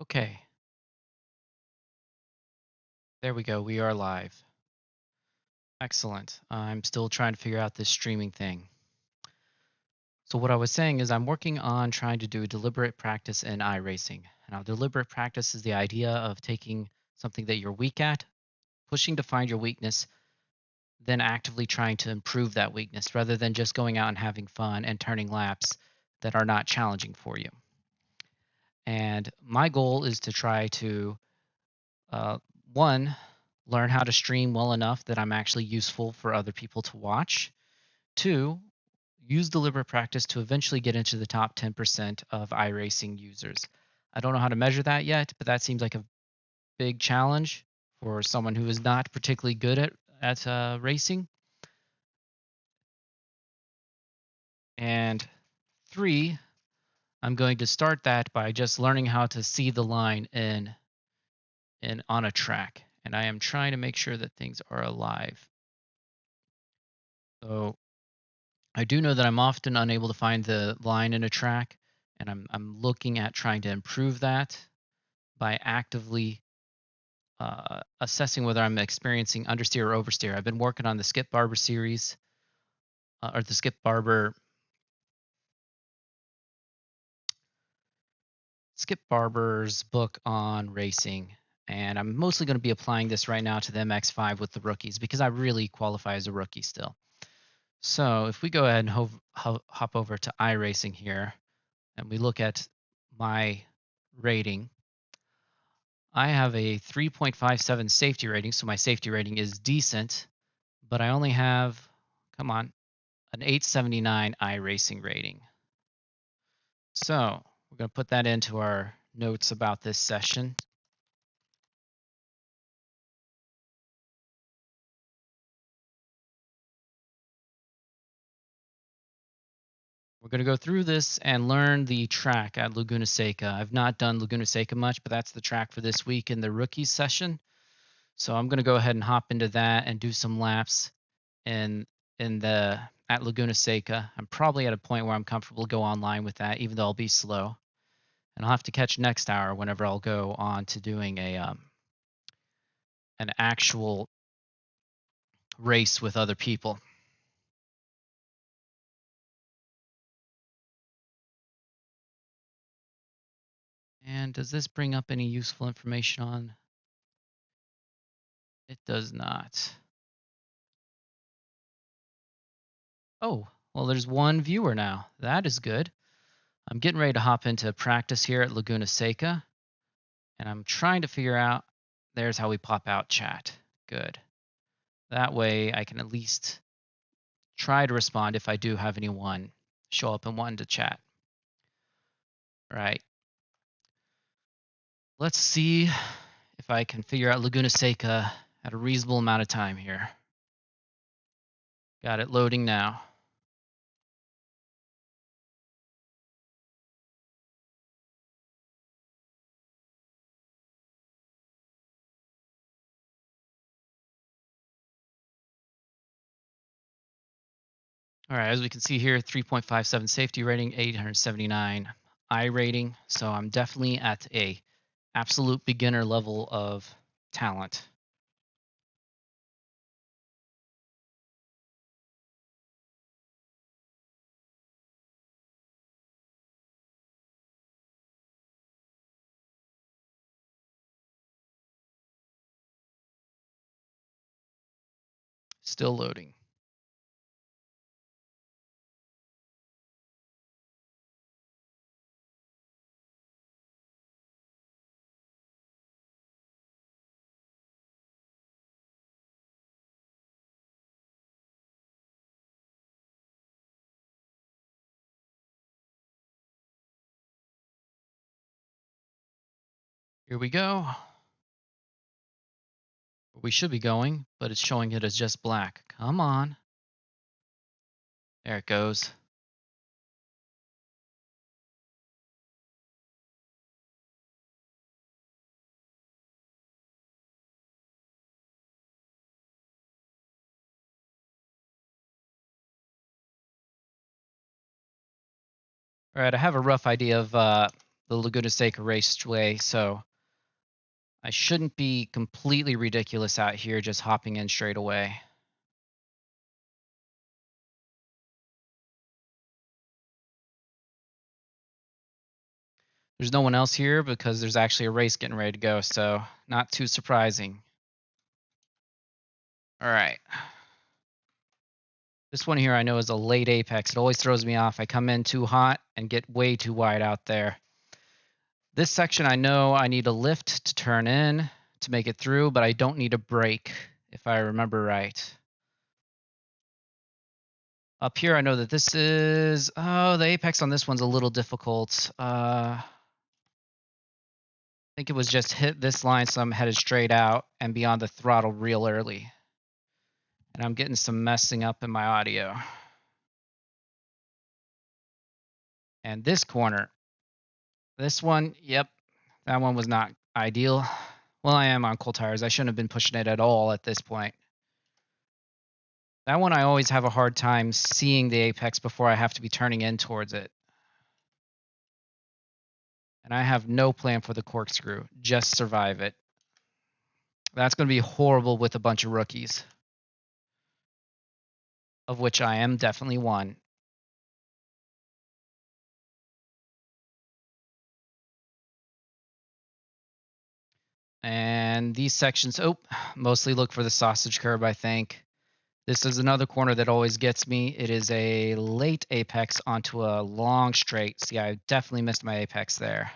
Okay, there we go. We are live. Excellent. I'm still trying to figure out this streaming thing. So, what I was saying is, I'm working on trying to do deliberate practice in iRacing. Now, deliberate practice is the idea of taking something that you're weak at, pushing to find your weakness, then actively trying to improve that weakness rather than just going out and having fun and turning laps that are not challenging for you. And my goal is to try to, uh, one, learn how to stream well enough that I'm actually useful for other people to watch. Two, use deliberate practice to eventually get into the top 10% of iRacing users. I don't know how to measure that yet, but that seems like a big challenge for someone who is not particularly good at racing. And three, I'm going to start that by just learning how to see the line in on a track. And I am trying to make sure that things are alive. So I do know that I'm often unable to find the line in a track, and I'm looking at trying to improve that by actively assessing whether I'm experiencing understeer or oversteer. I've been working on the Skip Barber series or the Skip Barber's book on racing, and I'm mostly going to be applying this right now to the MX5 with the rookies because I really qualify as a rookie still. So if we go ahead and hop over to iRacing here, and we look at my rating, I have a 3.57 safety rating, so my safety rating is decent, but I only have, come on, an 879 iRacing rating. So we're going to put that into our notes about this session. We're going to go through this and learn the track at Laguna Seca. I've not done Laguna Seca much, but that's the track for this week in the rookies session. So I'm going to go ahead and hop into that and do some laps in the at Laguna Seca. I'm probably at a point where I'm comfortable to go online with that, even though I'll be slow. And I'll have to catch next hour whenever I'll go on to doing an actual race with other people. And does this bring up any useful information on? It does not. Oh, well, there's one viewer now. That is good. I'm getting ready to hop into practice here at Laguna Seca, and I'm trying to figure out. There's how we pop out chat. Good. That way I can at least try to respond if I do have anyone show up and want to chat. All right. Let's see if I can figure out Laguna Seca at a reasonable amount of time here. Got it loading now. All right, as we can see here, 3.57 safety rating, 879 I rating. So I'm definitely at a absolute beginner level of talent. Still loading. Here we go. We should be going, but it's showing it as just black. Come on. There it goes. All right, I have a rough idea of the Laguna Seca Raceway, so I shouldn't be completely ridiculous out here just hopping in straight away. There's no one else here because there's actually a race getting ready to go, so not too surprising. All right. This one here I know is a late apex. It always throws me off. I come in too hot and get way too wide out there. This section I know I need a lift to turn in to make it through, but I don't need a brake, if I remember right. Up here I know that this is... Oh, the apex on this one's a little difficult. I think it was just hit this line, so I'm headed straight out and beyond the throttle real early. And I'm getting some messing up in my audio. And this corner, this one, yep, that one was not ideal. Well, I am on cold tires. I shouldn't have been pushing it at all at this point. That one I always have a hard time seeing the apex before I have to be turning in towards it. And I have no plan for the corkscrew. Just survive it. That's going to be horrible with a bunch of rookies, of which I am definitely one. And these sections, mostly look for the sausage curb, I think. This is another corner that always gets me. It is a late apex onto a long straight. See, I definitely missed my apex there.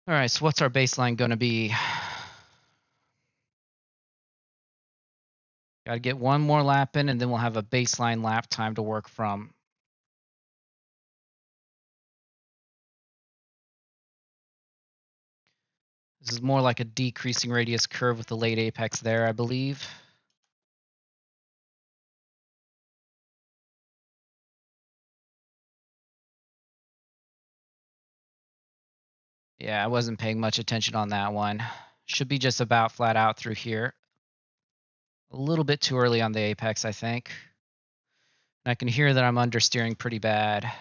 All right, so what's our baseline going to be? Got to get one more lap in, and then we'll have a baseline lap time to work from. This is more like a decreasing radius curve with the late apex there, I believe. Yeah, I wasn't paying much attention on that one. Should be just about flat out through here. A little bit too early on the apex, I think. And I can hear that I'm understeering pretty bad.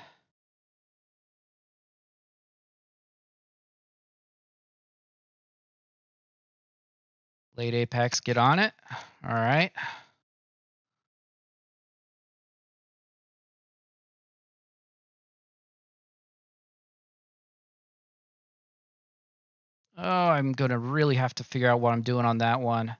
Late apex, get on it. All right. Oh, I'm going to really have to figure out what I'm doing on that one.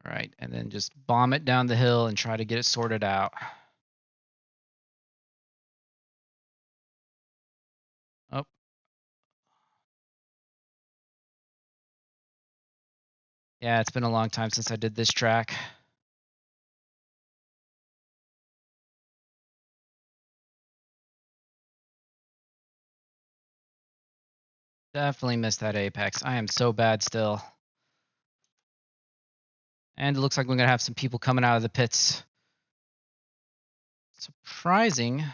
All right, and then just bomb it down the hill and try to get it sorted out. Oh. Yeah, it's been a long time since I did this track. Definitely missed that apex. I am so bad still. And it looks like we're going to have some people coming out of the pits. Surprising.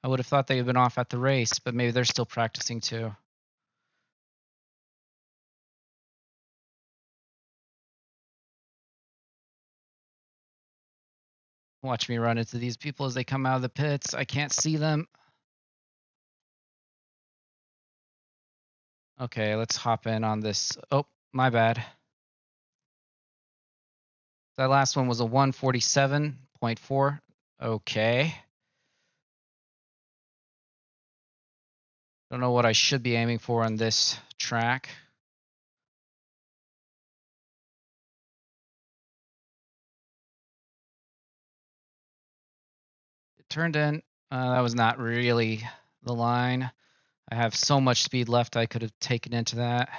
I would have thought they had been off at the race, but maybe they're still practicing too. Watch me run into these people as they come out of the pits. I can't see them. Okay, let's hop in on this. Oh, my bad. That last one was a 147.4. Okay. Don't know what I should be aiming for on this track. It turned in. That was not really the line. I have so much speed left I could have taken into that.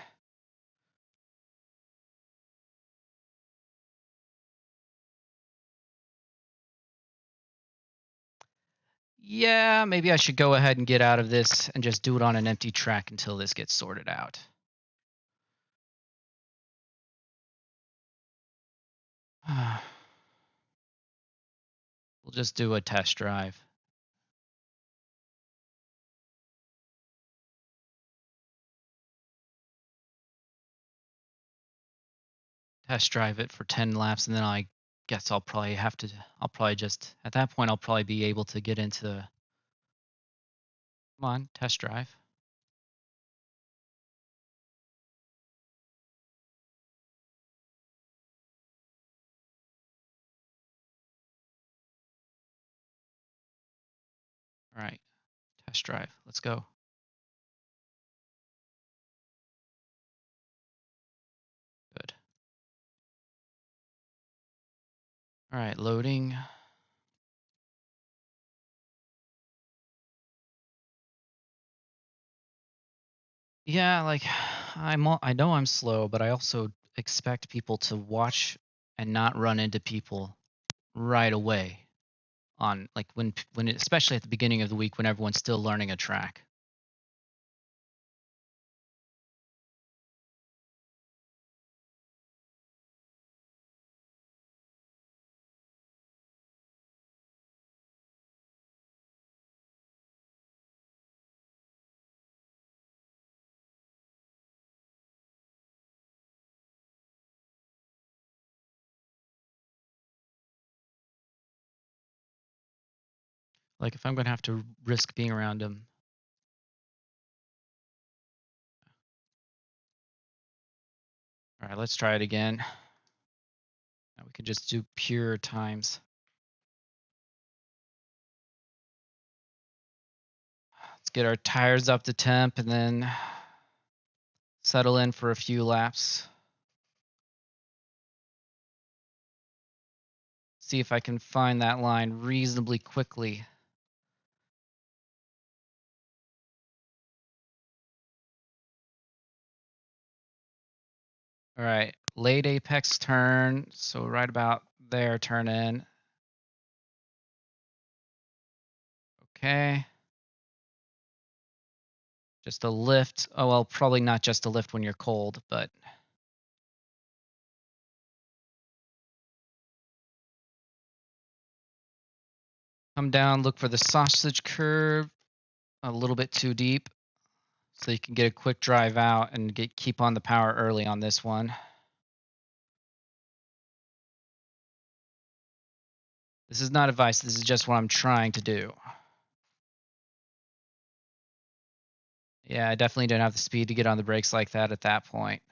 Yeah, maybe I should go ahead and get out of this and just do it on an empty track until this gets sorted out. We'll just do a test drive. test drive it for 10 laps, and then I guess I'll probably just, at that point, I'll probably be able to get into the, come on, test drive. All right, test drive. Let's go. Good. All right, loading. Yeah, like I know I'm slow, but I also expect people to watch and not run into people right away on like especially at the beginning of the week when everyone's still learning a track. Like if I'm going to have to risk being around them. All right, let's try it again. Now we can just do pure times. Let's get our tires up to temp and then settle in for a few laps. See if I can find that line reasonably quickly. All right, late apex turn, so right about there, turn in. Okay. Just a lift. Oh, well, probably not just a lift when you're cold, but come down, look for the sausage curve, a little bit too deep, so you can get a quick drive out and keep on the power early on this one. This is not advice, this is just what I'm trying to do. Yeah, I definitely don't have the speed to get on the brakes like that at that point.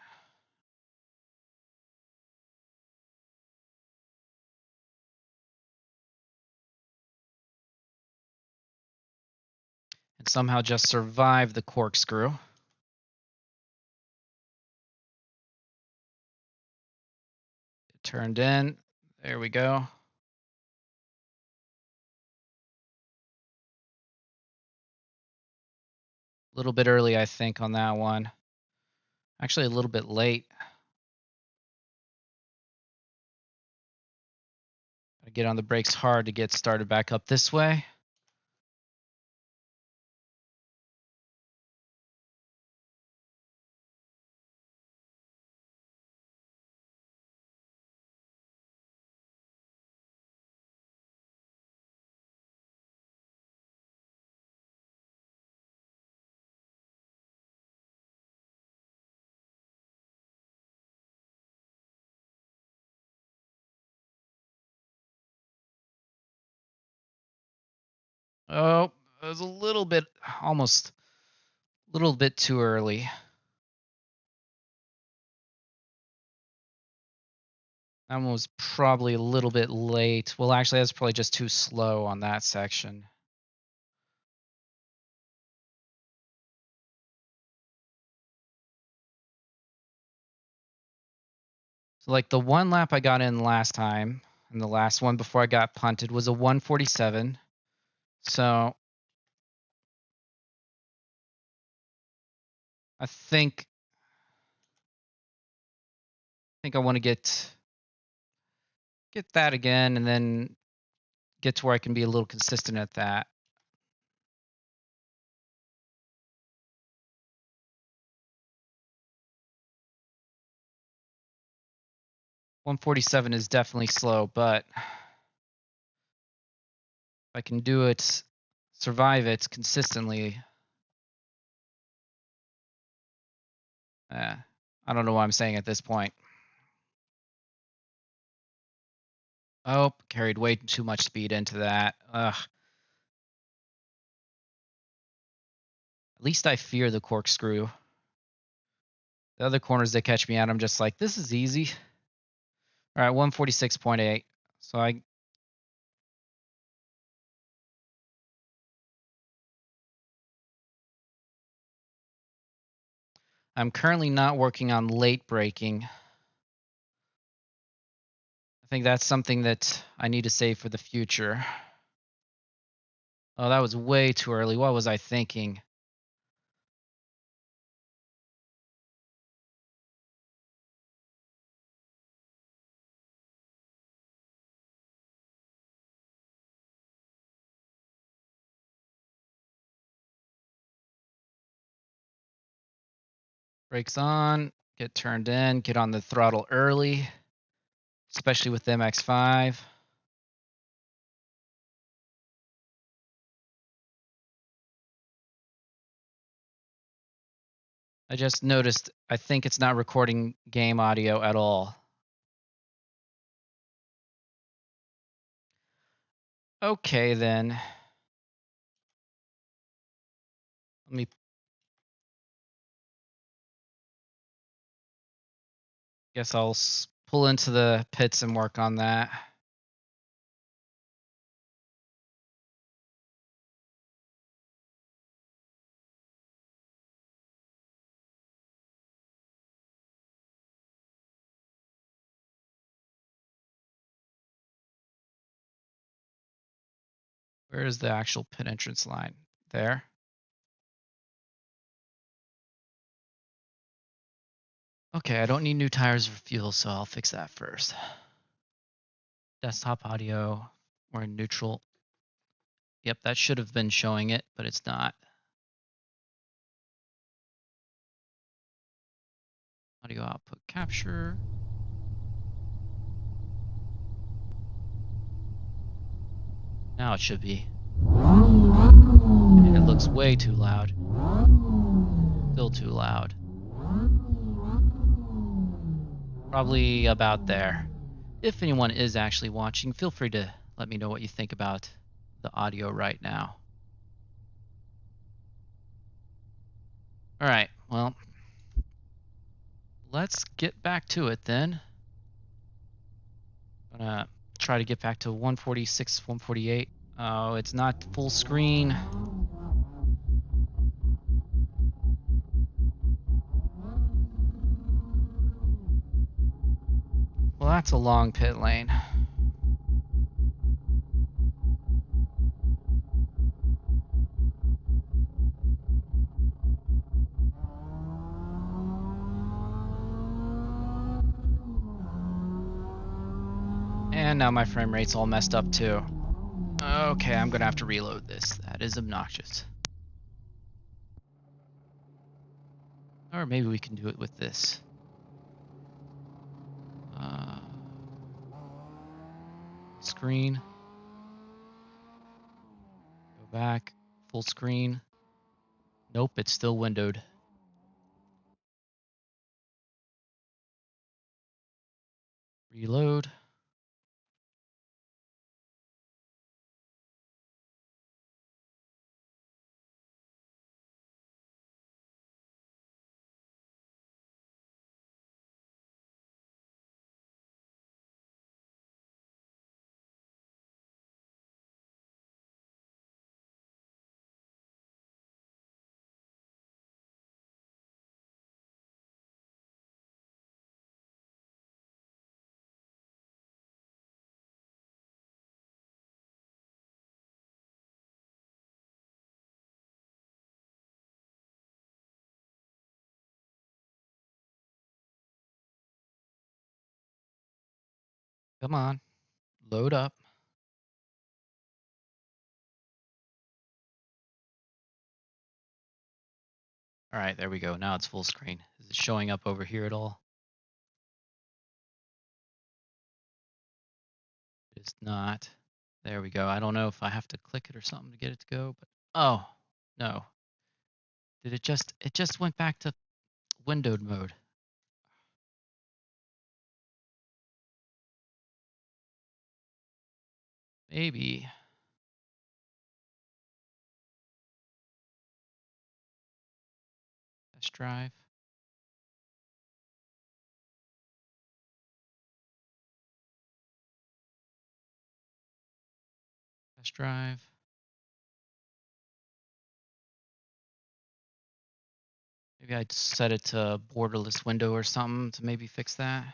And somehow just survive the corkscrew. It turned in. There we go. A little bit early, I think, on that one. Actually, a little bit late. I get on the brakes hard to get started back up this way. Oh, it was a little bit, almost a little bit too early. That one was probably a little bit late. Well, actually, that's probably just too slow on that section. So, like the one lap I got in last time, and the last one before I got punted was a 147. So, I think I want to get that again, and then get to where I can be a little consistent at that. .147 is definitely slow, but if I can do it, survive it consistently. I don't know what I'm saying at this point. Oh, carried way too much speed into that. Ugh. At least I fear the corkscrew. The other corners they catch me at, I'm just like, this is easy. All right, 146.8. So I'm currently not working on late braking. I think that's something that I need to save for the future. Oh, that was way too early. What was I thinking? Brakes on, get turned in, get on the throttle early, especially with the MX-5. I just noticed, I think it's not recording game audio at all. Okay, then. Let me guess I'll pull into the pits and work on that. Where is the actual pit entrance line? There. Okay, I don't need new tires or fuel, so I'll fix that first. Desktop audio, we're in neutral. Yep, that should have been showing it, but it's not. Audio output capture. Now it should be. And it looks way too loud. Still too loud. Probably about there. If anyone is actually watching, feel free to let me know what you think about the audio right now. All right, well, let's get back to it then. I'm gonna try to get back to 146, 148. Oh, it's not full screen. Well, that's a long pit lane. And now my frame rate's all messed up too. Okay, I'm gonna have to reload this. That is obnoxious. Or maybe we can do it with this. Screen. Go back. Full screen. Nope, it's still windowed. Reload. Come on. Load up. All right, there we go. Now it's full screen. Is it showing up over here at all? It's not. There we go. I don't know if I have to click it or something to get it to go, but oh, no. Did it just went back to windowed mode. Maybe. Test drive. Test drive. Maybe I'd set it to borderless window or something to maybe fix that.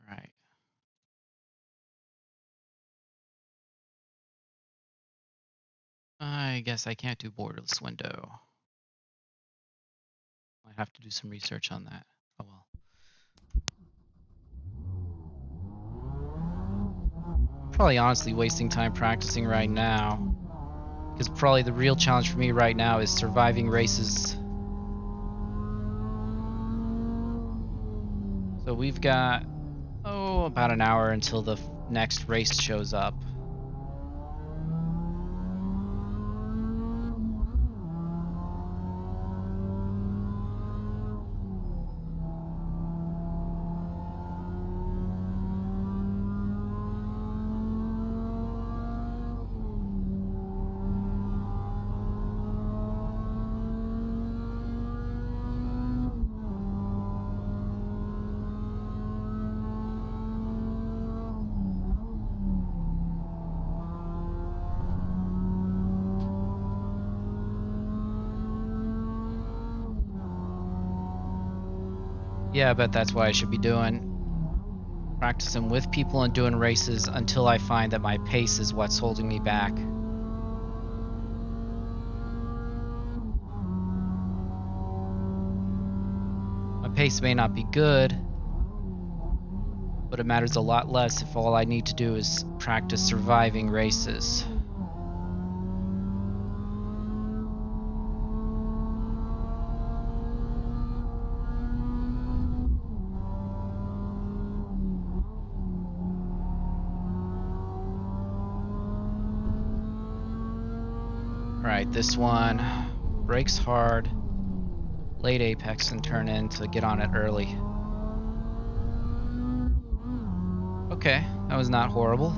Right. I guess I can't do borderless window. I have to do some research on that. Oh well. Probably honestly wasting time practicing right now. Because probably the real challenge for me right now is surviving races. So we've got, about an hour until the next race shows up. Yeah, I bet that's what I should be doing. Practicing with people and doing races until I find that my pace is what's holding me back. My pace may not be good, but it matters a lot less if all I need to do is practice surviving races. Alright, this one brakes hard, late apex, and turn in to get on it early. Okay, that was not horrible.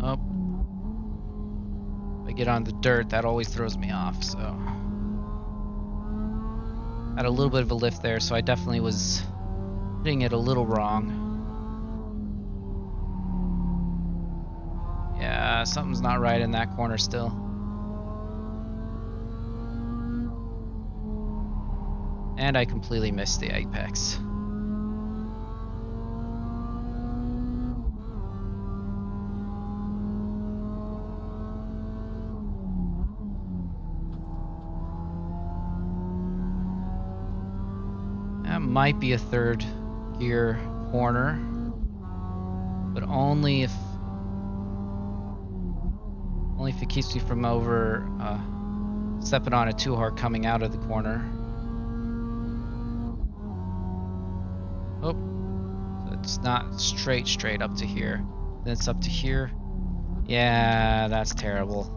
Oh. If I get on the dirt, that always throws me off, so. Had a little bit of a lift there, so I definitely was hitting it a little wrong. Yeah, something's not right in that corner still. And I completely missed the apex. That might be a third gear corner, but only if it keeps me from stepping on it too hard coming out of the corner. Oh, so it's not straight up to here. Then it's up to here. Yeah, that's terrible.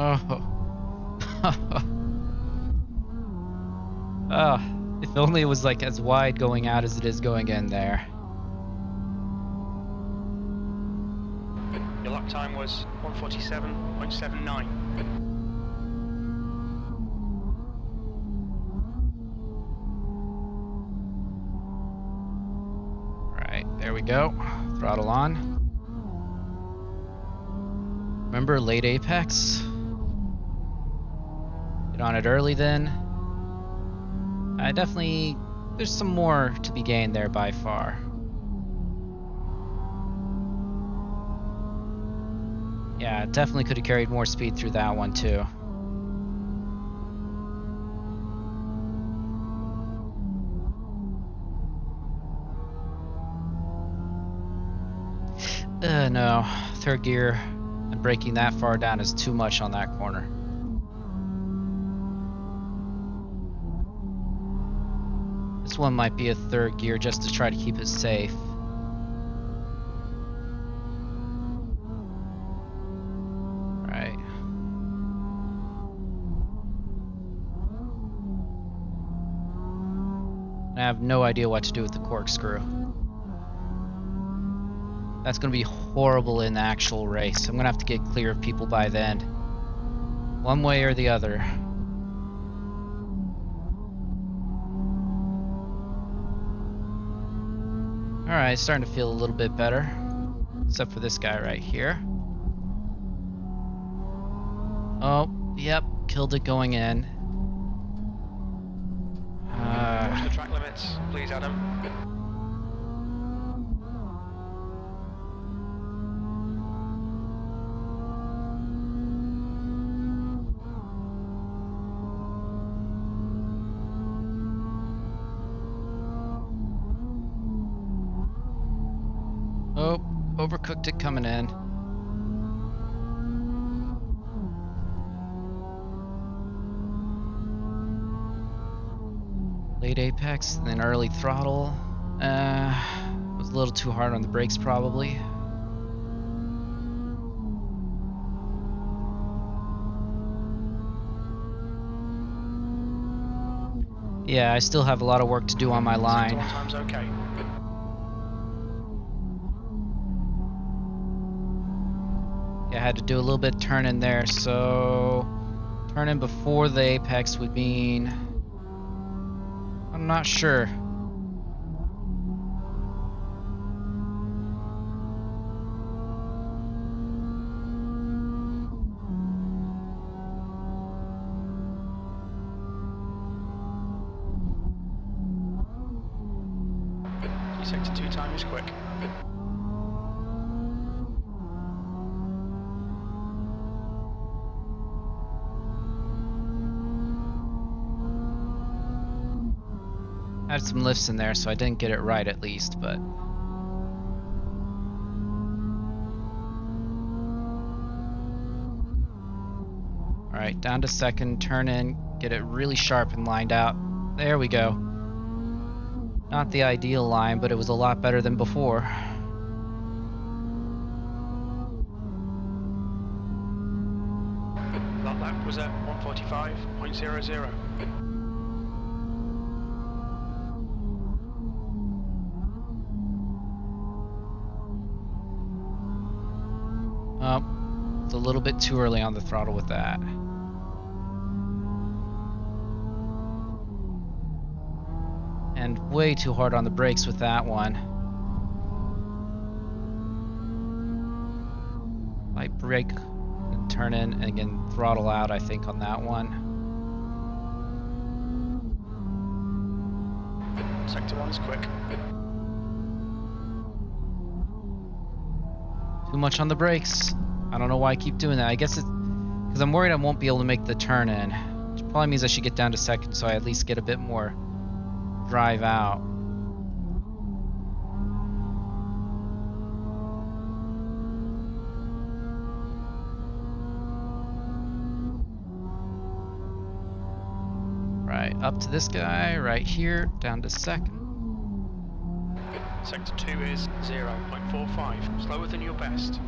Oh. Oh. If only it was like as wide going out as it is going in there. Your lap time was 1:47.79. Right, there we go. Throttle on. Remember late apex? Get on it early then. There's some more to be gained there by far. Yeah, definitely could have carried more speed through that one too. No, third gear and braking that far down is too much on that corner. This one might be a third gear just to try to keep it safe. Right. I have no idea what to do with the corkscrew. That's going to be horrible in the actual race. I'm going to have to get clear of people by then. One way or the other. Alright, starting to feel a little bit better. Except for this guy right here. Oh, yep, killed it going in. Watch the track limits, please, Adam. Oh, overcooked it coming in. Late apex, then early throttle. Was a little too hard on the brakes probably. Yeah, I still have a lot of work to do on my line. Sector 1 time's okay. Yeah, I had to do a little bit turn in there, so turn in before the apex would mean... I'm not sure. Your sector 2 time is quick. Had some lifts in there, so I didn't get it right at least, but... Alright, down to second, turn in, get it really sharp and lined out. There we go. Not the ideal line, but it was a lot better than before. That lap was at 1:45.00. Oh, it's a little bit too early on the throttle with that. And way too hard on the brakes with that one. Light brake, and turn in, and again throttle out, I think, on that one. Sector 1 is quick. Too much on the brakes. I don't know why I keep doing that. I guess it's because I'm worried I won't be able to make the turn in. Which probably means I should get down to second so I at least get a bit more drive out. Right, up to this guy right here, down to second. Sector 2 is 0.45, slower than your best.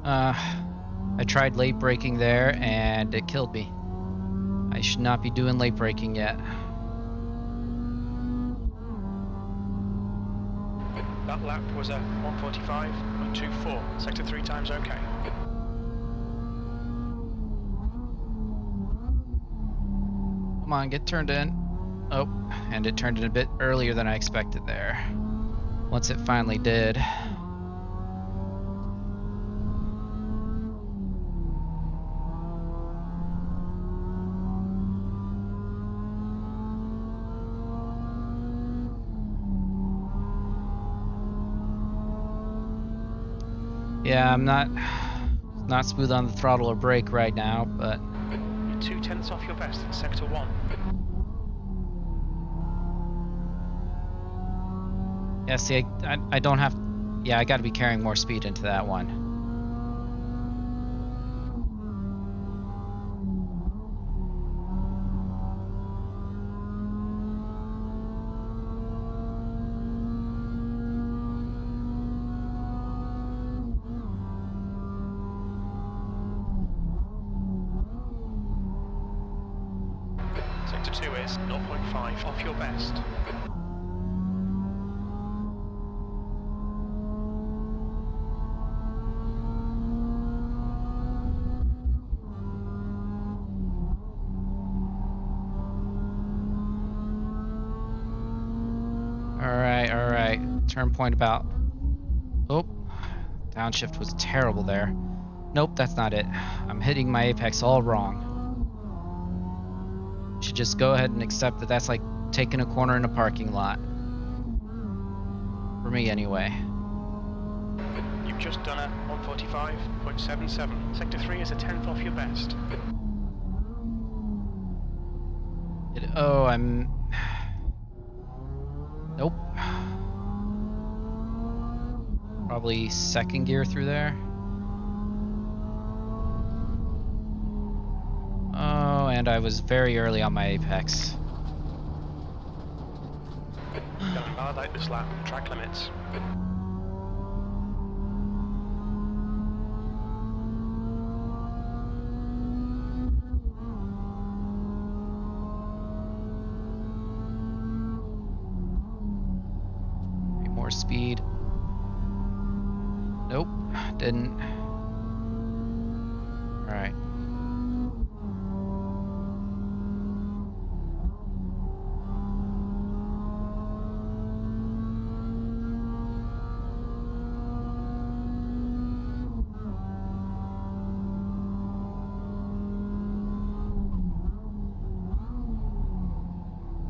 I tried late braking there and it killed me. I should not be doing late braking yet. That lap was a 145.24. Sector 3 times okay. Come on, get turned in. Oh, and it turned in a bit earlier than I expected there. Once it finally did. Yeah, I'm not smooth on the throttle or brake right now, but You're 0.2 off your best in Sector 1. yeah, see, I don't have, yeah, I got to be carrying more speed into that one. Sector 2 is 0.5 off your best. All right. Turn point about. Oh, downshift was terrible there. Nope, that's not it. I'm hitting my apex all wrong. Should just go ahead and accept that that's like taking a corner in a parking lot. For me, anyway. You've just done a 145.77. Sector 3 is a 10th off your best. Oh, I'm... Nope. Probably second gear through there. Oh, and I was very early on my apex. Going hard like this lap, track limits. More speed. Nope, didn't. All right.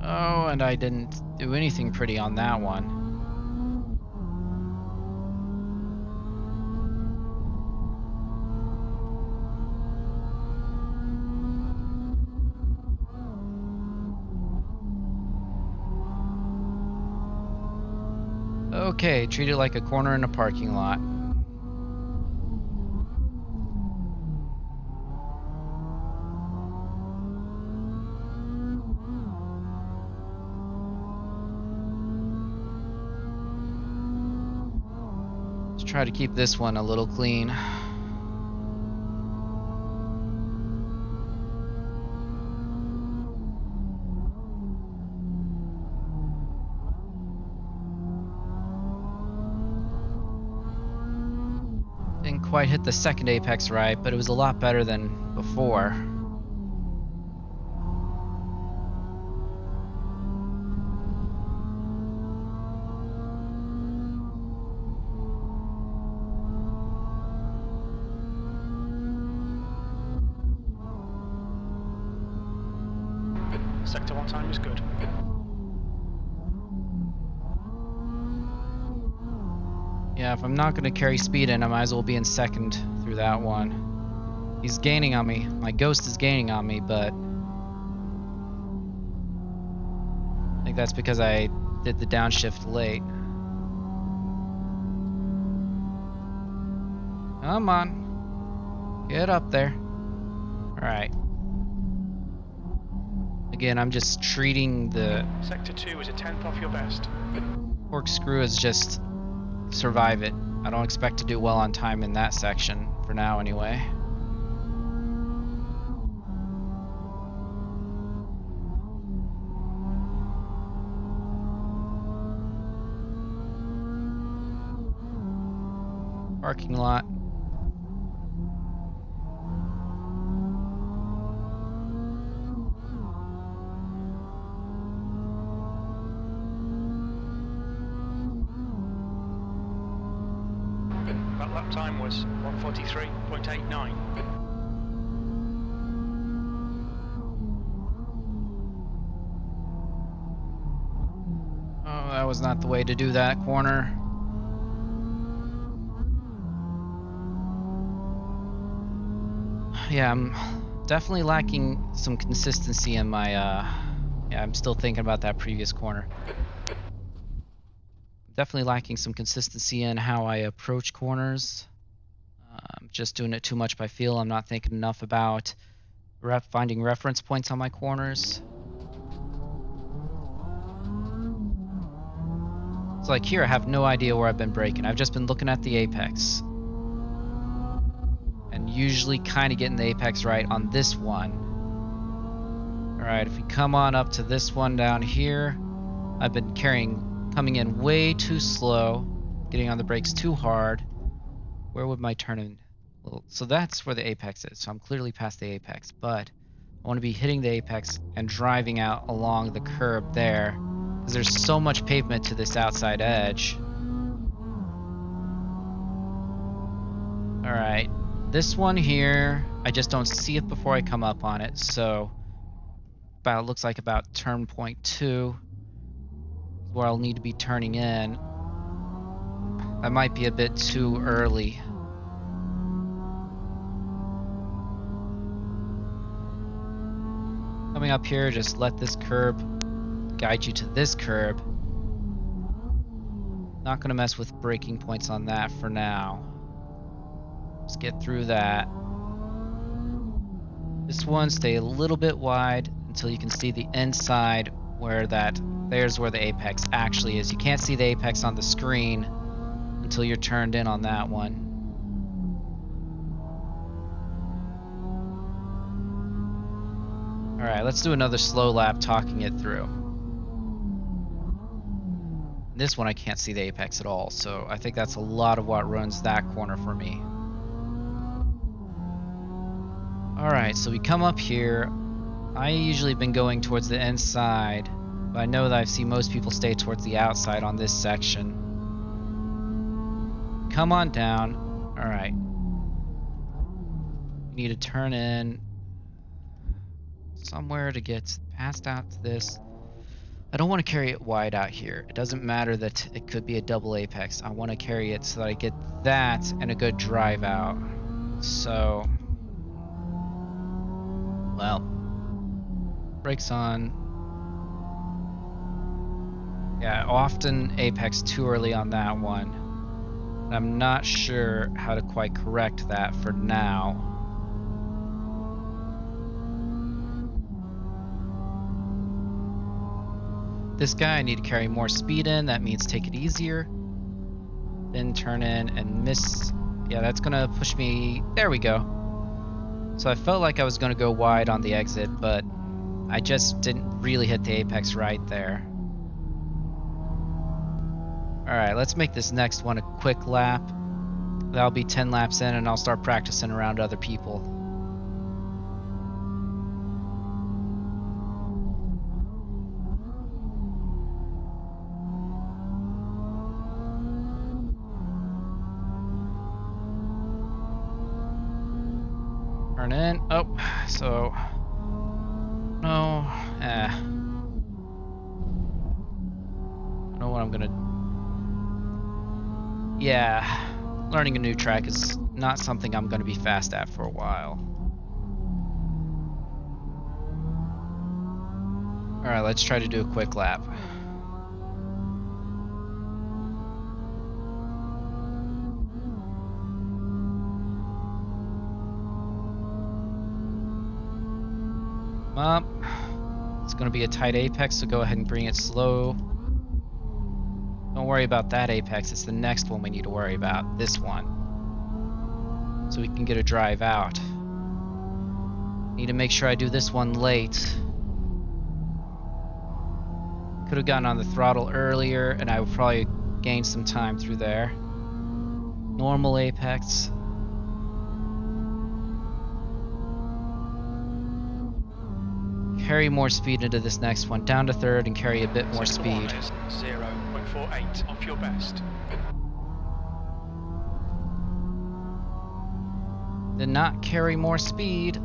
Oh, and I didn't do anything pretty on that one. Okay, treat it like a corner in a parking lot. Let's try to keep this one a little clean. Didn't quite hit the second apex right, but it was a lot better than before. Sector 1 time is good. Yeah, if I'm not going to carry speed in, I might as well be in second through that one. He's gaining on me. My ghost is gaining on me, but I think that's because I did the downshift late. Come on. Get up there. Alright. Again, I'm just treating the Sector 2 is a 10th off your best. corkscrew as just survive it. I don't expect to do well on time in that section For now, anyway. Parking lot. That lap time was 1:43.89. Oh, that was not the way to do that corner. Yeah, I'm definitely lacking some consistency in my, yeah, I'm still thinking about that previous corner. Definitely lacking some consistency in how I approach corners. I'm just doing it too much by feel. I'm not thinking enough about finding reference points on my corners. It's like here, I have no idea where I've been braking. I've just been looking at the apex. And usually kind of getting the apex right on this one. Alright, if we come on up to this one down here, I've been coming in way too slow, getting on the brakes too hard. Where would my turn in? Well, so that's where the apex is. So I'm clearly past the apex, but I want to be hitting the apex and driving out along the curb there, because there's so much pavement to this outside edge. Alright, this one here, I just don't see it before I come up on it, so looks like about turn point 2 is where I'll need to be turning in. That might be a bit too early. Coming up here, just let this curb guide you to this curb. Not going to mess with braking points on that for now. Let's get through that. This one, stay a little bit wide until you can see the inside where there's where the apex actually is. You can't see the apex on the screen until you're turned in on that one. Alright, let's do another slow lap talking it through. This one I can't see the apex at all, so I think that's a lot of what runs that corner for me. Alright, so we come up here. I usually been going towards the inside, but I know that I see most people stay towards the outside on this section. Come on down. Alright. We need to turn in somewhere to get past out to this. I don't want to carry it wide out here. It doesn't matter that it could be a double apex. I want to carry it so that I get that and a good drive out. So, well, brakes on. Yeah, often apex too early on that one. And I'm not sure how to quite correct that for now. This guy I need to carry more speed in. That means take it easier. Then turn in and miss. Yeah, that's gonna push me. There we go. So I felt like I was gonna go wide on the exit, but I just didn't really hit the apex right there. Alright, let's make this next one a quick lap. That'll be 10 laps in and I'll start practicing around other people. Turn in. Oh, so no. I don't know what I'm gonna. Yeah, learning a new track is not something I'm gonna be fast at for a while. All right, let's try to do a quick lap. Up. It's going to be a tight apex, so go ahead and bring it slow. Don't worry about that apex. It's the next one we need to worry about. This one. so we can get a drive out. Need to make sure I do this one late. Could have gotten on the throttle earlier, and I would probably gain some time through there. Normal apex. Carry more speed into this next one. Down to third and carry a bit more speed. 0.48 off your best. Did not carry more speed.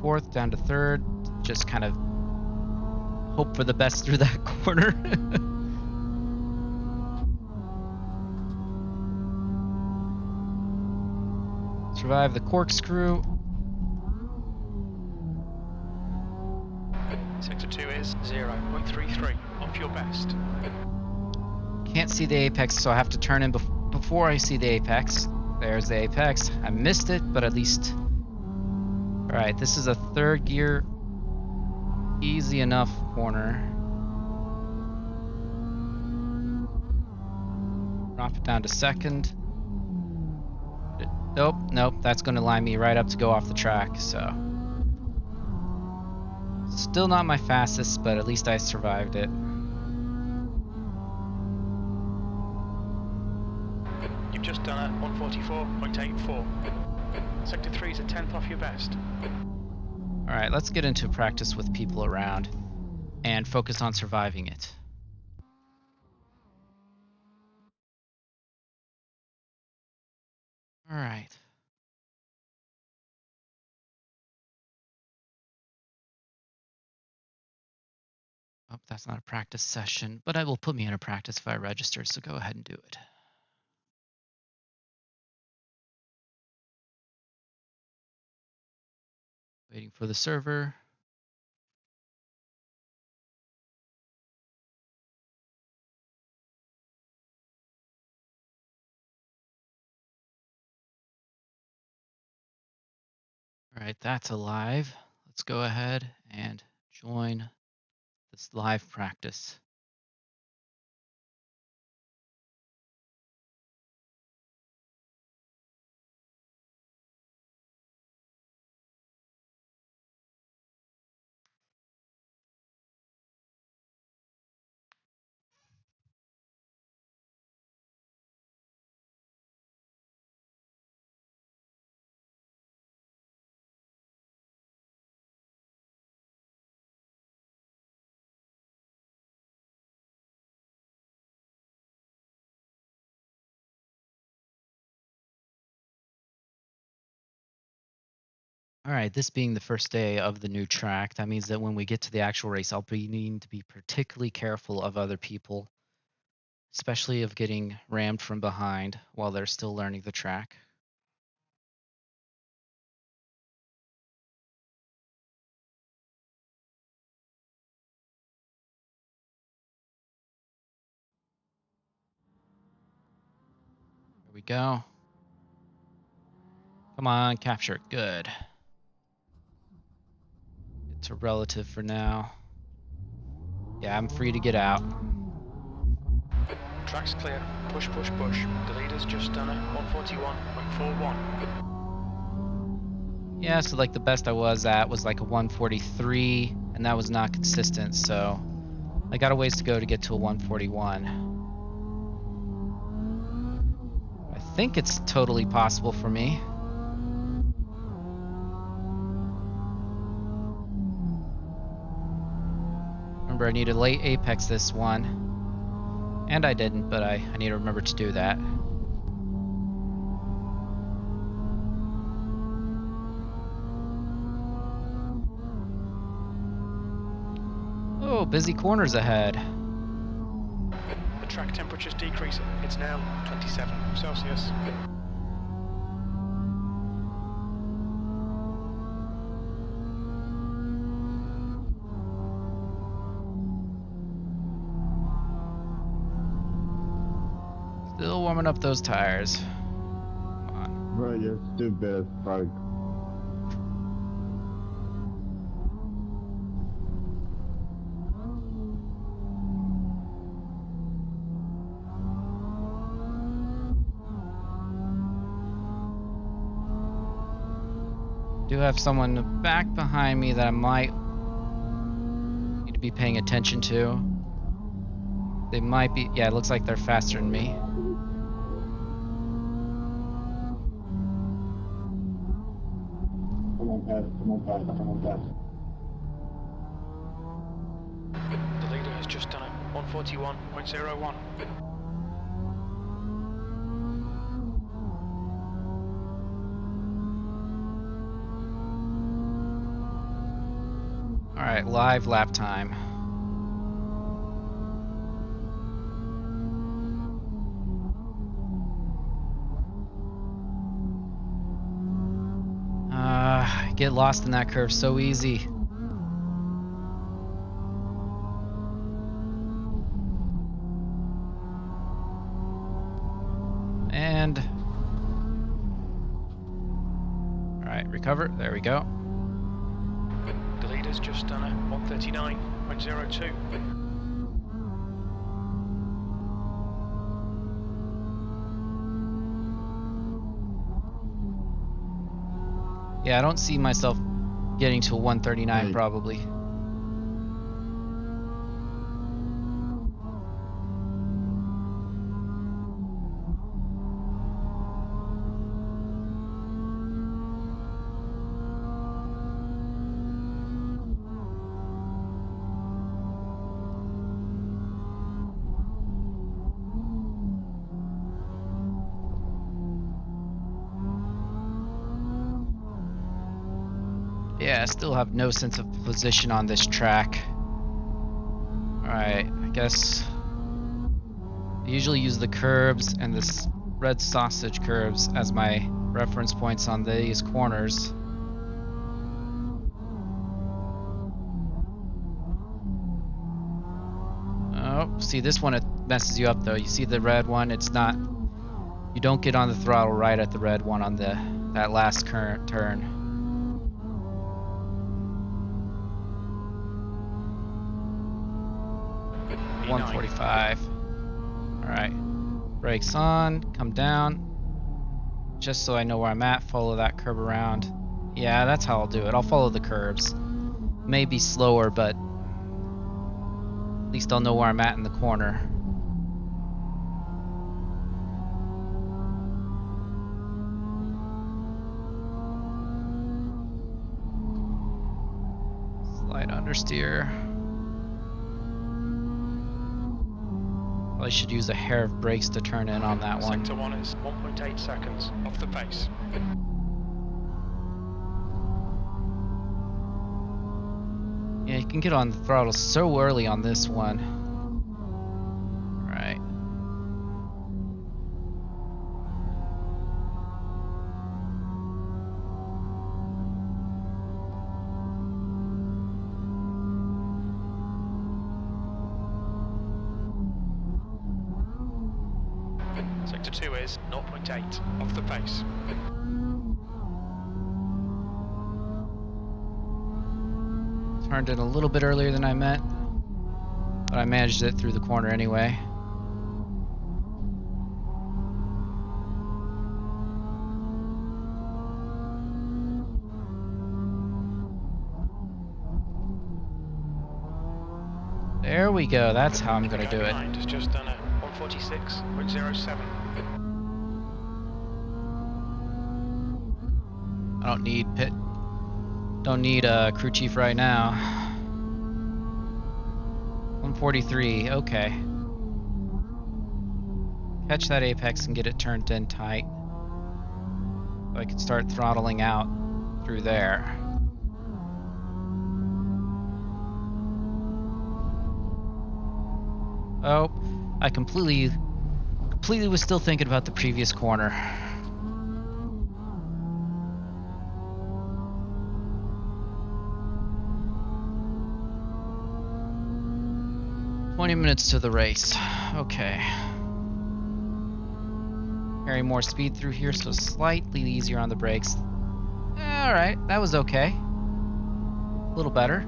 Fourth, down to third. Just kind of hope for the best through that corner. Survive the corkscrew. Sector 2 is 0.33 off your best. Can't see the apex, so I have to turn in before I see the apex. There's the apex. I missed it, but at least... Alright, this is a third gear, easy enough corner. Drop it down to second. Nope, that's going to line me right up to go off the track, so. Still not my fastest, but at least I survived it. You've just done a 144.84. Sector 3 is a 10th off your best. Alright, let's get into practice with people around and focus on surviving it. Alright. Oh, that's not a practice session, but it will put me in a practice if I register, so go ahead and do it. Waiting for the server. All right, that's alive. Let's go ahead and join this live practice. All right, this being the first day of the new track, that means that when we get to the actual race, I'll be needing to be particularly careful of other people, especially of getting rammed from behind while they're still learning the track. There we go. Come on, capture. Good. It's a relative for now. Yeah, I'm free to get out. Track's clear. Push, push, push. The leader's just done a 141.41. Yeah, so like the best I was at was like a 143, and that was not consistent, so I got a ways to go to get to a 141. I think it's totally possible for me. Remember, I need a late apex this one. And I didn't, but I need to remember to do that. Oh, busy corners ahead. The track temperature's decreasing. It's now 27 Celsius. Still warming up those tires. Come on. Bro, you're stupid as fuck. Do have someone back behind me that I might need to be paying attention to. They might be, yeah, it looks like they're faster than me. Come on, pass. Come on, pass. Come on, pass. The leader has just done it. 141.01. All right, live lap time. Get lost in that curve so easy. And all right, recover. There we go. The leader's just done it. 139.02. Yeah, I don't see myself getting to 139 probably. Yeah, I still have no sense of position on this track. Alright, I guess I usually use the curbs and this red sausage curves as my reference points on these corners. Oh, see this one, it messes you up though. You see the red one, it's not, you don't get on the throttle right at the red one on that last current turn. E9. 145. All right, brakes on, come down. Just so I know where I'm at, follow that curb around. Yeah, that's how I'll do it. I'll follow the curbs. Maybe slower, but at least I'll know where I'm at in the corner. Slight understeer. Probably should use a hair of brakes to turn in on that one. Sector 1 is 1.8 seconds off the pace. Yeah, you can get on the throttle so early on this one. Right. Sector 2 is 0.8 off the pace. Turned in a little bit earlier than I meant, but I managed it through the corner anyway. There we go, that's how I'm gonna do it. Behind has just done a 146.07. I don't need a crew chief right now. 143, okay. Catch that apex and get it turned in tight, so I can start throttling out through there. Oh, I completely was still thinking about the previous corner. Minutes to the race. Okay. Carry more speed through here, so slightly easier on the brakes. Alright, that was okay. A little better.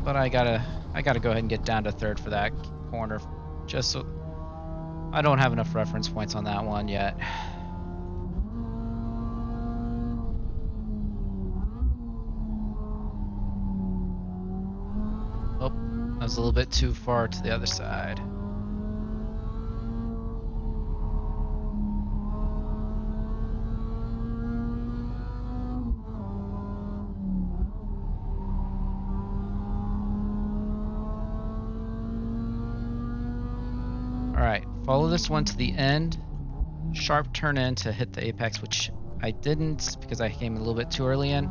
But I I gotta go ahead and get down to third for that corner, just so I don't have enough reference points on that one yet. Oh, I was a little bit too far to the other side. Alright, follow this one to the end. Sharp turn in to hit the apex, which I didn't because I came a little bit too early in.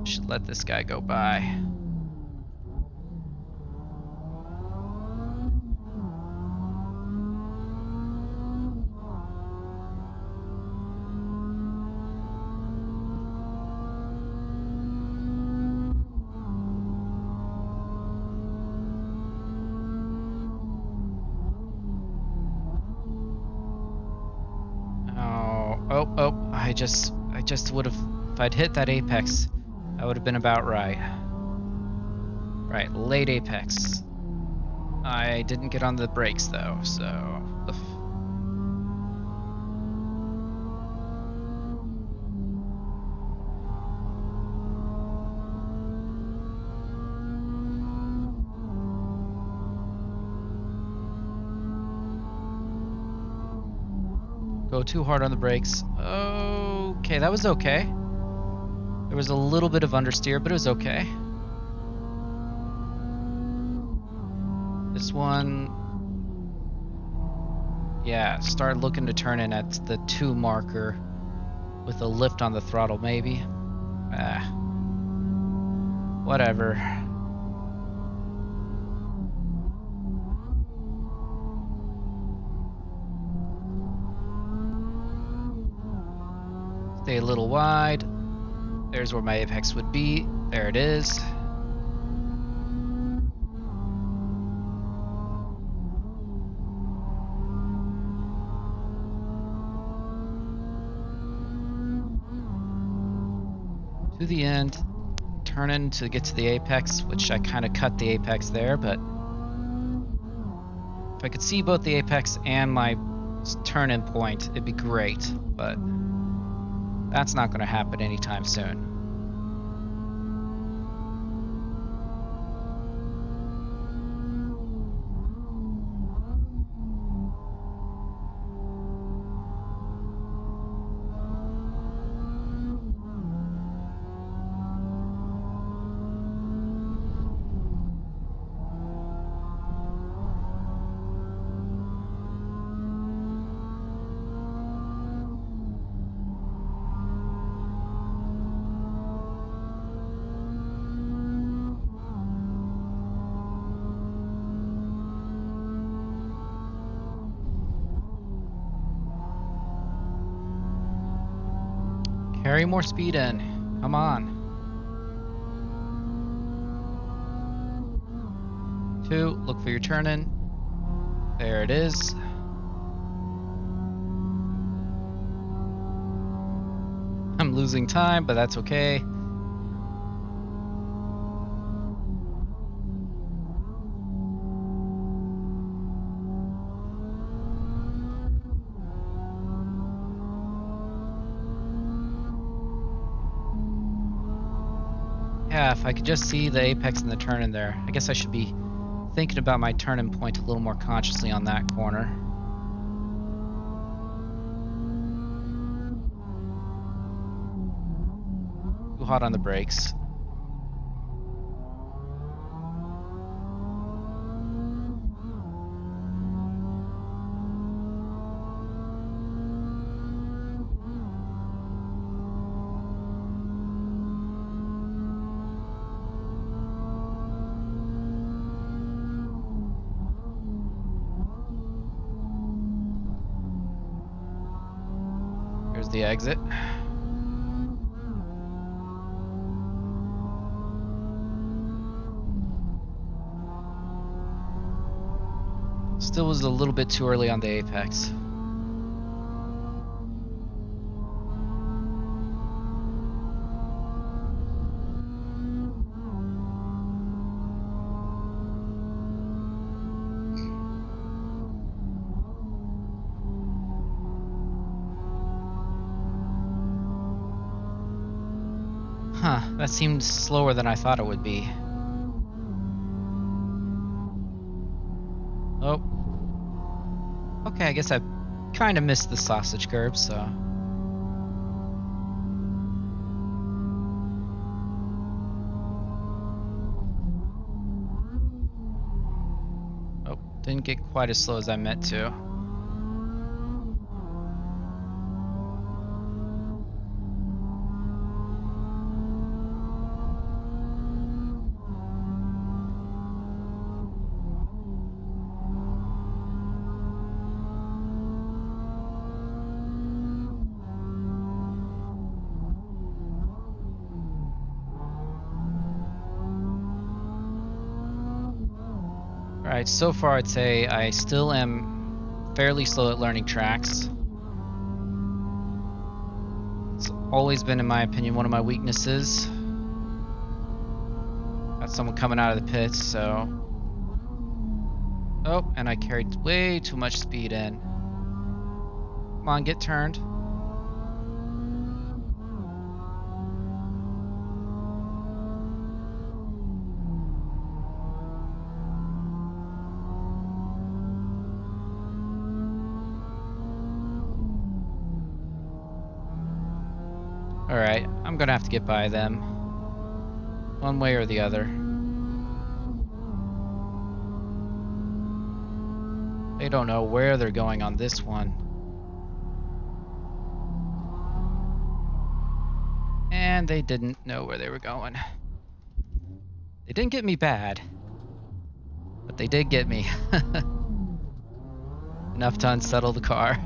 Should let this guy go by. Oh, I just would have, if I'd hit that apex, I would have been about right. Right, late apex. I didn't get on the brakes though, so. Go too hard on the brakes. Okay, that was okay. There was a little bit of understeer, but it was okay. This one, yeah, start looking to turn in at the 2 marker with a lift on the throttle, maybe. Whatever. Stay a little wide. There's where my apex would be. There it is. To the end. Turn in to get to the apex, which I kind of cut the apex there, but if I could see both the apex and my turn-in point, it'd be great, but that's not going to happen anytime soon. Carry more speed in. Come on. 2, look for your turn in. There it is. I'm losing time, but that's okay. Yeah, if I could just see the apex and the turn in there. I guess I should be thinking about my turn-in point a little more consciously on that corner. Too hot on the brakes. Here's the exit. Still was a little bit too early on the apex. Huh, that seemed slower than I thought it would be. Oh. Okay, I guess I kind of missed the sausage curb, so... Oh, didn't get quite as slow as I meant to. Alright, so far I'd say I still am fairly slow at learning tracks. It's always been, in my opinion, one of my weaknesses. Got someone coming out of the pits, so... Oh, and I carried way too much speed in. Come on, get turned. Alright, I'm gonna have to get by them. One way or the other. They don't know where they're going on this one. And they didn't know where they were going. They didn't get me bad. But they did get me. Enough to unsettle the car.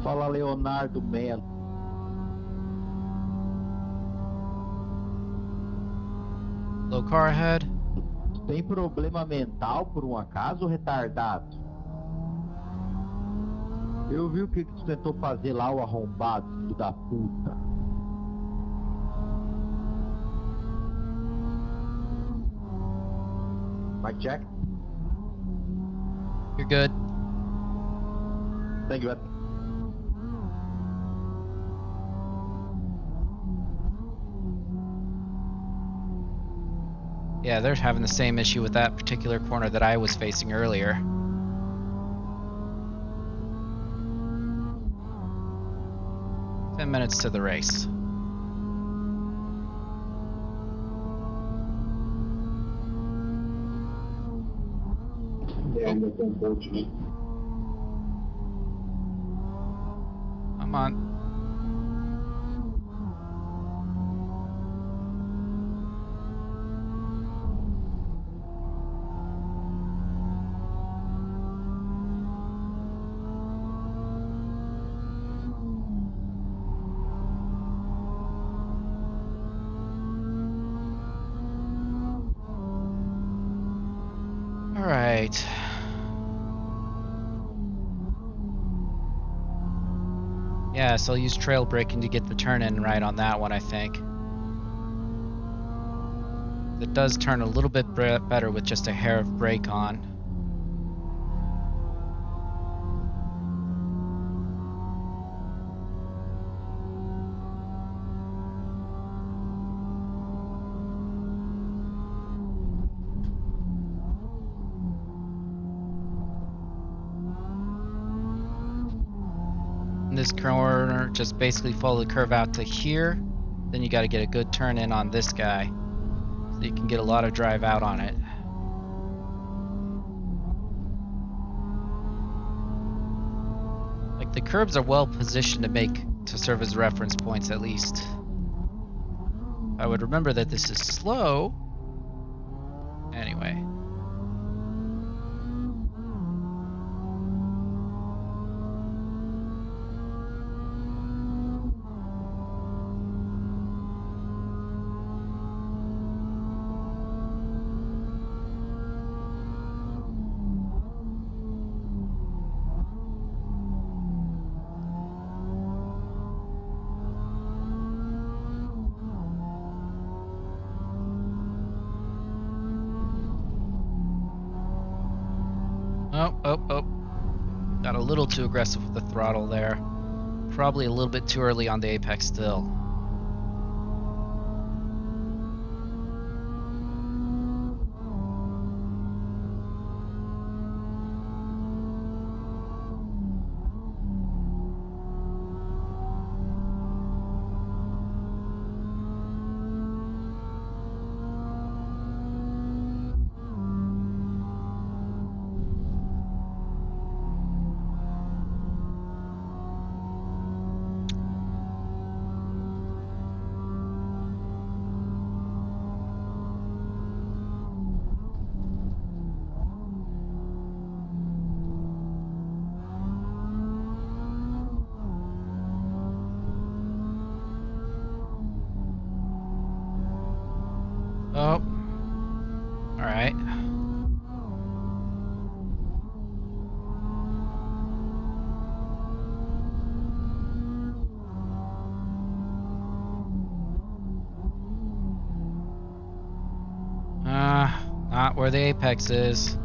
Fala Leonardo Melo. Low car ahead. Tem problema mental por um acaso, retardado? Eu vi o que tu tentou fazer lá, o arrombado, filho da puta. Mic check. You're good. Thank you, Ed. Yeah, they're having the same issue with that particular corner that I was facing earlier. Minutes to the race. Yeah, that's unfortunate. Come on. Alright. Yeah, so I'll use trail braking to get the turn in right on that one, I think. It does turn a little bit better with just a hair of brake on. This corner, just basically follow the curve out to here. Then you got to get a good turn in on this guy, so you can get a lot of drive out on it. Like, the curbs are well positioned to serve as reference points at least. I would remember that this is slow. Anyway. Oh. Got a little too aggressive with the throttle there. Probably a little bit too early on the apex still. Oh. All right. Not where the apex is.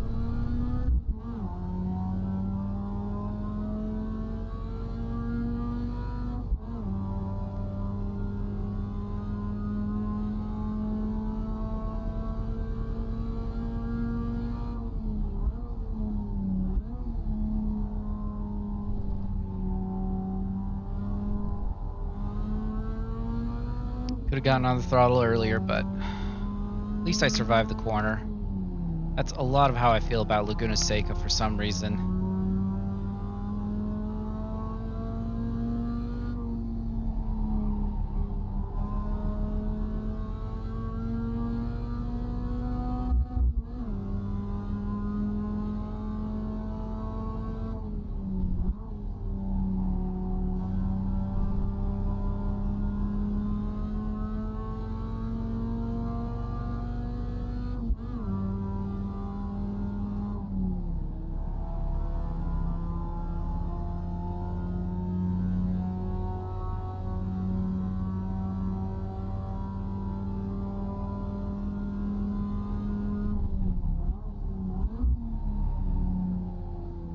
Could have gotten on the throttle earlier, but at least I survived the corner. That's a lot of how I feel about Laguna Seca for some reason.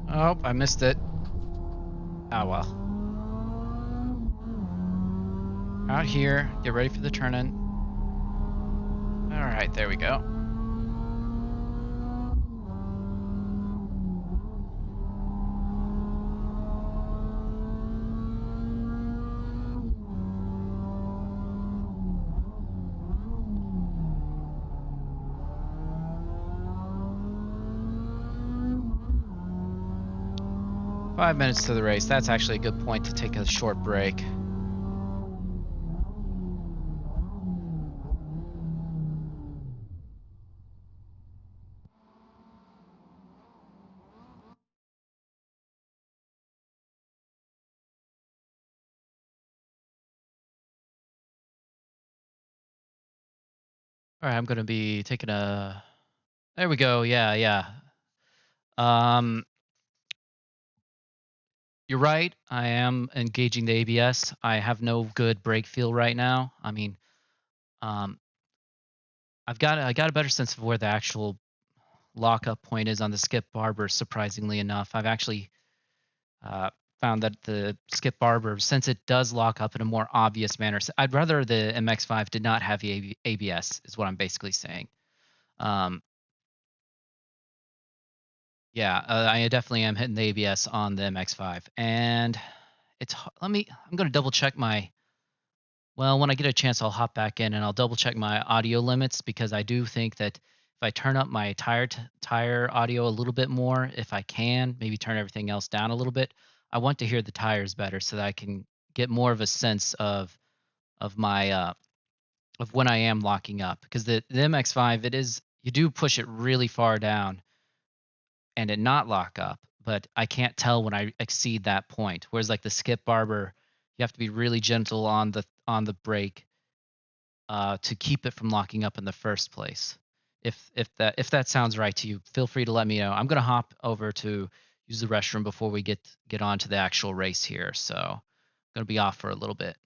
Oh, I missed it. Oh well. Out here, get ready for the turn-in. All right, there we go. Five minutes to the race. That's actually a good point to take a short break. All right, I'm going to be taking a... There we go. Yeah. Um, you're right. I am engaging the ABS. I have no good brake feel right now. I mean, um, I got a better sense of where the actual lockup point is on the skip barber. Surprisingly enough, I've actually uh, found that the skip barber, since it does lock up in a more obvious manner, I'd rather the MX-5 did not have the ABS. Is what I'm basically saying. Um, yeah, I definitely am hitting the ABS on the MX-5, and I'm going to double check my... Well, when I get a chance, I'll hop back in and I'll double check my audio limits, because I do think that if I turn up my tire audio a little bit more, if I can, maybe turn everything else down a little bit, I want to hear the tires better so that I can get more of a sense of my of when I am locking up, because the MX-5, you do push it really far down and it not lock up, but I can't tell when I exceed that point. Whereas like the skip barber, you have to be really gentle on the brake to keep it from locking up in the first place. If that sounds right to you, feel free to let me know. I'm gonna hop over to use the restroom before we get on to the actual race here. So I'm gonna be off for a little bit.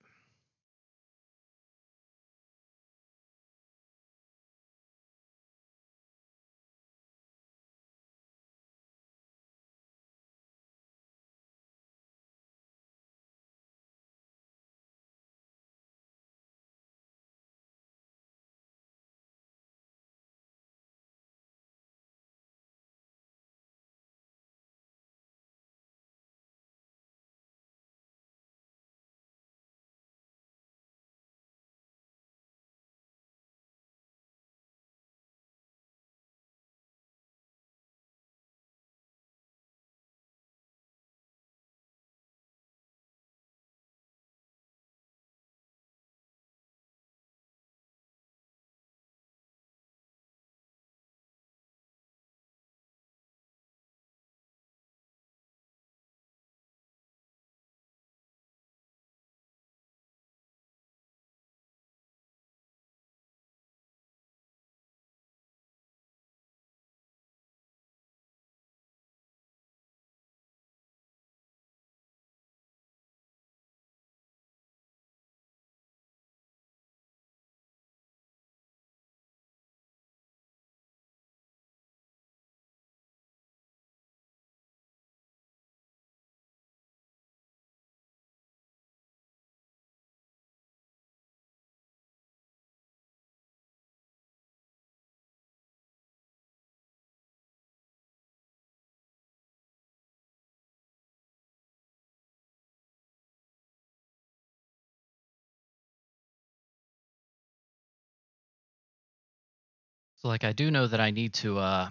So like I do know that I need to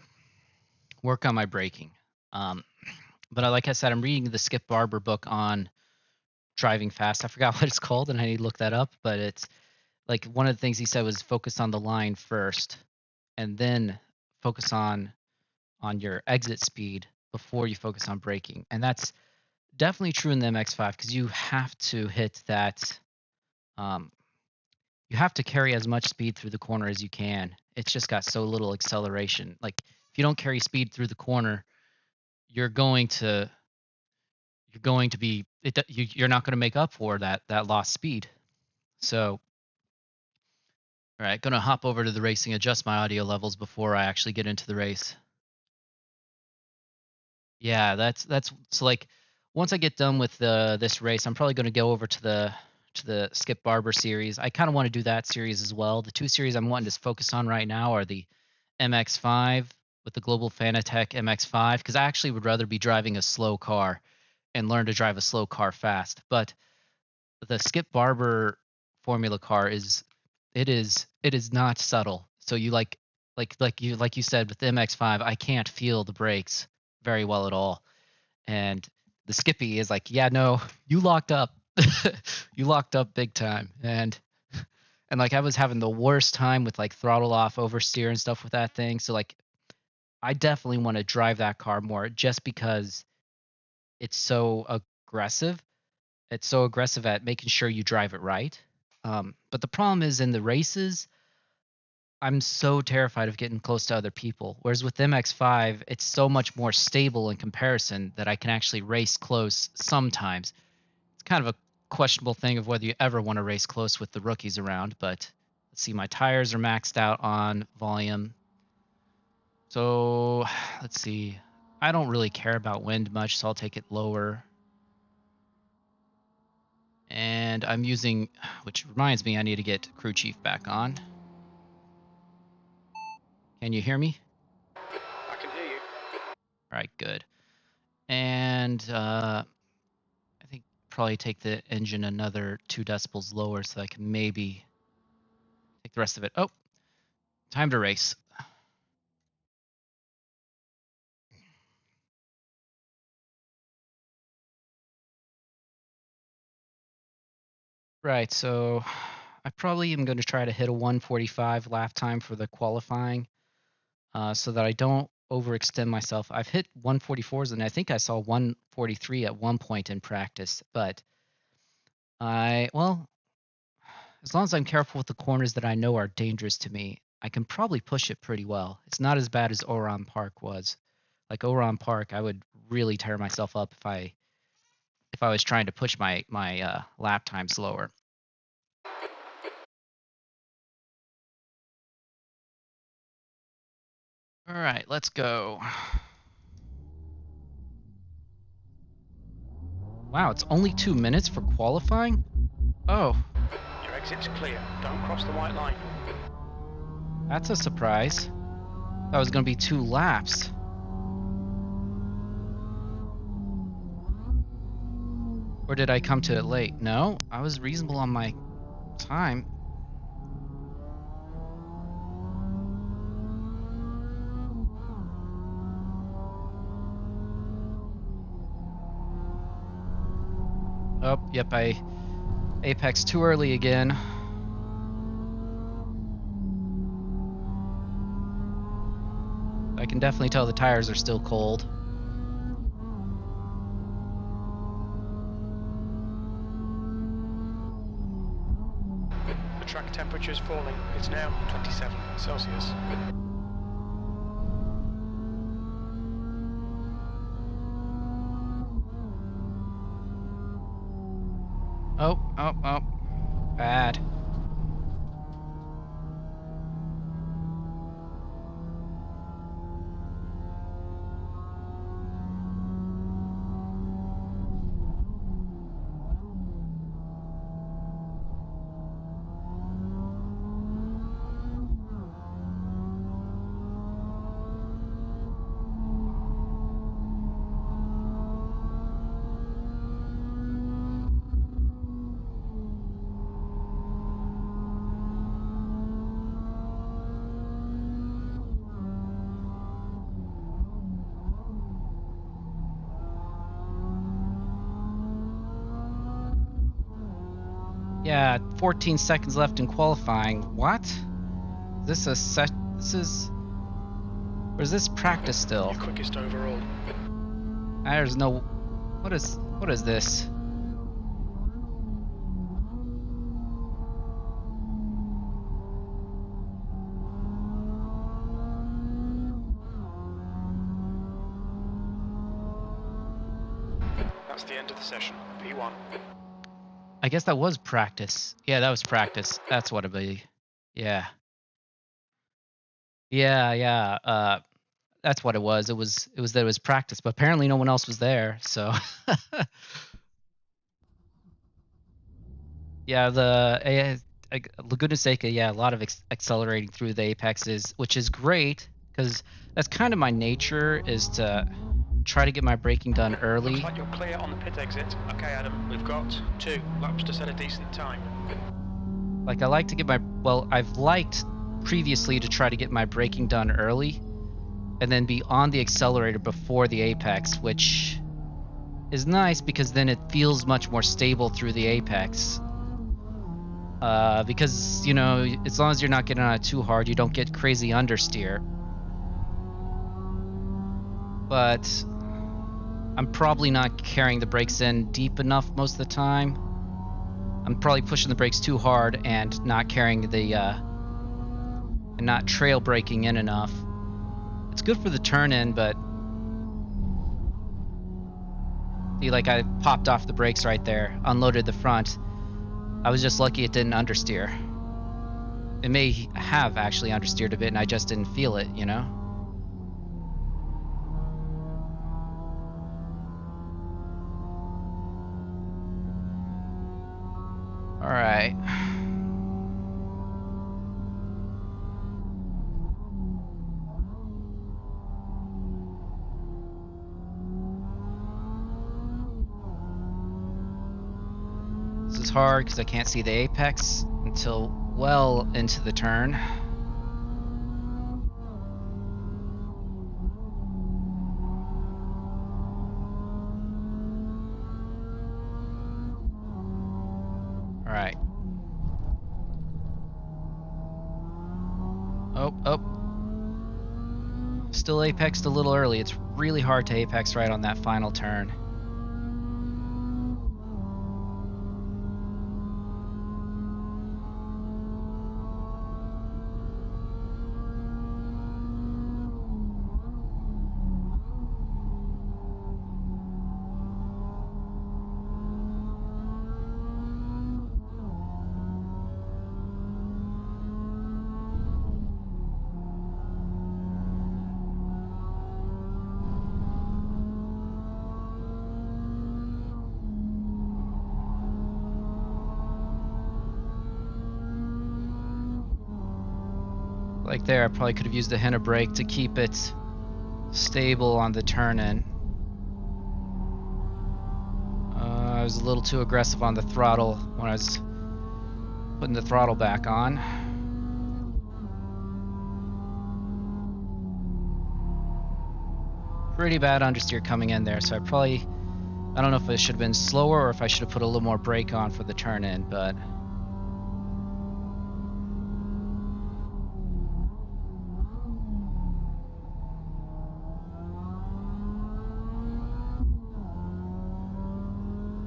work on my braking. Um, but like I said, I'm reading the Skip Barber book on driving fast. I forgot what it's called, and I need to look that up. But it's like one of the things he said was focus on the line first, and then focus on your exit speed before you focus on braking. And that's definitely true in the MX-5 because you have to hit that. Um, you have to carry as much speed through the corner as you can. It's just got so little acceleration. Like if you don't carry speed through the corner, you're going to be you're not going to make up for that lost speed. So, all right, going to hop over to the racing, adjust my audio levels before I actually get into the race. Yeah, that's so like once I get done with this race, I'm probably going to go over to the Skip Barber series. I kind of want to do that series as well. The two series I'm wanting to focus on right now are the MX-5 with the Global Fanatec MX-5 because I actually would rather be driving a slow car and learn to drive a slow car fast. But the Skip Barber formula car it is not subtle. So you like you said with the MX-5, I can't feel the brakes very well at all. And the Skippy is like, yeah, no, you locked up. You locked up big time. And like I was having the worst time with like throttle off, oversteer and stuff with that thing. So like I definitely want to drive that car more just because it's so aggressive. It's so aggressive at making sure you drive it right. But the problem is in the races, I'm so terrified of getting close to other people. Whereas with MX-5, it's so much more stable in comparison that I can actually race close sometimes. It's kind of a questionable thing of whether you ever want to race close with the rookies around, but let's see, my tires are maxed out on volume. So let's see. I don't really care about wind much, so I'll take it lower. And I'm using, which reminds me, I need to get crew chief back on. Can you hear me? I can hear you. All right, good. And I think probably take the engine another 2 decibels lower so I can maybe take the rest of it. Oh, time to race. Right, so I probably am going to try to hit a 145 lap time for the qualifying so that I don't overextend myself. I've hit 144s and I think I saw 143 at one point in practice, but well, as long as I'm careful with the corners that I know are dangerous to me, I can probably push it pretty well. It's not as bad as Oran Park was. Like Oran Park, I would really tear myself up if I was trying to push my lap time slower. All right, let's go. Wow, it's only 2 minutes for qualifying? Oh, Your exit's clear. Don't cross the white line. that's a surprise. That was going to be 2 laps. Or did I come to it late? No, I was reasonable on my time. Oh, yep, I apex too early again. I can definitely tell the tires are still cold. The track temperature's falling. It's now 27 Celsius. Oh, bad. Yeah, 14 seconds left in qualifying. What? Is this a set? This is... Or is this practice still? Your quickest overall. There's no... What is this? That's the end of the session. P1. I guess that was practice. Yeah, that was practice. That's what it'd be. Yeah. Yeah. That's what it was. It was that it was practice, but apparently no one else was there, so yeah, Laguna Seca, yeah, a lot of accelerating through the apexes, which is great because that's kind of my nature, is to try to get my braking done Looks early. like you're clear on the pit exit. Okay, Adam, we've got 2 laps to set a decent time. Like I like to get I've liked previously to try to get my braking done early and then be on the accelerator before the apex, which is nice because then it feels much more stable through the apex. Because, you know, as long as you're not getting on it too hard, you don't get crazy understeer. But I'm probably not carrying the brakes in deep enough most of the time. I'm probably pushing the brakes too hard and not carrying and not trail braking in enough. It's good for the turn in, but see, like I popped off the brakes right there, unloaded the front. I was just lucky it didn't understeer. It may have actually understeered a bit and I just didn't feel it, you know? All right. This is hard because I can't see the apex until well into the turn. All right. Oh. Still apexed a little early. It's really hard to apex right on that final turn. Like there, I probably could have used a hint of brake to keep it stable on the turn-in. I was a little too aggressive on the throttle when I was putting the throttle back on. Pretty bad understeer coming in there, so I don't know if it should have been slower or if I should have put a little more brake on for the turn-in, but...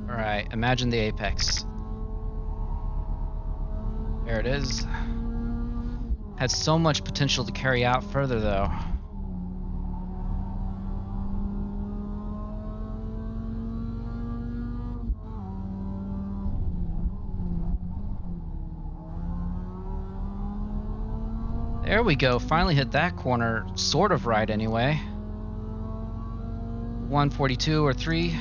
Alright, imagine the apex. There it is. Had so much potential to carry out further, though. There we go, finally hit that corner, sort of right anyway. 142 or 3.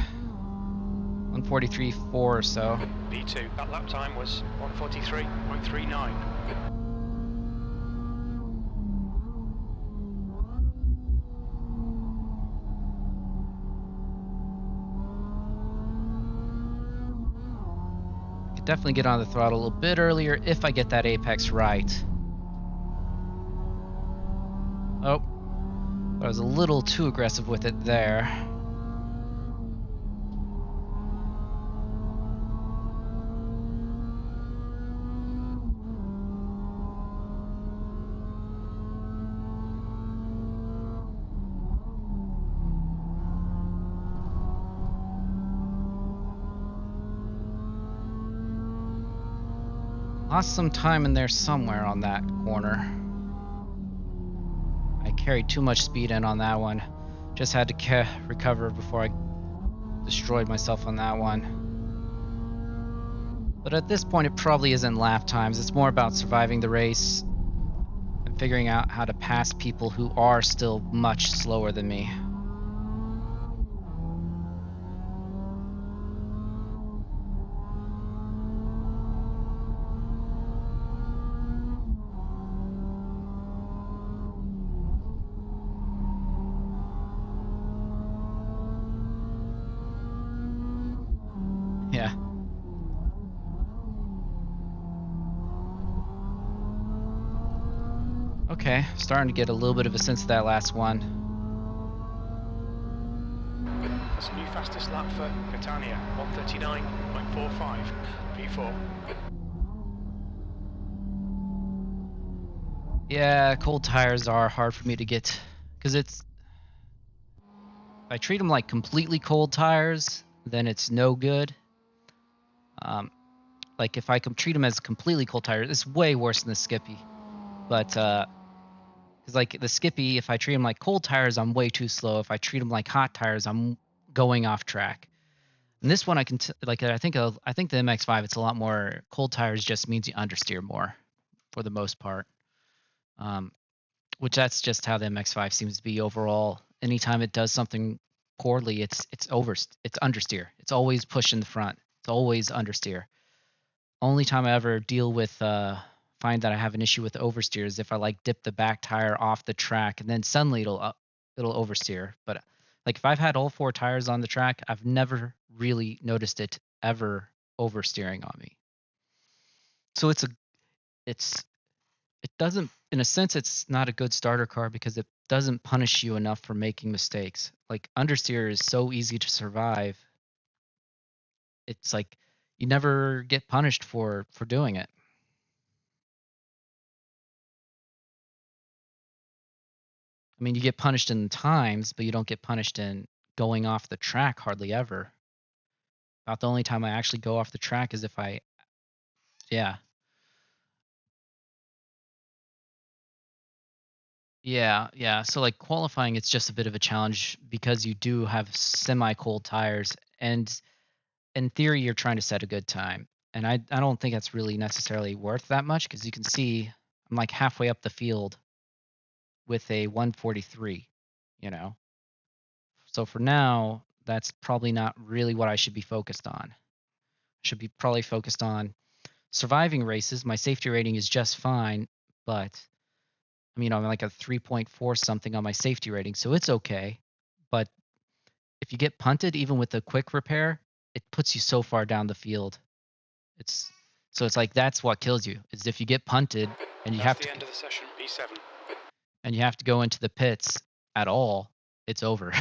143.4 or so. P2, that lap time was 143.39. Could definitely get on the throttle a little bit earlier if I get that apex right. Oh, I was a little too aggressive with it there. Lost some time in there somewhere on that corner. I carried too much speed in on that one. Just had to recover before I destroyed myself on that one. But at this point, it probably isn't lap times. It's more about surviving the race and figuring out how to pass people who are still much slower than me. Yeah. Okay, starting to get a little bit of a sense of that last one. That's a new fastest lap for Catania, 1:39.45 V4. Yeah, cold tires are hard for me to get, because if I treat them like completely cold tires, then it's no good. Like if I treat them as completely cold tires, it's way worse than the Skippy. But because like the Skippy, if I treat them like cold tires, I'm way too slow. If I treat them like hot tires, I'm going off track. And this one, I can I think the MX-5, it's a lot more cold tires. Just means you understeer more, for the most part. Which that's just how the MX-5 seems to be overall. Anytime it does something poorly, it's understeer. It's always push in the front. It's always understeer. Only time I ever deal with find that I have an issue with oversteer is if I like dip the back tire off the track and then suddenly it'll oversteer. But like if I've had all four tires on the track, I've never really noticed it ever oversteering on me. So it's it doesn't, in a sense, it's not a good starter car because it doesn't punish you enough for making mistakes. Like understeer is so easy to survive. It's like you never get punished for doing it. I mean, you get punished in times, but you don't get punished in going off the track hardly ever. About the only time I actually go off the track is if yeah. Yeah. So like qualifying, it's just a bit of a challenge because you do have semi-cold tires, and in theory, you're trying to set a good time. And I don't think that's really necessarily worth that much because you can see I'm like halfway up the field with a 143, you know. So for now, that's probably not really what I should be focused on. I should be probably focused on surviving races. My safety rating is just fine, but I mean, I'm like a 3.4 something on my safety rating, so it's okay. But if you get punted, even with a quick repair, it puts you so far down the field. It's so it's like that's what kills you is if you get punted and That's the end of the session, P7. and you have to go into the pits at all, it's over.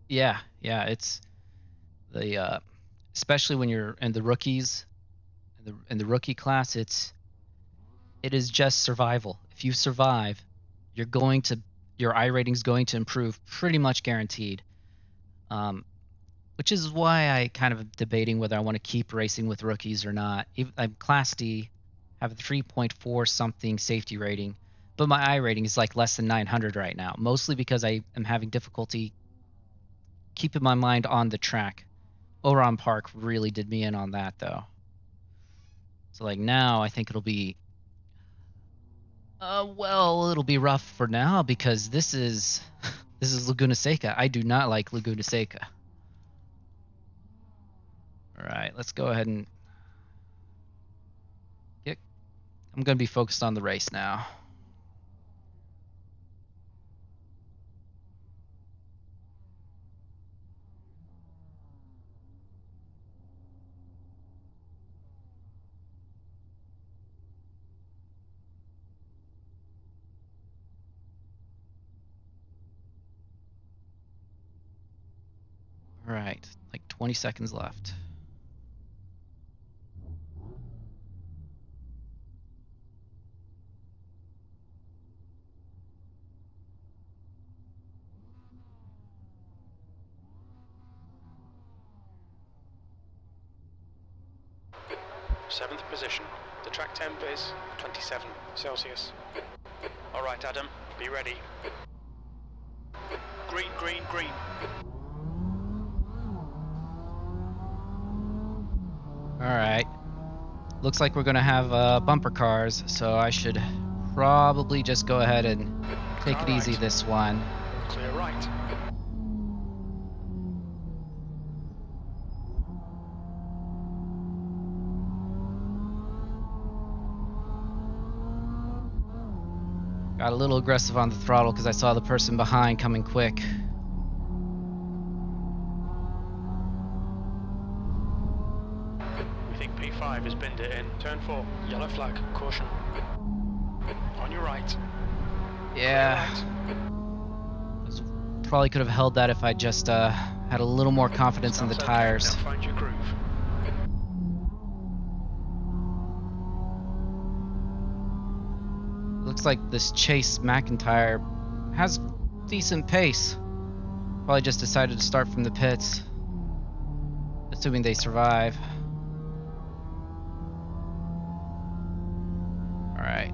Yeah, it's the especially when you're in the rookies in the rookie class, it is just survival. If you survive, you're going to your I rating's going to improve pretty much guaranteed. Um, which is why I kind of debating whether I want to keep racing with rookies or not. I'm Class D, have a 3.4 something safety rating, but my I rating is like less than 900 right now, mostly because I am having difficulty keeping my mind on the track. Oran Park really did me in on that though. So like now I think it'll be well, it'll be rough for now because this is this is Laguna Seca. I do not like Laguna Seca. All right, let's go ahead and get I'm going to be focused on the race now. right, like 20 seconds left. Seventh position. The track temp is 27 Celsius. All right, Adam, be ready. Green, green, green. All right. Looks like we're going to have bumper cars, so I should probably just go ahead and take it easy this one. Clear right. Got a little aggressive on the throttle because I saw the person behind coming quick. We think P5 has binned it in. Turn 4, yellow flag, caution. On your right. Yeah. Probably could have held that if I just had a little more confidence in the tires. Now find your groove. Looks like this Chase McIntyre has decent pace. Probably just decided to start from the pits, assuming they survive. All right.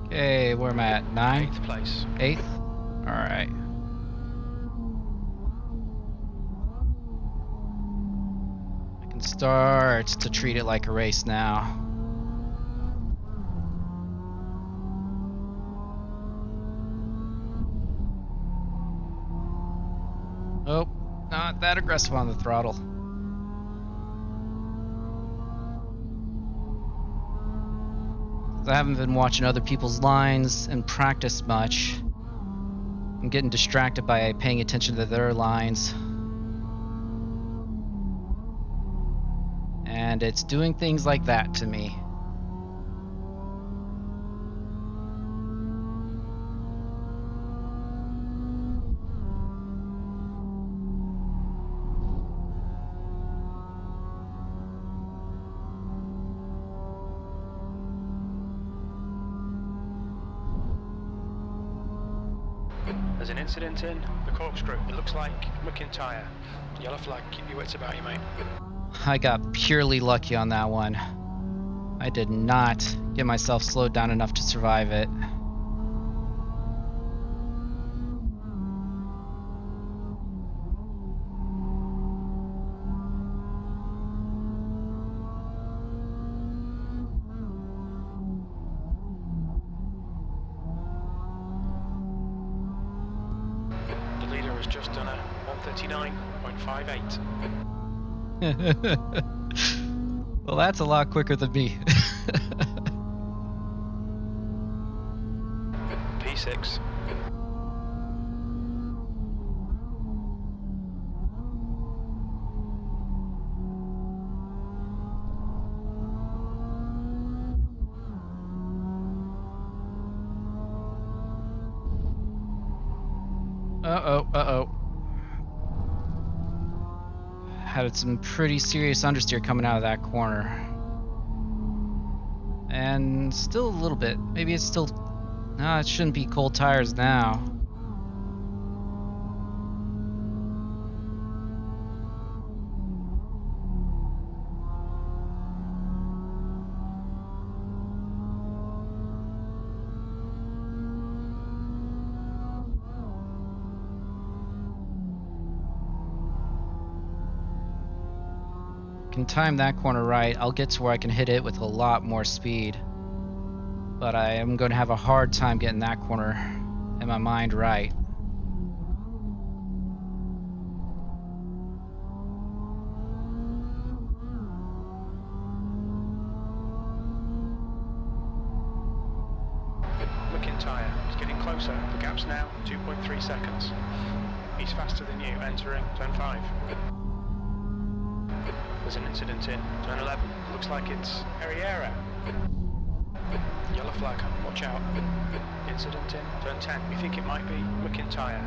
Okay, where am I at? 9? 8th place. 8th? Alright. I can start to treat it like a race now. Oh, not that aggressive on the throttle. I haven't been watching other people's lines and practice much. I'm getting distracted by paying attention to their lines. And it's doing things like that to me. There's an incident in the corkscrew. It looks like McIntyre. Yellow flag, keep your wits about you, mate. I got purely lucky on that one. I did not get myself slowed down enough to survive it. The leader has just done a 139.58. Well, that's a lot quicker than me. P6. Uh-oh. Had some pretty serious understeer coming out of that corner. And still a little bit. Maybe it's still... No, it shouldn't be cold tires now. can time that corner right, I'll get to where I can hit it with a lot more speed. But I am going to have a hard time getting that corner in my mind right. McIntyre is getting closer. The gap's now 2.3 seconds. He's faster than you, entering turn 5. There's an incident in turn 11. Looks like it's Herrera. Yellow flag, watch out. Incident in turn 10. We think it might be McIntyre.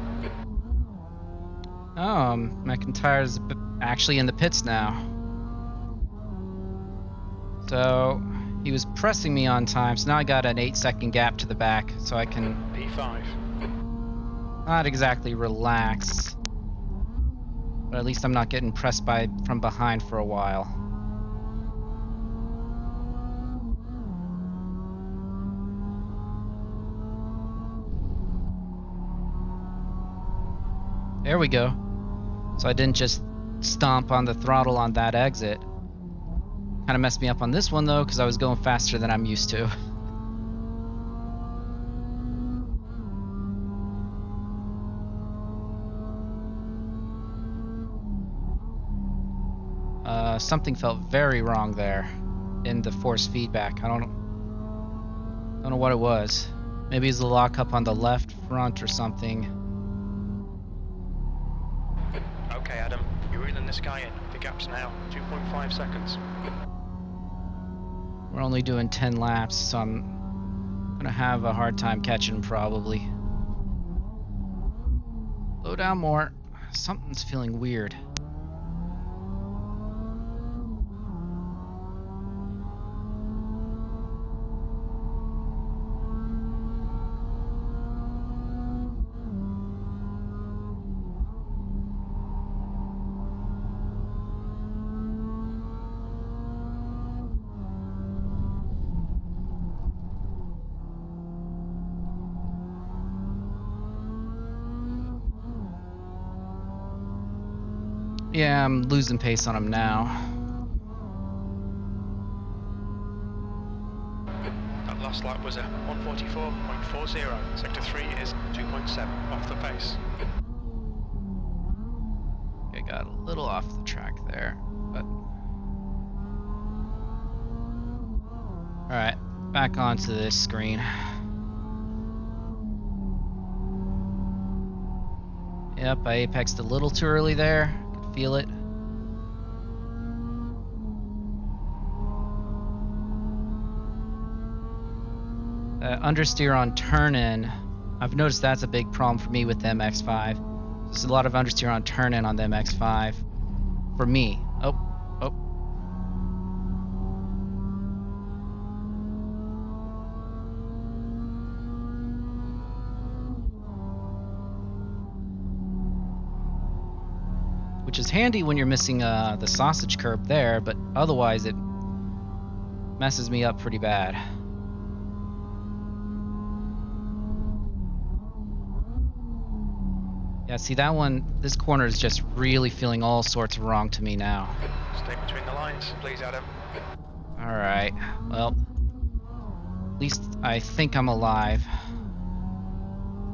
Oh, McIntyre's actually in the pits now. So he was pressing me on time, so now I got an 8-second gap to the back, so I can P5. not exactly relax, but at least I'm not getting pressed from behind for a while. There we go. So I didn't just stomp on the throttle on that exit. Kind of messed me up on this one though, because I was going faster than I'm used to. Something felt very wrong there in the force feedback. I don't know what it was. Maybe it's the lockup on the left front or something. Okay, Adam, you're reeling this guy in. The gap's now 2.5 seconds. We're only doing 10 laps, so I'm gonna have a hard time catching him probably. Slow down more. Something's feeling weird. Yeah, I'm losing pace on him now. That last lap was a 144.40. Sector 3 is 2.7 off the pace. I got a little off the track there, but... Alright, back onto this screen. Yep, I apexed a little too early there. Could feel it. Understeer on turn-in. I've noticed that's a big problem for me with the MX-5. There's a lot of understeer on turn-in on the MX-5. For me. Oh. Which is handy when you're missing the sausage curb there, but otherwise it messes me up pretty bad. Yeah, see that one, this corner is just really feeling all sorts of wrong to me now. Stay between the lines, please, Adam. Alright, well, at least I think I'm alive.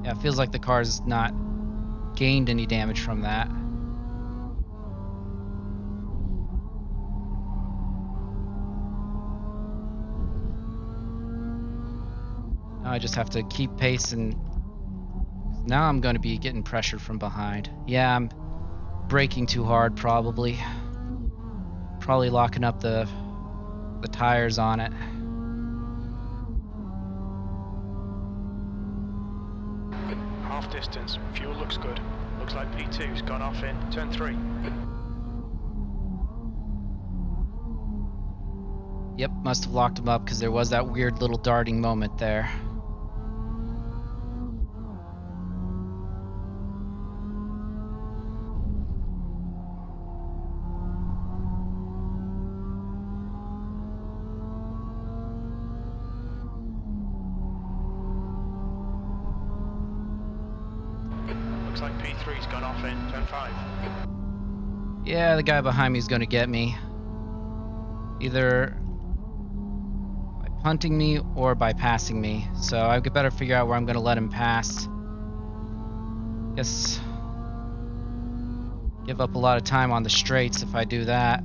Yeah, it feels like the car's not gained any damage from that. Now I just have to keep pace, and now I'm going to be getting pressured from behind. Yeah, I'm braking too hard probably. Probably locking up the tires on it. Half distance, fuel looks good. Looks like P2's gone off in turn 3. Yep, must have locked him up because there was that weird little darting moment there. Looks like P3's gone off in turn 5. Yeah, the guy behind me is going to get me. either by punting me or by passing me. So I better figure out where I'm going to let him pass. Guess give up a lot of time on the straights if I do that.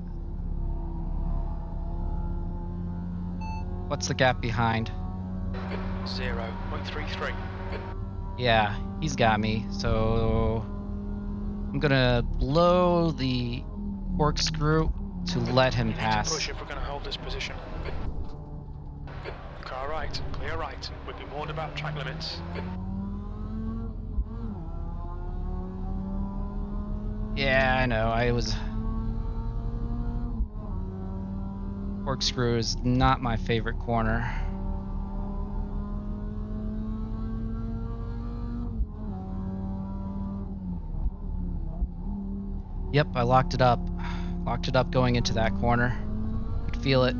What's the gap behind? 0.33. Yeah, he's got me. So I'm gonna blow the corkscrew to let him You need to pass. push if we're going to hold this position. Car right, clear right. We've been warned about track limits. Yeah, I know. Corkscrew is not my favorite corner. Yep, I locked it up. Locked it up going into that corner. Could feel it.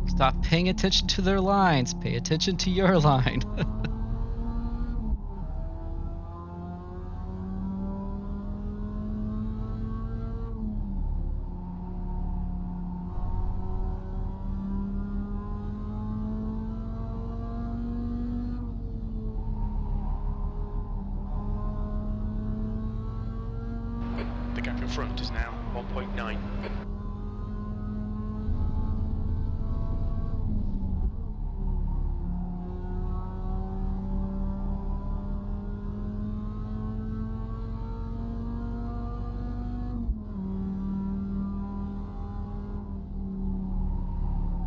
Stop paying attention to their lines. Pay attention to your line. The gap in front is now 1.9.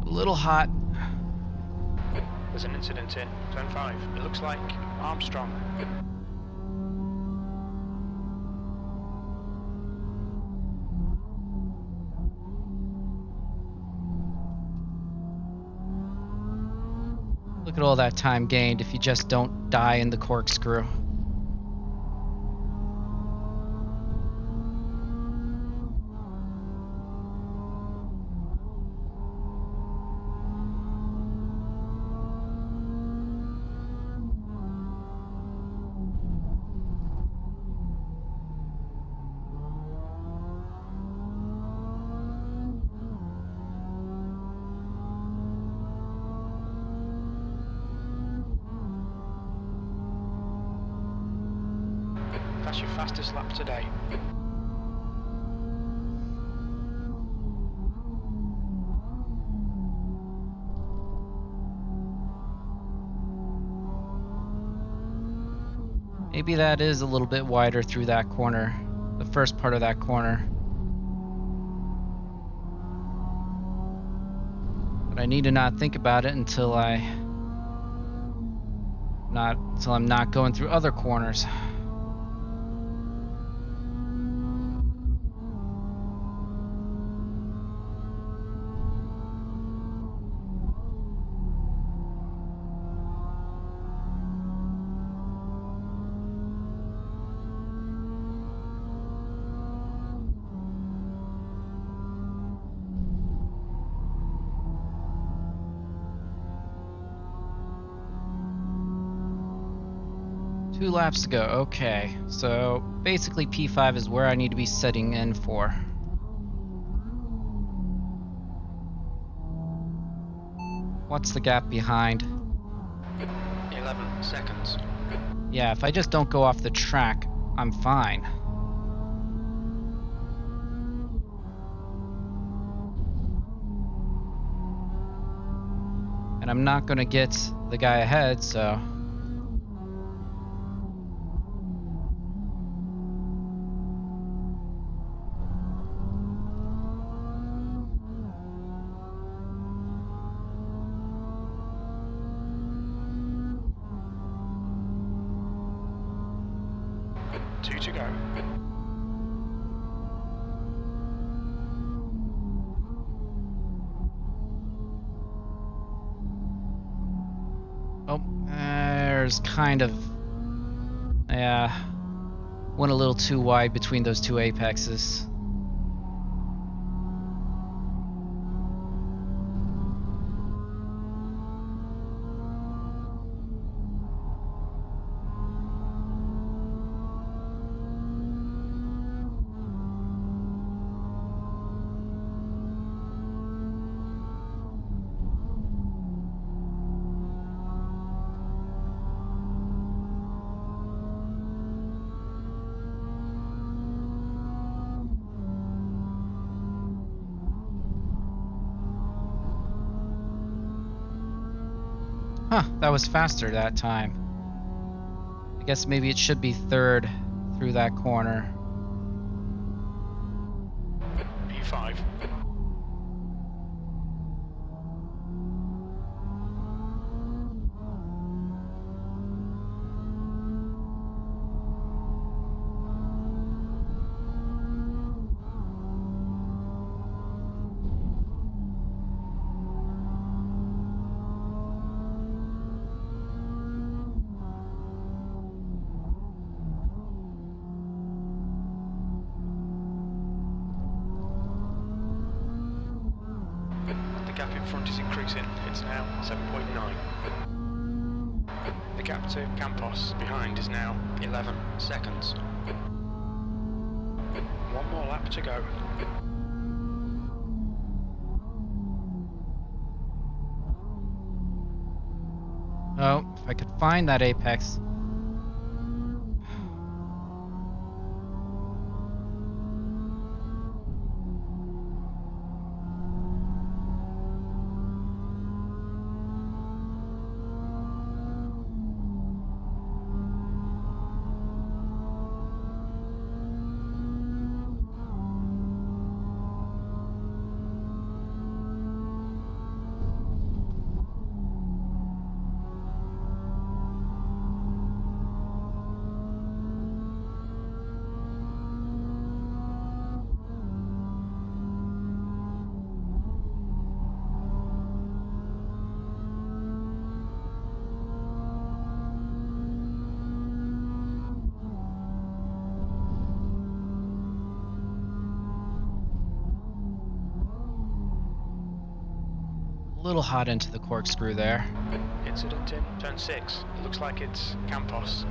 A little hot. There's an incident in turn 5. It looks like Armstrong. Look at all that time gained if you just don't die in the corkscrew. That's your fastest lap today. Maybe that is a little bit wider through that corner, the first part of that corner. But I need to not think about it until I'm not going through other corners. Two laps to go. Okay, so basically P5 is where I need to be setting in for. What's the gap behind? 11 seconds. Yeah, if I just don't go off the track, I'm fine. And I'm not gonna get the guy ahead, so... Two to go. Oh, there's kind of... Yeah, went a little too wide between those two apexes. Huh, that was faster that time. I guess maybe it should be third through that corner. P5. The gap in front is increasing. It's now 7.9. The gap to Campos behind is now 11 seconds. One more lap to go. Oh, if I could find that apex. A little hot into the corkscrew there. Incident in turn 6. It looks like it's Campos.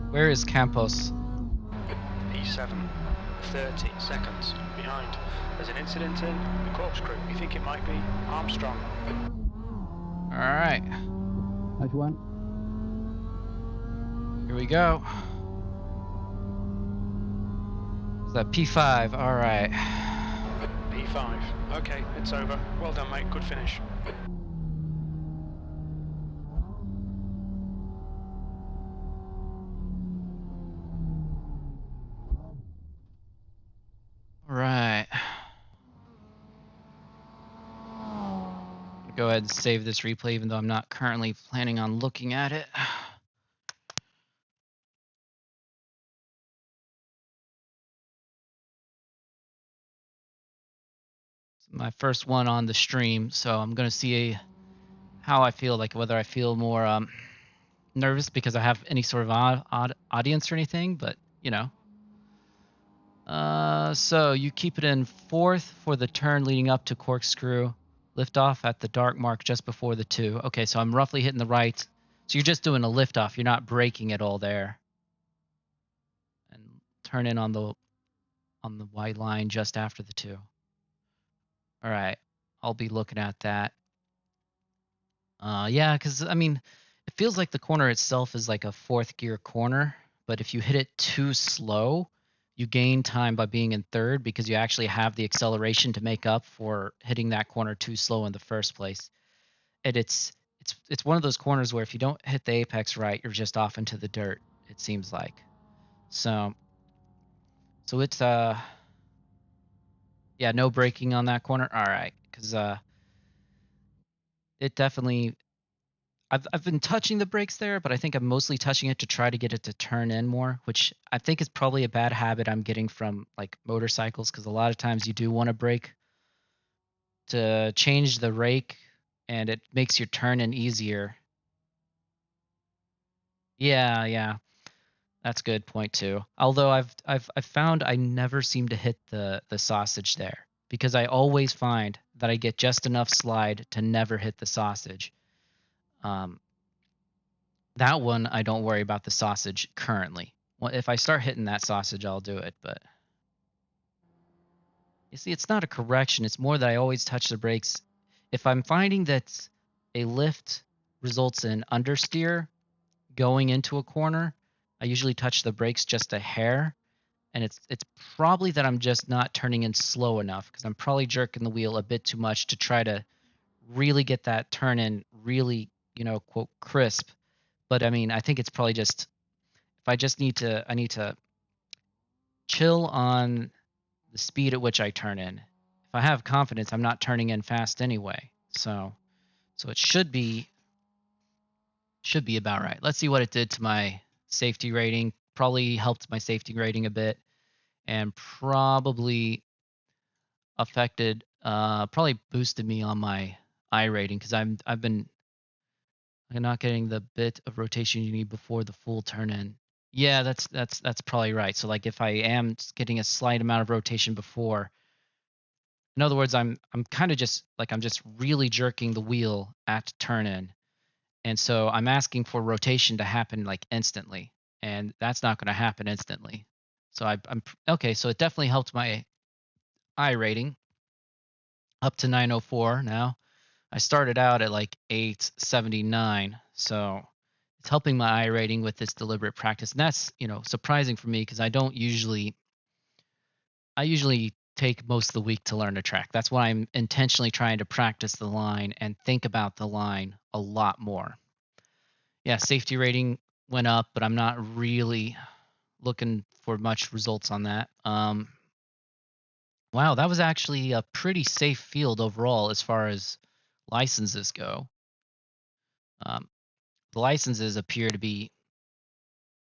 Where is Campos? P7. 30 seconds behind. There's an incident in the corkscrew. We think it might be Armstrong. All right, Nice one. here we go. Is that P5? All right. P5. Okay, it's over. Well done, mate. Good finish. All right. Go ahead and save this replay, even though I'm not currently planning on looking at it. It's my first one on the stream, so I'm gonna see how I feel, like whether I feel more nervous because I have any sort of odd audience or anything, but you know. So you keep it in fourth for the turn leading up to corkscrew. Lift off at the dark mark just before the 2. Okay, so I'm roughly hitting the right. So you're just doing a lift off. You're not braking at all there. And turn in on the white line just after the 2. All right, I'll be looking at that. Yeah, because I mean, it feels like the corner itself is like a 4th gear corner, but if you hit it too slow, you gain time by being in 3rd because you actually have the acceleration to make up for hitting that corner too slow in the first place. And it's one of those corners where if you don't hit the apex right, you're just off into the dirt, it seems like. So it's yeah, no braking on that corner. All right, because it definitely. I've been touching the brakes there, but I think I'm mostly touching it to try to get it to turn in more, which I think is probably a bad habit I'm getting from like motorcycles, because a lot of times you do want to brake to change the rake, and it makes your turn in easier. Yeah, that's a good point too. Although I've found I never seem to hit the sausage there, because I always find that I get just enough slide to never hit the sausage. That one, I don't worry about the sausage currently. Well, if I start hitting that sausage, I'll do it. But you see, it's not a correction. It's more that I always touch the brakes. If I'm finding that a lift results in understeer, going into a corner, I usually touch the brakes just a hair, and it's probably that I'm just not turning in slow enough because I'm probably jerking the wheel a bit too much to try to really get that turn in really, quote crisp. But I mean, I think it's probably just if I need to chill on the speed at which I turn in. If I have confidence, I'm not turning in fast anyway. So it should be about right. Let's see what it did to my safety rating. Probably helped my safety rating a bit, and probably probably boosted me on my I rating because I've been not getting the bit of rotation you need before the full turn in. Yeah, that's probably right. So like if I am getting a slight amount of rotation before, in other words, I'm kind of just like I'm just really jerking the wheel at turn in. And so I'm asking for rotation to happen like instantly, and that's not going to happen instantly. So I'm okay. So it definitely helped my I rating up to 904 now. I started out at like 879, so it's helping my I rating with this deliberate practice, and that's surprising for me because I usually take most of the week to learn a track. That's why I'm intentionally trying to practice the line and think about the line a lot more. Yeah, safety rating went up, but I'm not really looking for much results on that. Wow, that was actually a pretty safe field overall as far as licenses go. Um, the licenses appear to be,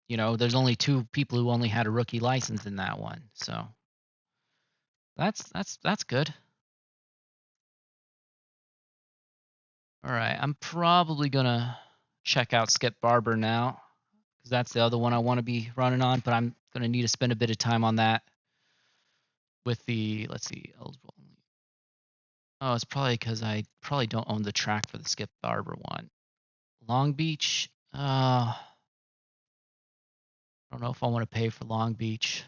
there's only two people who only had a rookie license in that one, so that's good. All right, I'm probably gonna check out Skip Barber now because that's the other one I want to be running on, but I'm gonna need to spend a bit of time on that with the let's see eligible. Oh, it's probably because I probably don't own the track for the Skip Barber one. Long Beach. I don't know if I want to pay for Long Beach.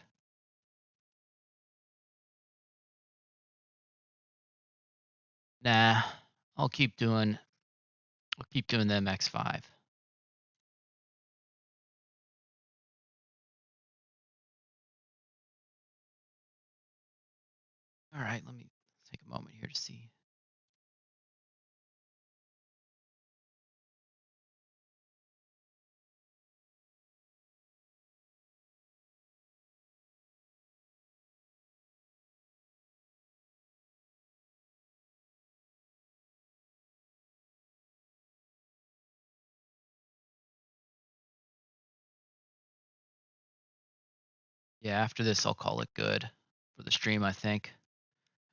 Nah, I'll keep doing. I'll keep doing the MX5. All right, let me take a moment here to see. Yeah, after this, I'll call it good for the stream. I think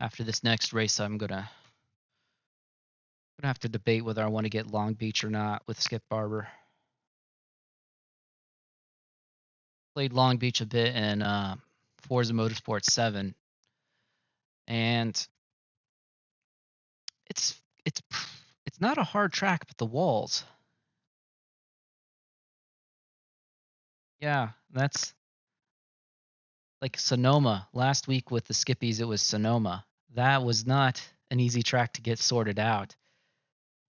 after this next race, I'm gonna have to debate whether I want to get Long Beach or not with Skip Barber. Played Long Beach a bit in Forza Motorsport 7, and it's it's it's not a hard track, but the walls. Yeah, that's like Sonoma. Last week with the Skippies, it was Sonoma. That was not an easy track to get sorted out.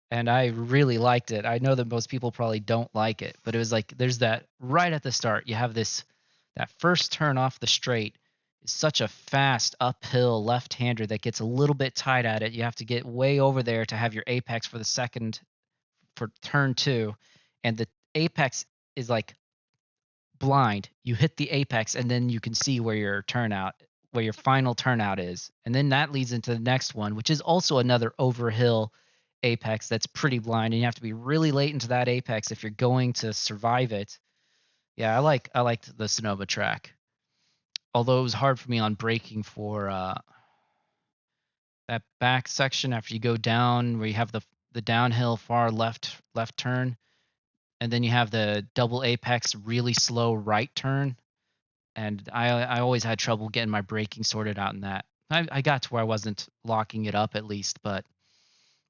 And I really liked it. I know that most people probably don't like it, but it was like there's that right at the start. You have that first turn off the straight is such a fast uphill left-hander that gets a little bit tight at it. You have to get way over there to have your apex for the second for turn 2, and the apex is like blind. You hit the apex and then you can see where your final turnout is. And then that leads into the next one, which is also another overhill apex that's pretty blind, and you have to be really late into that apex if you're going to survive it. Yeah, I liked the Sonoma track. Although it was hard for me on braking for that back section after you go down where you have the downhill far left turn, and then you have the double apex really slow right turn, and I always had trouble getting my braking sorted out in that. I got to where I wasn't locking it up at least, but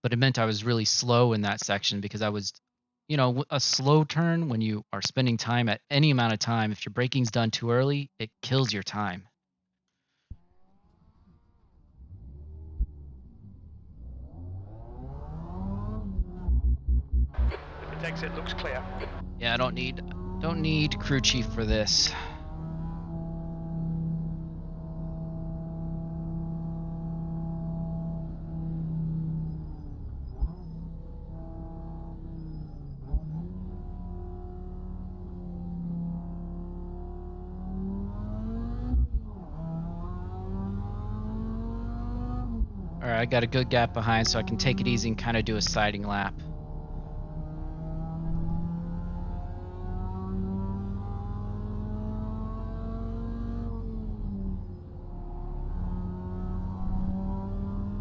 it meant I was really slow in that section because I was, a slow turn when you are spending time at any amount of time, if your braking's done too early, it kills your time. The exit looks clear. Yeah, I don't need crew chief for this. All right, I got a good gap behind, so I can take it easy and kind of do a siding lap.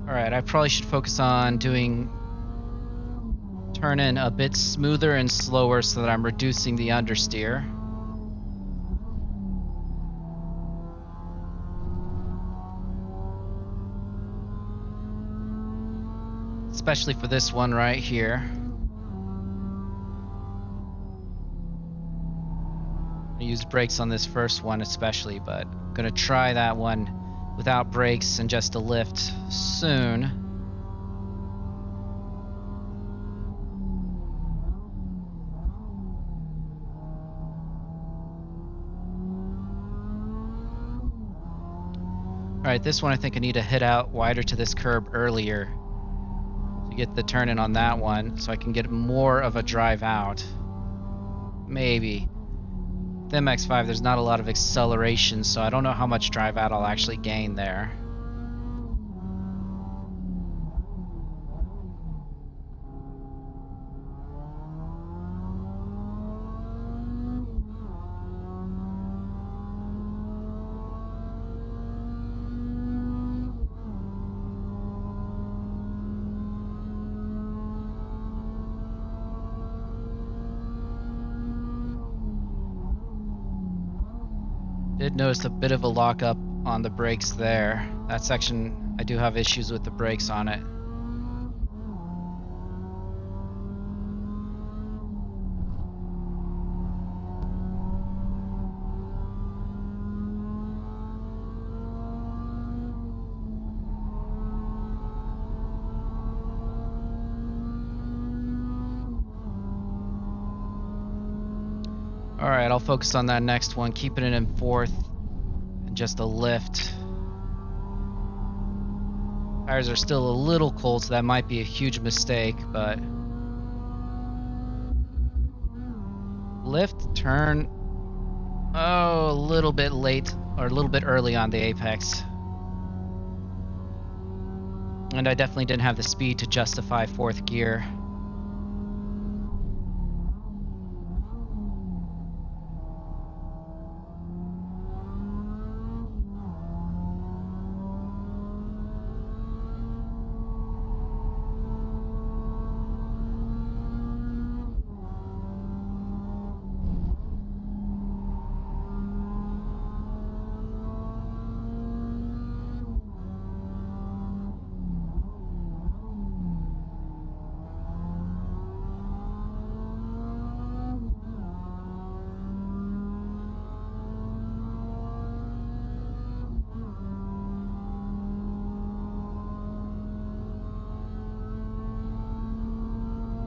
All right, I probably should focus on doing turn in a bit smoother and slower so that I'm reducing the understeer. Especially for this one right here. I used brakes on this first one especially, but I'm gonna try that one without brakes and just a lift soon. All right, this one I think I need to hit out wider to this curb earlier to get the turn in on that one so I can get more of a drive out. Maybe. The MX-5, there's not a lot of acceleration, so I don't know how much drive out I'll actually gain there. Did notice a bit of a lockup on the brakes there. That section, I do have issues with the brakes on it. All right, I'll focus on that next one, keeping it in fourth and just a lift. Tires are still a little cold, so that might be a huge mistake, but lift, turn, oh, a little bit late or a little bit early on the apex. And I definitely didn't have the speed to justify fourth gear.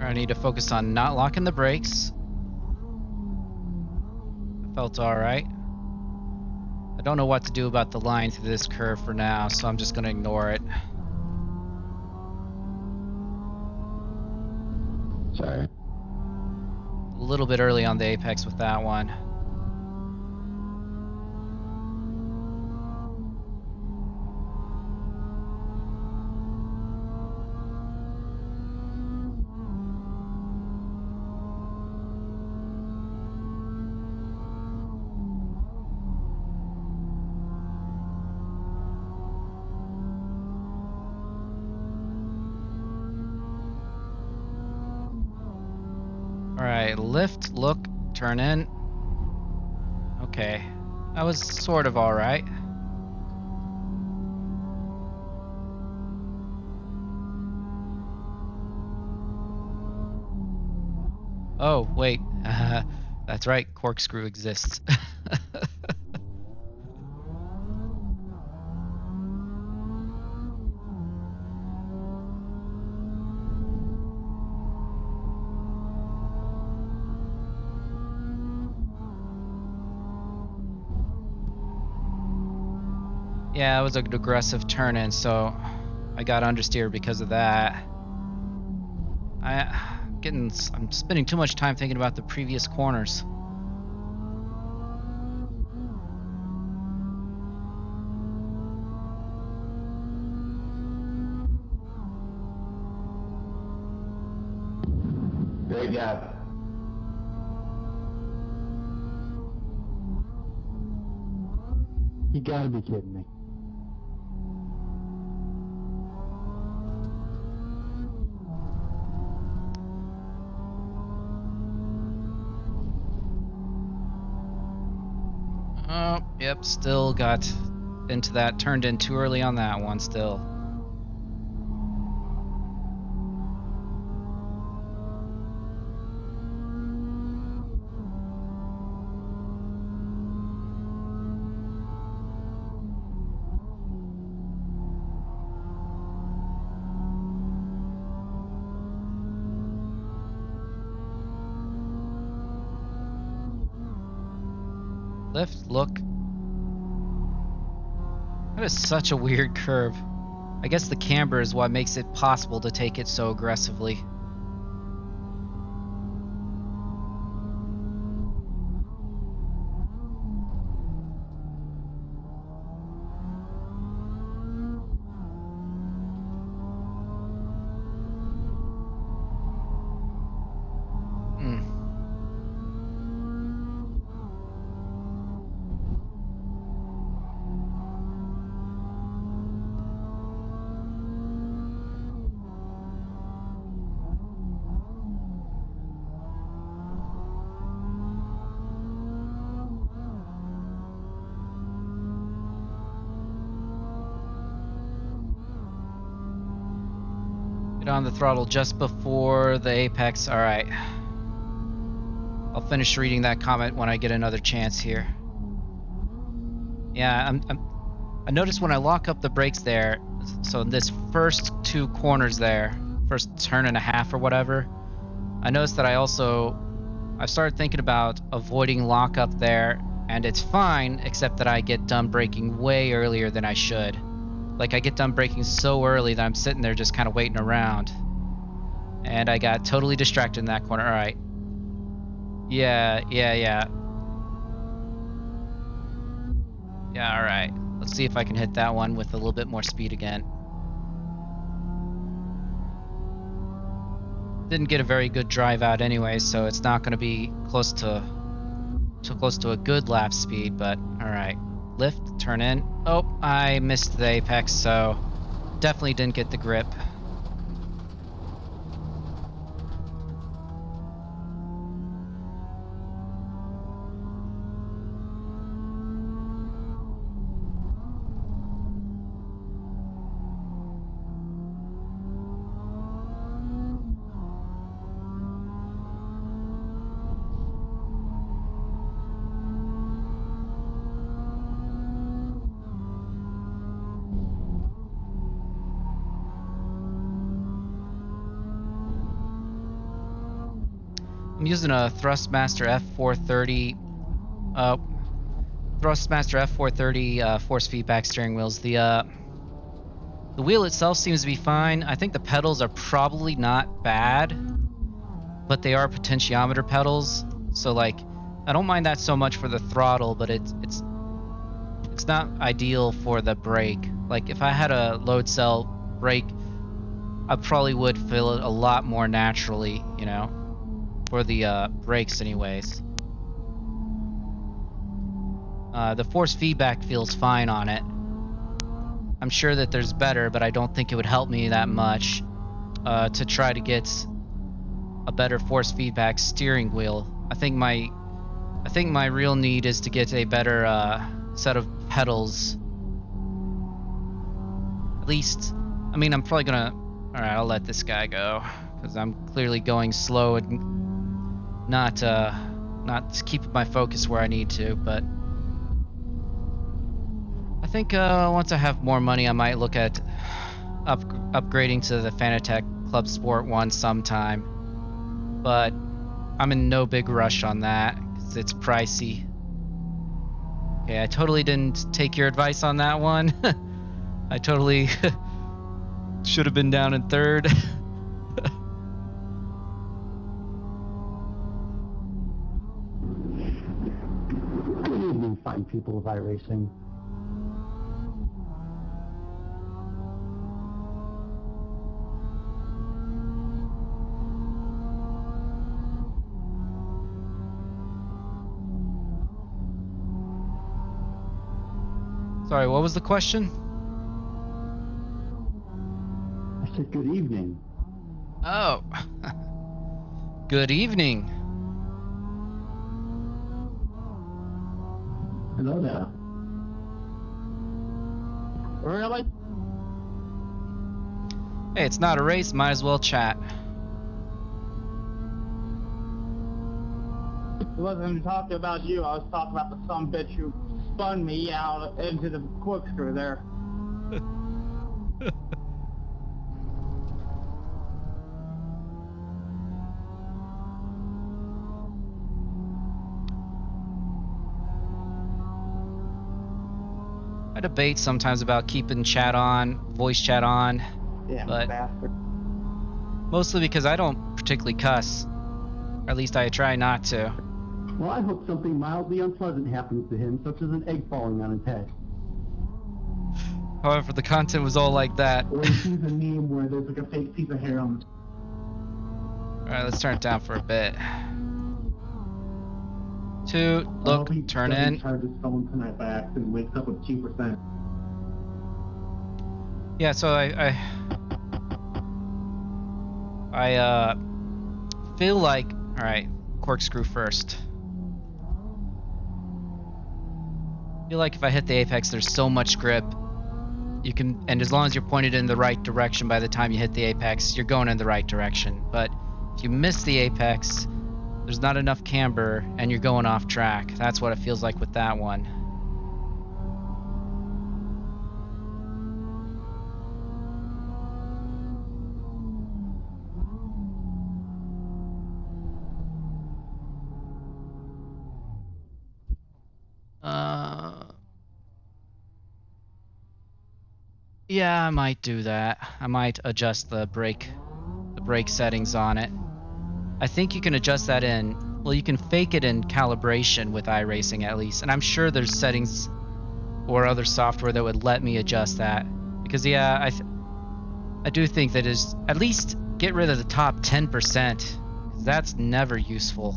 I need to focus on not locking the brakes. That felt all right. I don't know what to do about the line through this curve for now, so I'm just going to ignore it. Sorry. A little bit early on the apex with that one. All right, lift, look, turn in. Okay, that was sort of all right. Oh, wait, that's right, corkscrew exists. Yeah, it was an aggressive turn in, so I got understeer because of that. I'm spending too much time thinking about the previous corners. Obrigado. You gotta be kidding me. Oh, yep, still got into that. Turned in too early on that one still. Lift, look. That is such a weird curve. I guess the camber is what makes it possible to take it so aggressively. Get on the throttle just before the apex. All right. I'll finish reading that comment when I get another chance here. Yeah, I noticed when I lock up the brakes there, so in this first two corners there, first turn and a half or whatever, I noticed that I started thinking about avoiding lockup there, and it's fine, except that I get done braking way earlier than I should. Like, I get done braking so early that I'm sitting there just kind of waiting around. And I got totally distracted in that corner. All right. Yeah. Yeah, all right. Let's see if I can hit that one with a little bit more speed again. Didn't get a very good drive out anyway, so it's not going to be close to a good lap speed, but all right. Lift, turn in. Oh, I missed the apex, so definitely didn't get the grip. I'm using a Thrustmaster F430. Thrustmaster F430 force feedback steering wheels. The wheel itself seems to be fine. I think the pedals are probably not bad, but they are potentiometer pedals. So like, I don't mind that so much for the throttle, but it's not ideal for the brake. Like if I had a load cell brake, I probably would feel it a lot more naturally, you know, for the brakes anyways. The force feedback feels fine on it. I'm sure that there's better, but I don't think it would help me that much to try to get a better force feedback steering wheel. I think my real need is to get a better set of pedals. At least, I mean, I'm probably gonna. All right, I'll let this guy go because I'm clearly going slow and not keeping my focus where I need to. But I think once I have more money, I might look at upgrading to the Fanatec Club Sport one sometime. But I'm in no big rush on that because it's pricey. Okay, I totally didn't take your advice on that one. I totally should have been down in third. Good evening, fine people of iRacing. Sorry, what was the question? I said good evening. Oh. Good evening. Hello there. Really? Hey, it's not a race, might as well chat. I wasn't talking about you. I was talking about the sumbitch who spun me out into the corkscrew there. I debate sometimes about keeping chat on, voice chat on, Damn but bastard. mostly because I don't particularly cuss. Or at least I try not to. Well, I hope something mildly unpleasant happens to him, such as an egg falling on his head. However, the content was all like that. Or he sees a meme where there's like a fake piece of hair on. Alright, let's turn it down for a bit. Two, I look, hope he turn doesn't in. charge his phone tonight by accident and wakes up with 2%. Yeah, so I feel like, alright, corkscrew first. I feel like if I hit the apex, there's so much grip. You can, and as long as you're pointed in the right direction by the time you hit the apex, you're going in the right direction. But if you miss the apex, there's not enough camber and you're going off track. That's what it feels like with that one. Yeah, I might do that. I might adjust the brake settings on it. I think you can adjust that in, well, you can fake it in calibration with iRacing at least. And I'm sure there's settings or other software that would let me adjust that. Because yeah, I do think that is at least get rid of the top 10%. 'Cause that's never useful.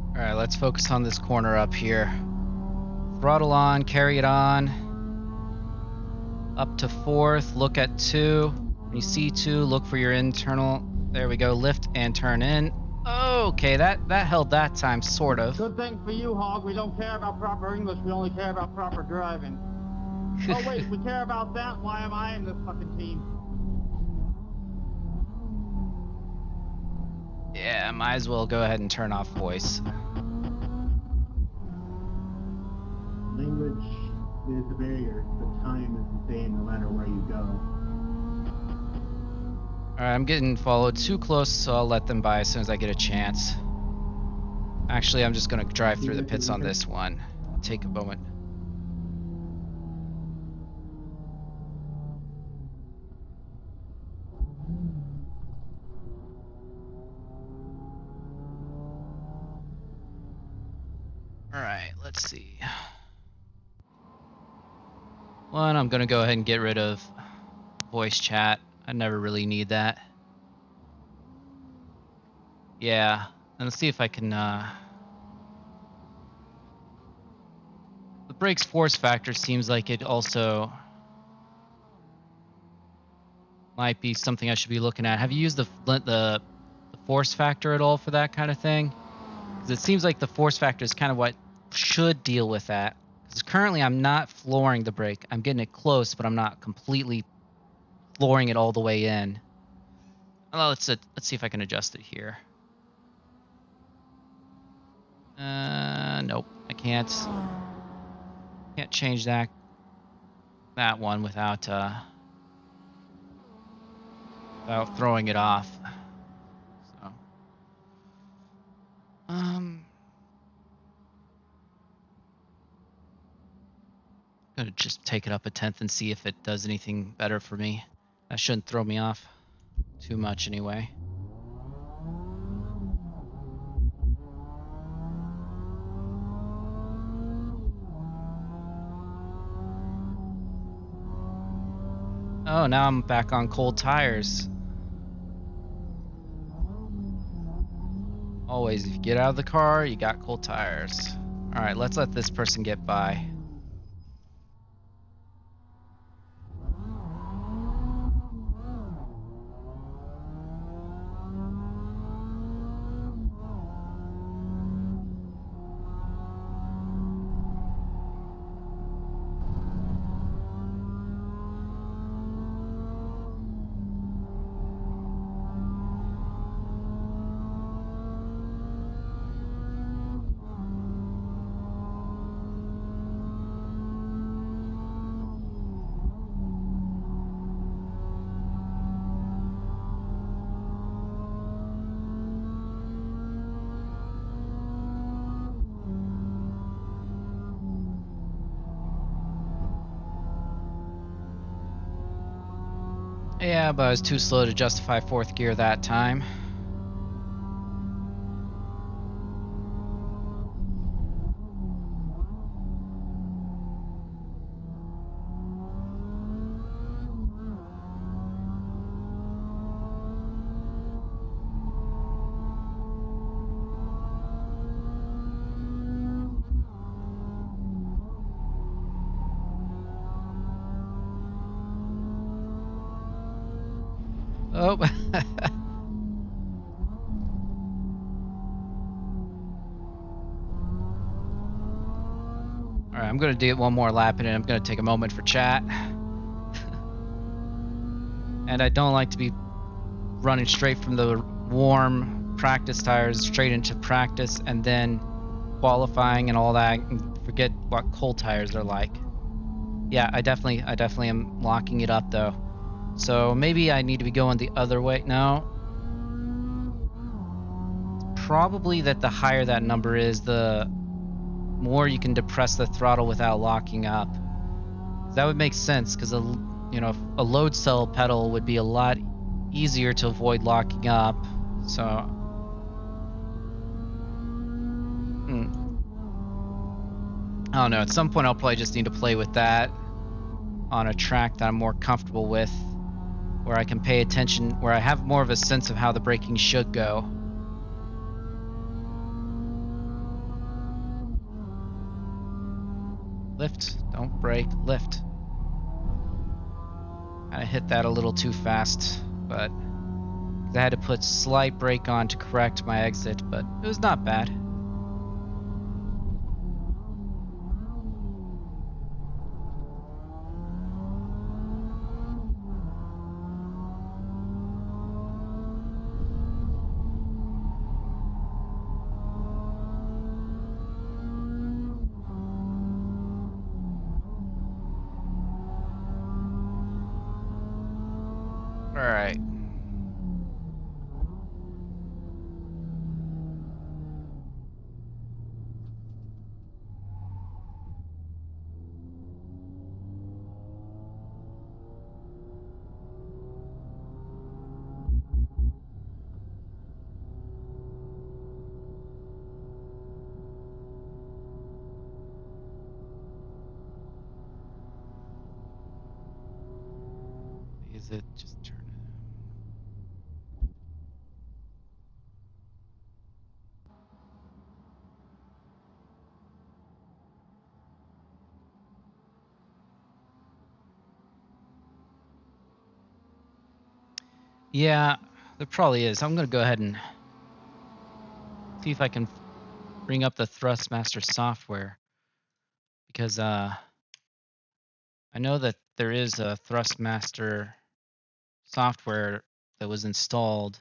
All right, let's focus on this corner up here. Throttle on, carry it on. Up to fourth, look at two. When you see two, look for your internal. There we go, lift and turn in. Okay, that held that time, sort of. Good thing for you, Hog. We don't care about proper English. We only care about proper driving. Oh wait, we care about that. Why am I in this fucking team? Yeah, might as well go ahead and turn off voice. Language is the barrier, but time is the same no matter where you go. Alright, I'm getting followed too close, so I'll let them by as soon as I get a chance. Actually, I'm just going to drive through the pits on this one. Take a moment. Alright, let's see. One, I'm going to go ahead and get rid of voice chat. I never really need that. Yeah, and let's see if I can, the brake's force factor seems like it also might be something I should be looking at. Have you used the force factor at all for that kind of thing? 'Cause it seems like the force factor is kind of what should deal with that. Because currently I'm not flooring the brake. I'm getting it close, but I'm not completely flooring it all the way in. Well, let's see if I can adjust it here. Nope, I can't. Can't change that one without throwing it off. So, gonna just take it up a tenth and see if it does anything better for me. That shouldn't throw me off too much anyway. Oh, now I'm back on cold tires. Always, if you get out of the car, you got cold tires. All right, let's let this person get by. Yeah, but I was too slow to justify fourth gear that time. Oh. All right, I'm going to do one more lap and then I'm going to take a moment for chat. And I don't like to be running straight from the warm practice tires straight into practice and then qualifying and all that and forget what cold tires are like. Yeah, I definitely am locking it up though. So maybe I need to be going the other way. No. Probably that the higher that number is, the more you can depress the throttle without locking up. That would make sense because a load cell pedal would be a lot easier to avoid locking up. So I don't know. At some point I'll probably just need to play with that on a track that I'm more comfortable with, where I can pay attention, where I have more of a sense of how the braking should go. Lift, don't brake, lift. I hit that a little too fast, but I had to put slight brake on to correct my exit, but it was not bad. All right. Is it just turn it? Yeah, there probably is. I'm gonna go ahead and see if I can bring up the Thrustmaster software because I know that there is a Thrustmaster software that was installed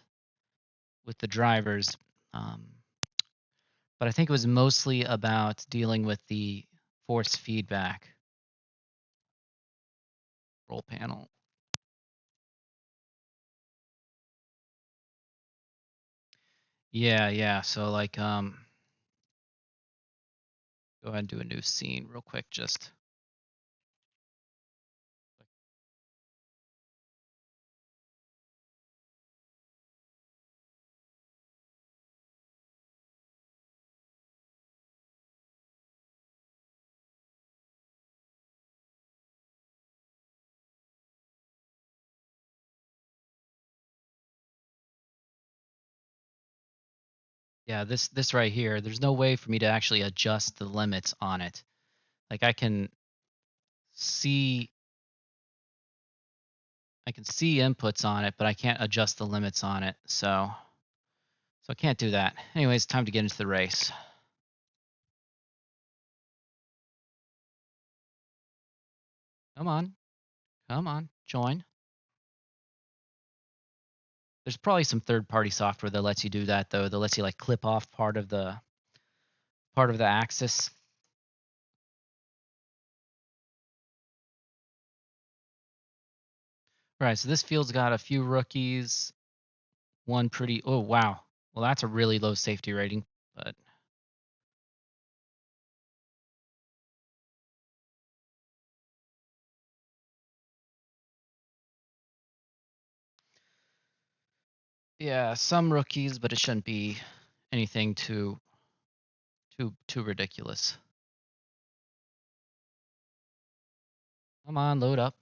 with the drivers, but I think it was mostly about dealing with the force feedback. Roll panel. Yeah. So like, go ahead and do a new scene real quick, just. Yeah, this right here, there's no way for me to actually adjust the limits on it. Like I can see inputs on it, but I can't adjust the limits on it. So I can't do that. Anyways, time to get into the race. Come on, join. There's probably some third-party software that lets you do that though. That lets you like clip off part of the axis. Right, so this field's got a few rookies, one pretty, oh wow. Well, that's a really low safety rating, but yeah, some rookies, but it shouldn't be anything too ridiculous. Come on, load up.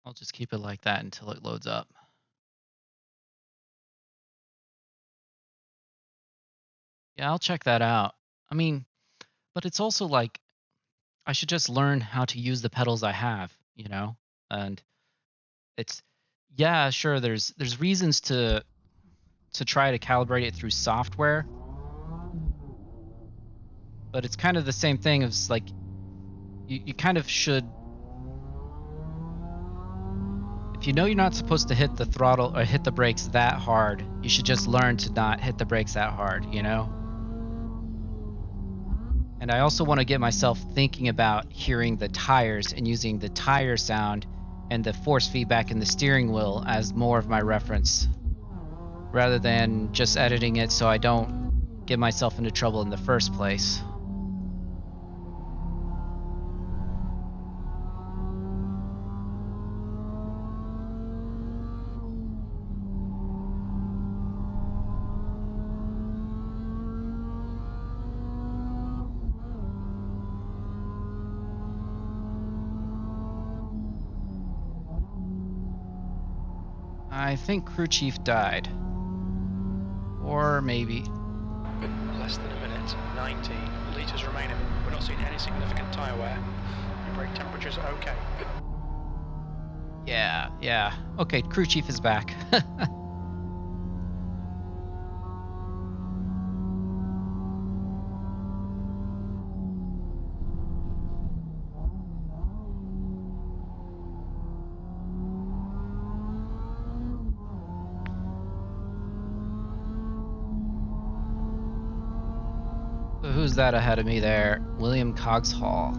I'll just keep it like that until it loads up. Yeah, I'll check that out. I mean, but it's also like I should just learn how to use the pedals I have, you know? And it's yeah, sure there's reasons to try to calibrate it through software. But it's kind of the same thing as like you kind of should, if you know you're not supposed to hit the throttle or hit the brakes that hard, you should just learn to not hit the brakes that hard, you know? And I also want to get myself thinking about hearing the tires and using the tire sound and the force feedback in the steering wheel as more of my reference, rather than just editing it so I don't get myself into trouble in the first place. I think crew chief died. Or maybe. Less than a minute, 90 litres remaining. We're not seeing any significant tyre wear. Your brake temperature's okay. Yeah. Okay, crew chief is back. Who's that ahead of me there? William Coggshall.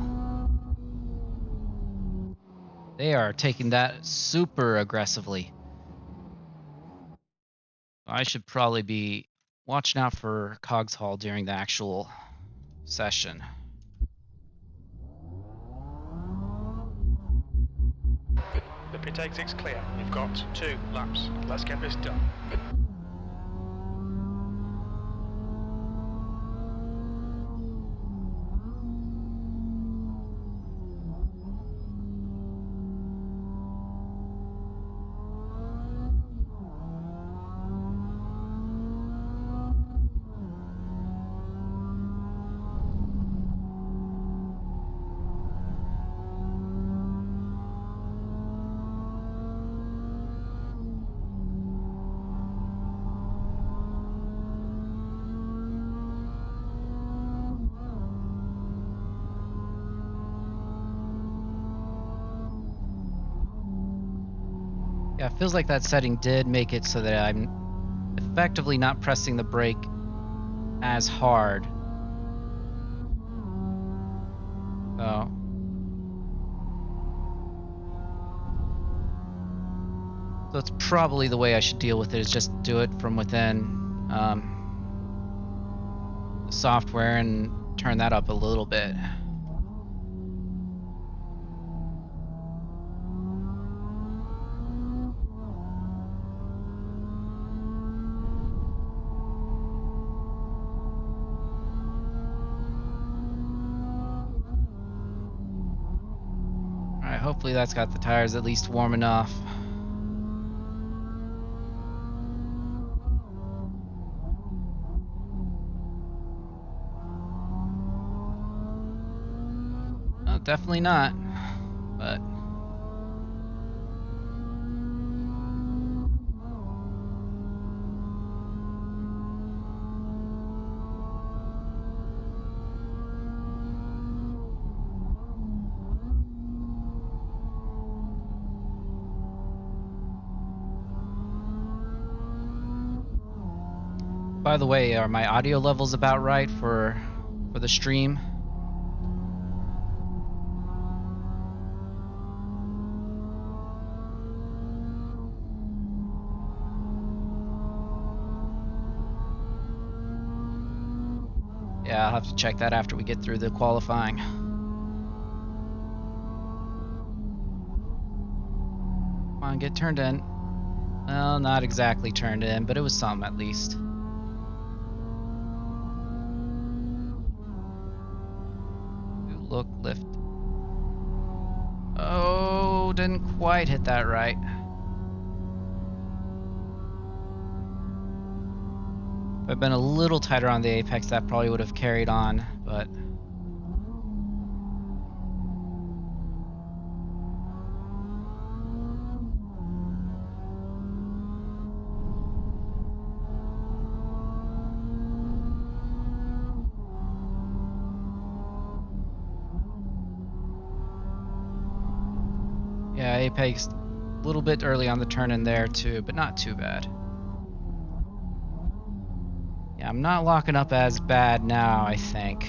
They are taking that super aggressively. I should probably be watching out for Coggshall during the actual session. The pit exit's clear. You've got 2 laps. Let's get this done. Yeah, it feels like that setting did make it so that I'm effectively not pressing the brake as hard. So it's probably the way I should deal with it, is just do it from within the software and turn that up a little bit. Alright, hopefully that's got the tires at least warm enough. Oh, definitely not, but by the way, are my audio levels about right for the stream? Yeah, I'll have to check that after we get through the qualifying. Come on, get turned in. Well, not exactly turned in, but it was some at least. Look, lift. Oh, didn't quite hit that right. If I'd been a little tighter on the apex, that probably would have carried on, but yeah, apex a little bit early on the turn in there too, but not too bad. Yeah, I'm not locking up as bad now, I think.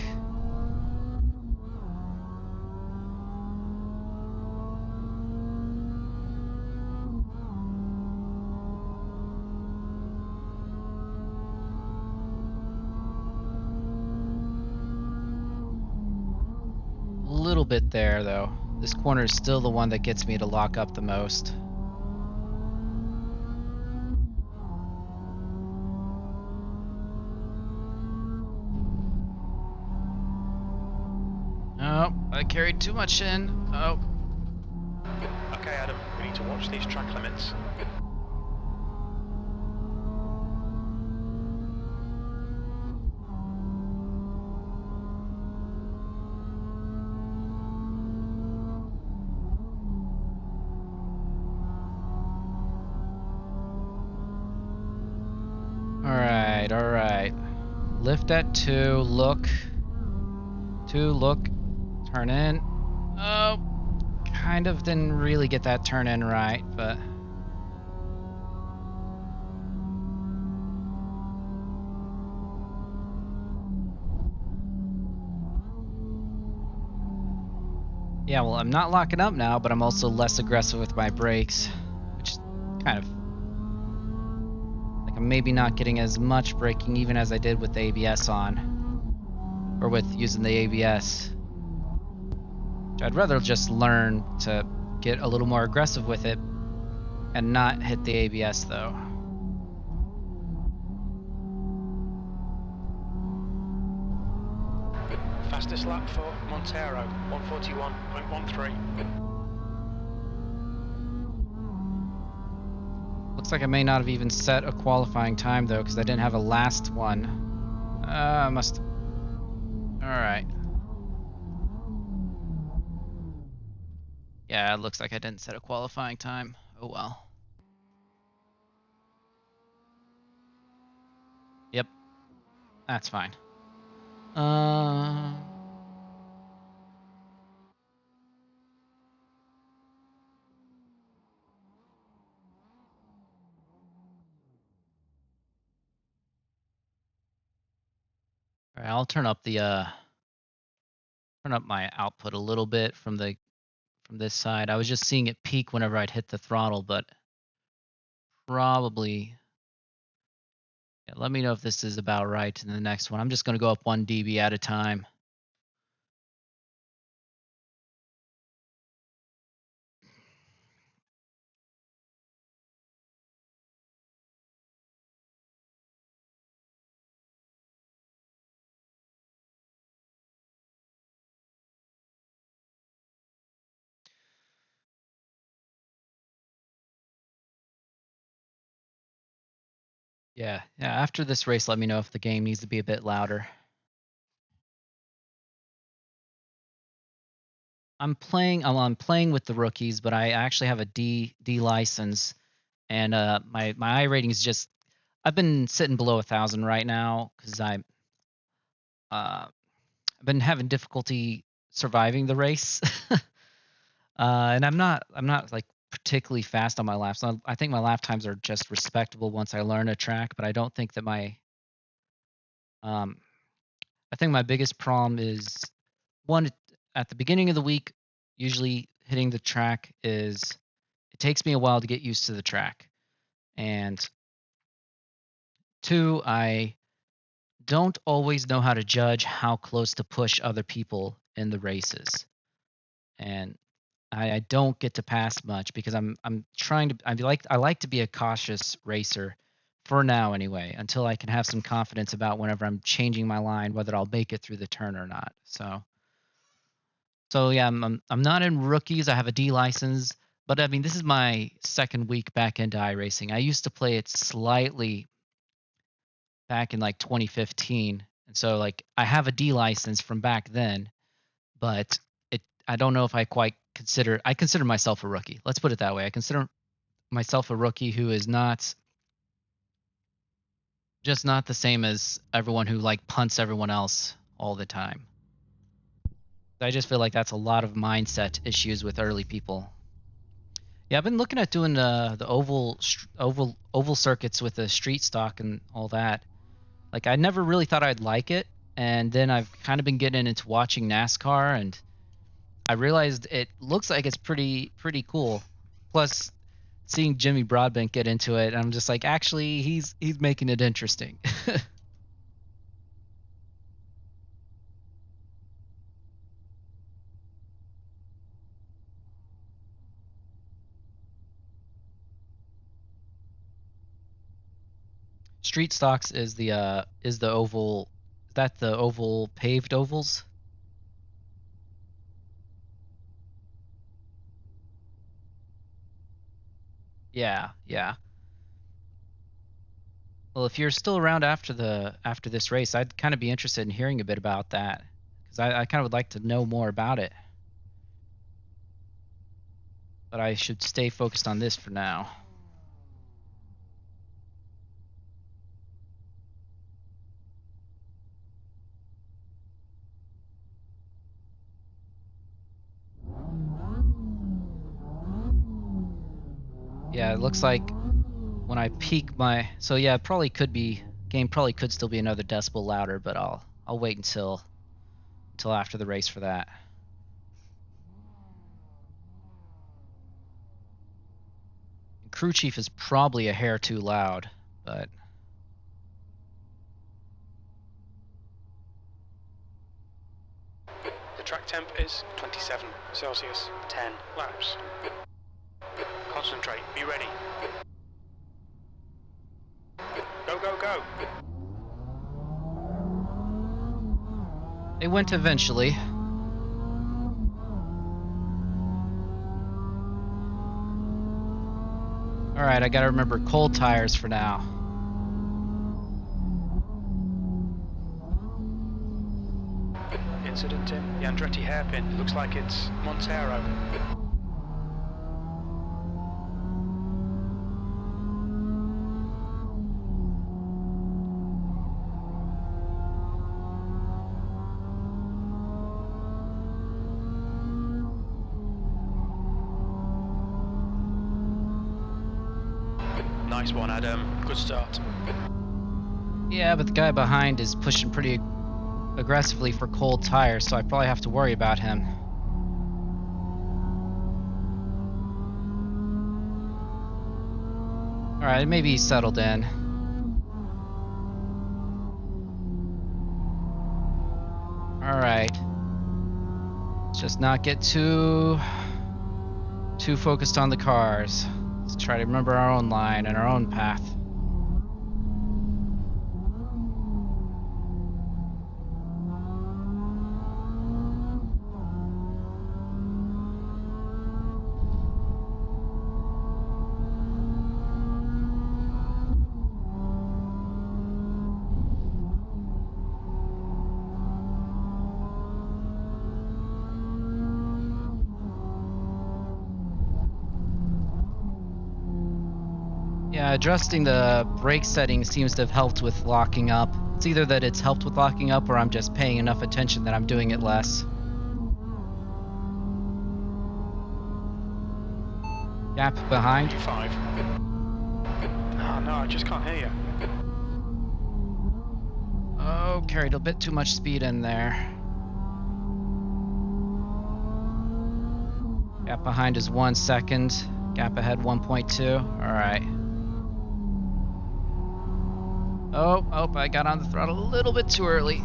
A little bit there, though. This corner is still the one that gets me to lock up the most. Oh, I carried too much in. Oh. Okay, Adam, we need to watch these track limits. Alright. Lift at 2, look. 2, look. Turn in. Oh, kind of didn't really get that turn in right, but... Yeah, well, I'm not locking up now, but I'm also less aggressive with my brakes, which is kind of... like I'm maybe not getting as much braking even as I did with the ABS on. Or with using the ABS. Which I'd rather just learn to get a little more aggressive with it and not hit the ABS, though. Fastest lap for Montero, 141.13. Looks like I may not have even set a qualifying time, though, because I didn't have a last one. I must... Alright. Yeah, it looks like I didn't set a qualifying time. Oh well. Yep. That's fine. All right, I'll turn up my output a little bit from this side. I was just seeing it peak whenever I'd hit the throttle, but probably. Yeah, let me know if this is about right in the next one. I'm just going to go up 1 dB at a time. Yeah, after this race, let me know if the game needs to be a bit louder. I'm playing with the rookies, but I actually have a D license, and my iRating is just, I've been sitting below 1,000 right now because I've been having difficulty surviving the race, and I'm not like particularly fast on my laps. I think my lap times are just respectable once I learn a track, but I don't think that I think my biggest problem is one, at the beginning of the week, usually hitting the track it takes me a while to get used to the track. And two, I don't always know how to judge how close to push other people in the races. And I don't get to pass much because I'm trying to, I like to be a cautious racer for now anyway, until I can have some confidence about whenever I'm changing my line, whether I'll make it through the turn or not. So yeah, I'm not in rookies. I have a D license, but I mean this is my second week back into iRacing. I used to play it slightly back in like 2015, and so like I have a D license from back then, but I don't know if I consider myself a rookie. Let's put it that way. I consider myself a rookie who is not the same as everyone who like punts everyone else all the time. I just feel like that's a lot of mindset issues with early people. Yeah, I've been looking at doing the oval circuits with the street stock and all that. Like I never really thought I'd like it, and then I've kind of been getting into watching NASCAR, and I realized it looks like it's pretty cool. Plus, seeing Jimmy Broadbent get into it, I'm just like, actually, he's making it interesting. Street stocks is the oval. Is that the oval paved ovals? Yeah. Well, if you're still around after this race, I'd kind of be interested in hearing a bit about that because I kind of would like to know more about it. But I should stay focused on this for now. Yeah, it looks like when I peak my, so yeah, it probably could be, game probably could still be another decibel louder, but I'll wait until after the race for that. And crew chief is probably a hair too loud, but The track temp is 27 Celsius, 10 laps. Concentrate, be ready. Go, go, go. they went eventually. All right, I gotta remember cold tires for now. Incident in the Andretti hairpin. Looks like it's Montero. Nice one, Adam. Good start. Yeah, but the guy behind is pushing pretty aggressively for cold tires, so I probably have to worry about him. Alright, maybe he's settled in. Alright. Let's just not get too focused on the cars. Let's try to remember our own line and our own path. Yeah, adjusting the brake setting seems to have helped with locking up. It's either that it's helped with locking up or I'm just paying enough attention that I'm doing it less. Gap behind. 5. Oh no, I just can't hear you. Oh, carried a bit too much speed in there. Gap behind is 1 second. Gap ahead 1.2. Alright. Oh, I got on the throttle a little bit too early.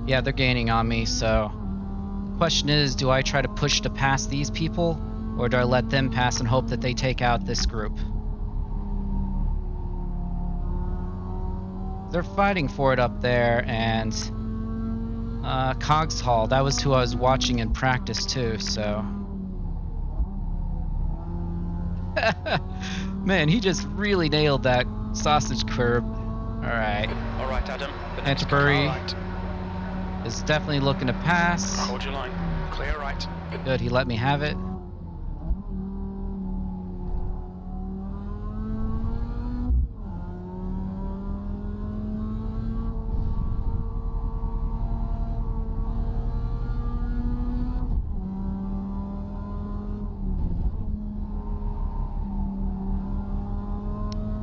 Yeah, they're gaining on me, so the question is, do I try to push to pass these people, or do I let them pass and hope that they take out this group? They're fighting for it up there, and Cogs Hall, that was who I was watching in practice too, so... Man, he just really nailed that sausage curb. Alright. Alright, Adam. The next Canterbury car right. is definitely looking to pass. Hold your line. Clear right. Good, he let me have it.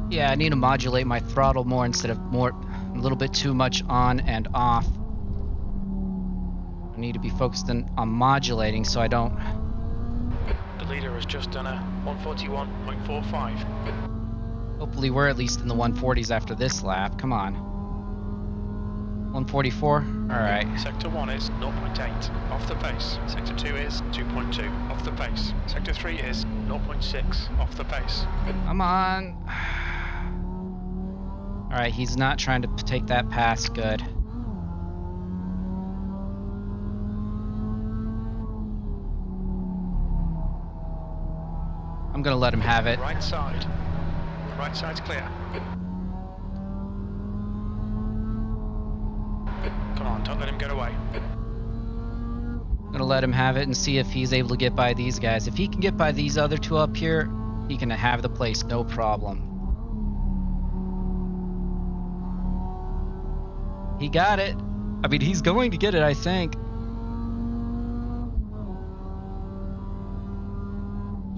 Yeah, I need to modulate my throttle more instead of a little bit too much on and off. I need to be focused on modulating so I don't... The leader has just done a 141.45. Hopefully we're at least in the 140s after this lap. Come on. 144? Alright. Sector 1 is 0.8, off the pace. Sector 2 is 2.2, off the pace. Sector 3 is 0.6, off the pace. Come on. Alright, he's not trying to take that pass. Good. I'm gonna let him have it. Right side. The right side's clear. Come on, don't let him get away. I'm gonna let him have it and see if he's able to get by these guys. If he can get by these other two up here, he can have the place, no problem. He got it. I mean, he's going to get it, I think.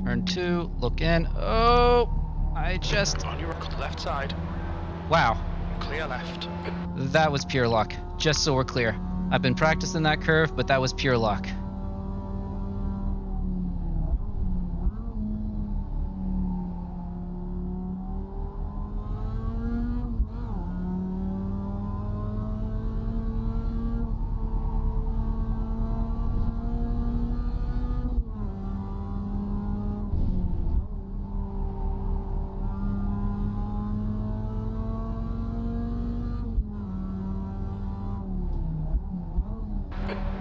Turn 2, look in. Oh, I just... On your left side. Wow. Clear left. That was pure luck, just so we're clear. I've been practicing that curve, but that was pure luck.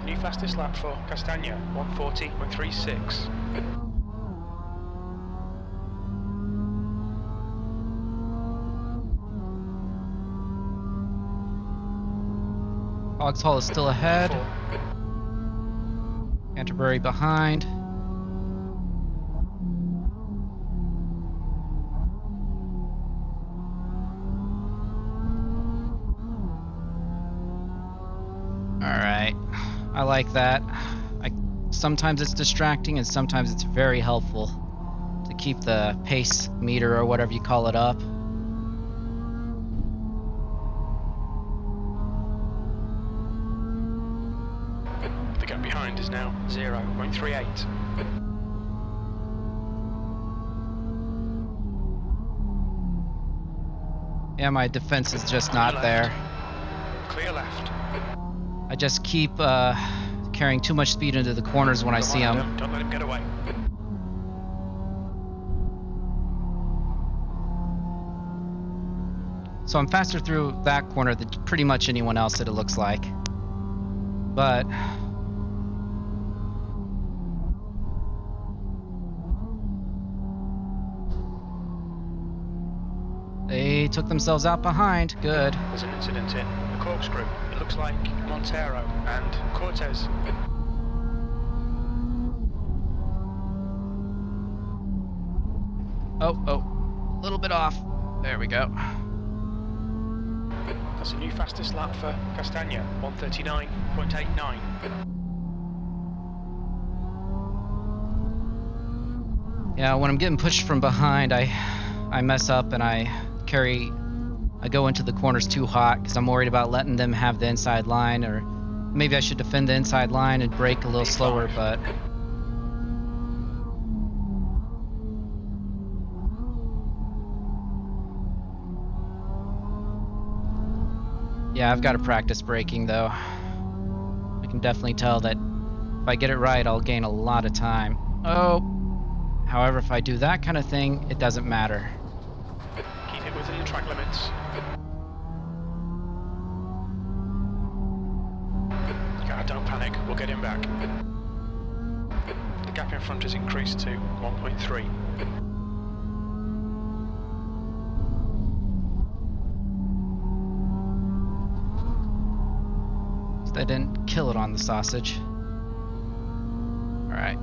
New fastest lap for Castagna, 140.36. Cogs Hall is still ahead. 4. Canterbury behind. Alright, I like that. Sometimes it's distracting and sometimes it's very helpful to keep the pace meter or whatever you call it up. The gap behind is now 0.38. Yeah, my defense is just On not your there. left. Clear left. I just keep carrying too much speed into the corners when I Come see on, them. Adam, don't let him get away. So I'm faster through that corner than pretty much anyone else that it looks like. But they took themselves out behind. Good. There's an incident in the corkscrew. It looks like Montero and Cortez. Oh, a little bit off. There we go. That's a new fastest lap for Castagna, 1:39.89. Yeah, when I'm getting pushed from behind, I mess up and I go into the corners too hot because I'm worried about letting them have the inside line, or maybe I should defend the inside line and brake a little slower, but yeah, I've got to practice braking though. I can definitely tell that if I get it right, I'll gain a lot of time. Oh, however, if I do that kind of thing, it doesn't matter. Keep it within the track limits. Don't panic, we'll get him back. The gap in front has increased to 1.3. They didn't kill it on the sausage. Alright.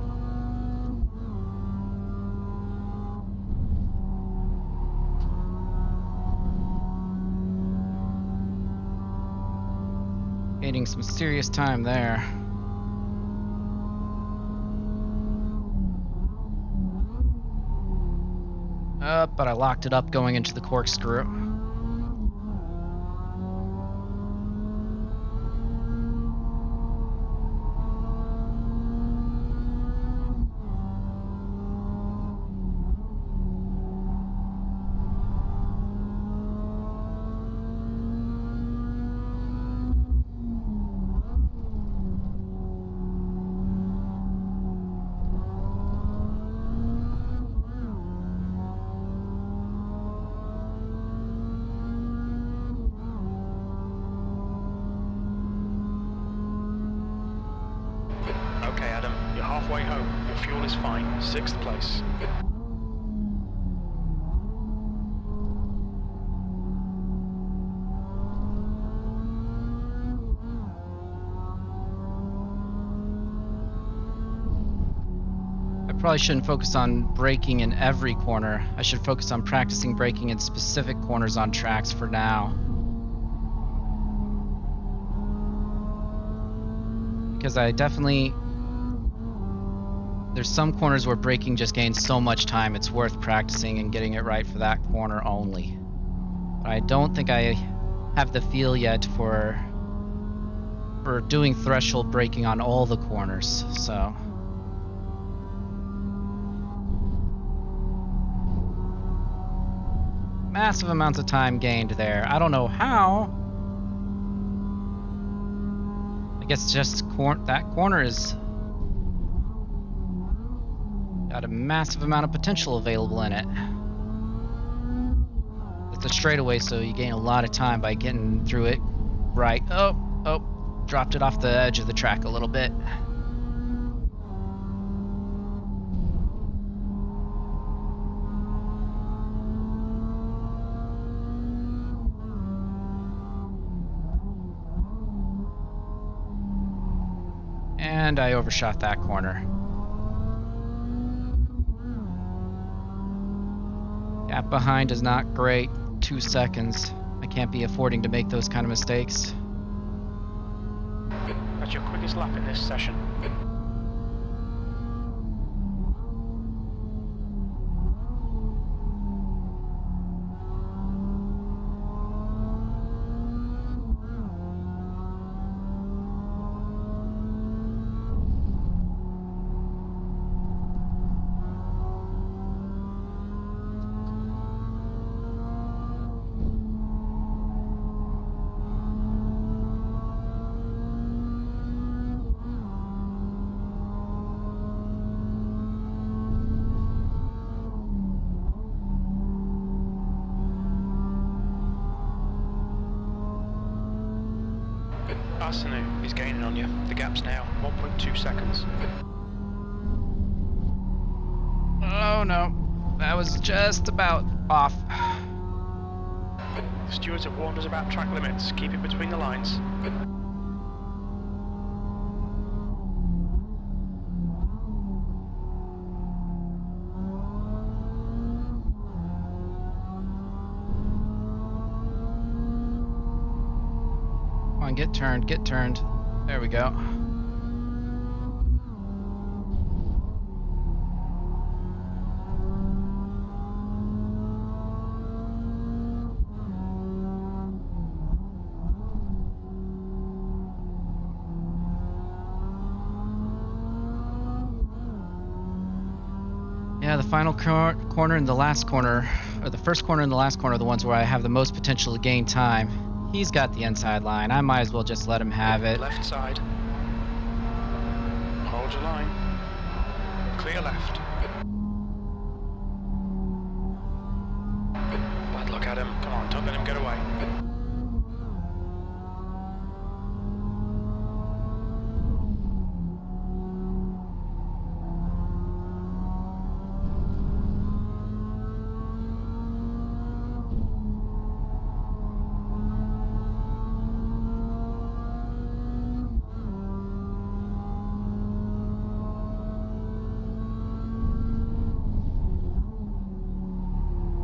Gaining some serious time there. But I locked it up going into the corkscrew. Okay, Adam, you're halfway home. Your fuel is fine. 6th place. I probably shouldn't focus on braking in every corner. I should focus on practicing braking in specific corners on tracks for now. Because I definitely... There's some corners where braking just gains so much time, it's worth practicing and getting it right for that corner only. But I don't think I have the feel yet for doing threshold braking on all the corners, so... Massive amounts of time gained there. I don't know how. I guess just that corner is got a massive amount of potential available in it. It's a straightaway, so you gain a lot of time by getting through it right. Oh, dropped it off the edge of the track a little bit. And I overshot that corner. Gap behind is not great. 2 seconds. I can't be affording to make those kind of mistakes. That's your quickest lap in this session. Arsenu is gaining on you. The gap's now 1.2 seconds. Oh no, that was just about off. The stewards have warned us about track limits. Keep it between the lines. Come on, get turned, get turned. There we go. Yeah, the final corner and the last corner, or the first corner and the last corner are the ones where I have the most potential to gain time. He's got the inside line. I might as well just let him have it. Left side. Hold your line. Clear left. Bad luck, Adam. Come on, don't let him get away.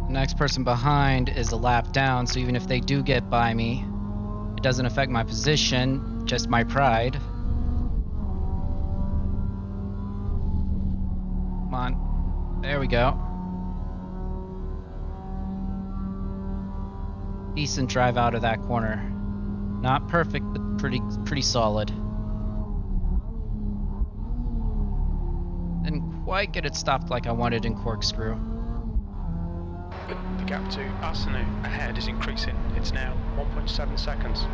The next person behind is a lap down, so even if they do get by me, it doesn't affect my position, just my pride. Come on. There we go. Decent drive out of that corner. Not perfect, but pretty solid. Didn't quite get it stopped like I wanted in corkscrew. The gap to Arsenu ahead is increasing. It's now 1.7 seconds.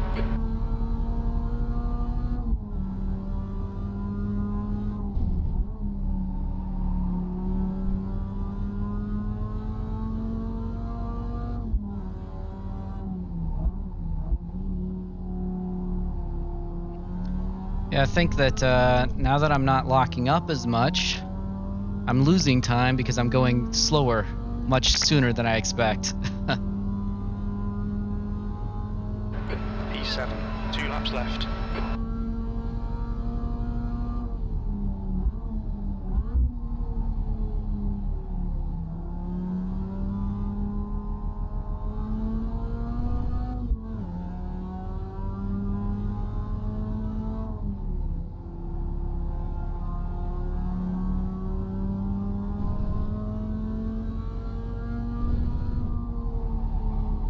Yeah, I think that now that I'm not locking up as much, I'm losing time because I'm going slower much sooner than I expect. P7, 2 laps left.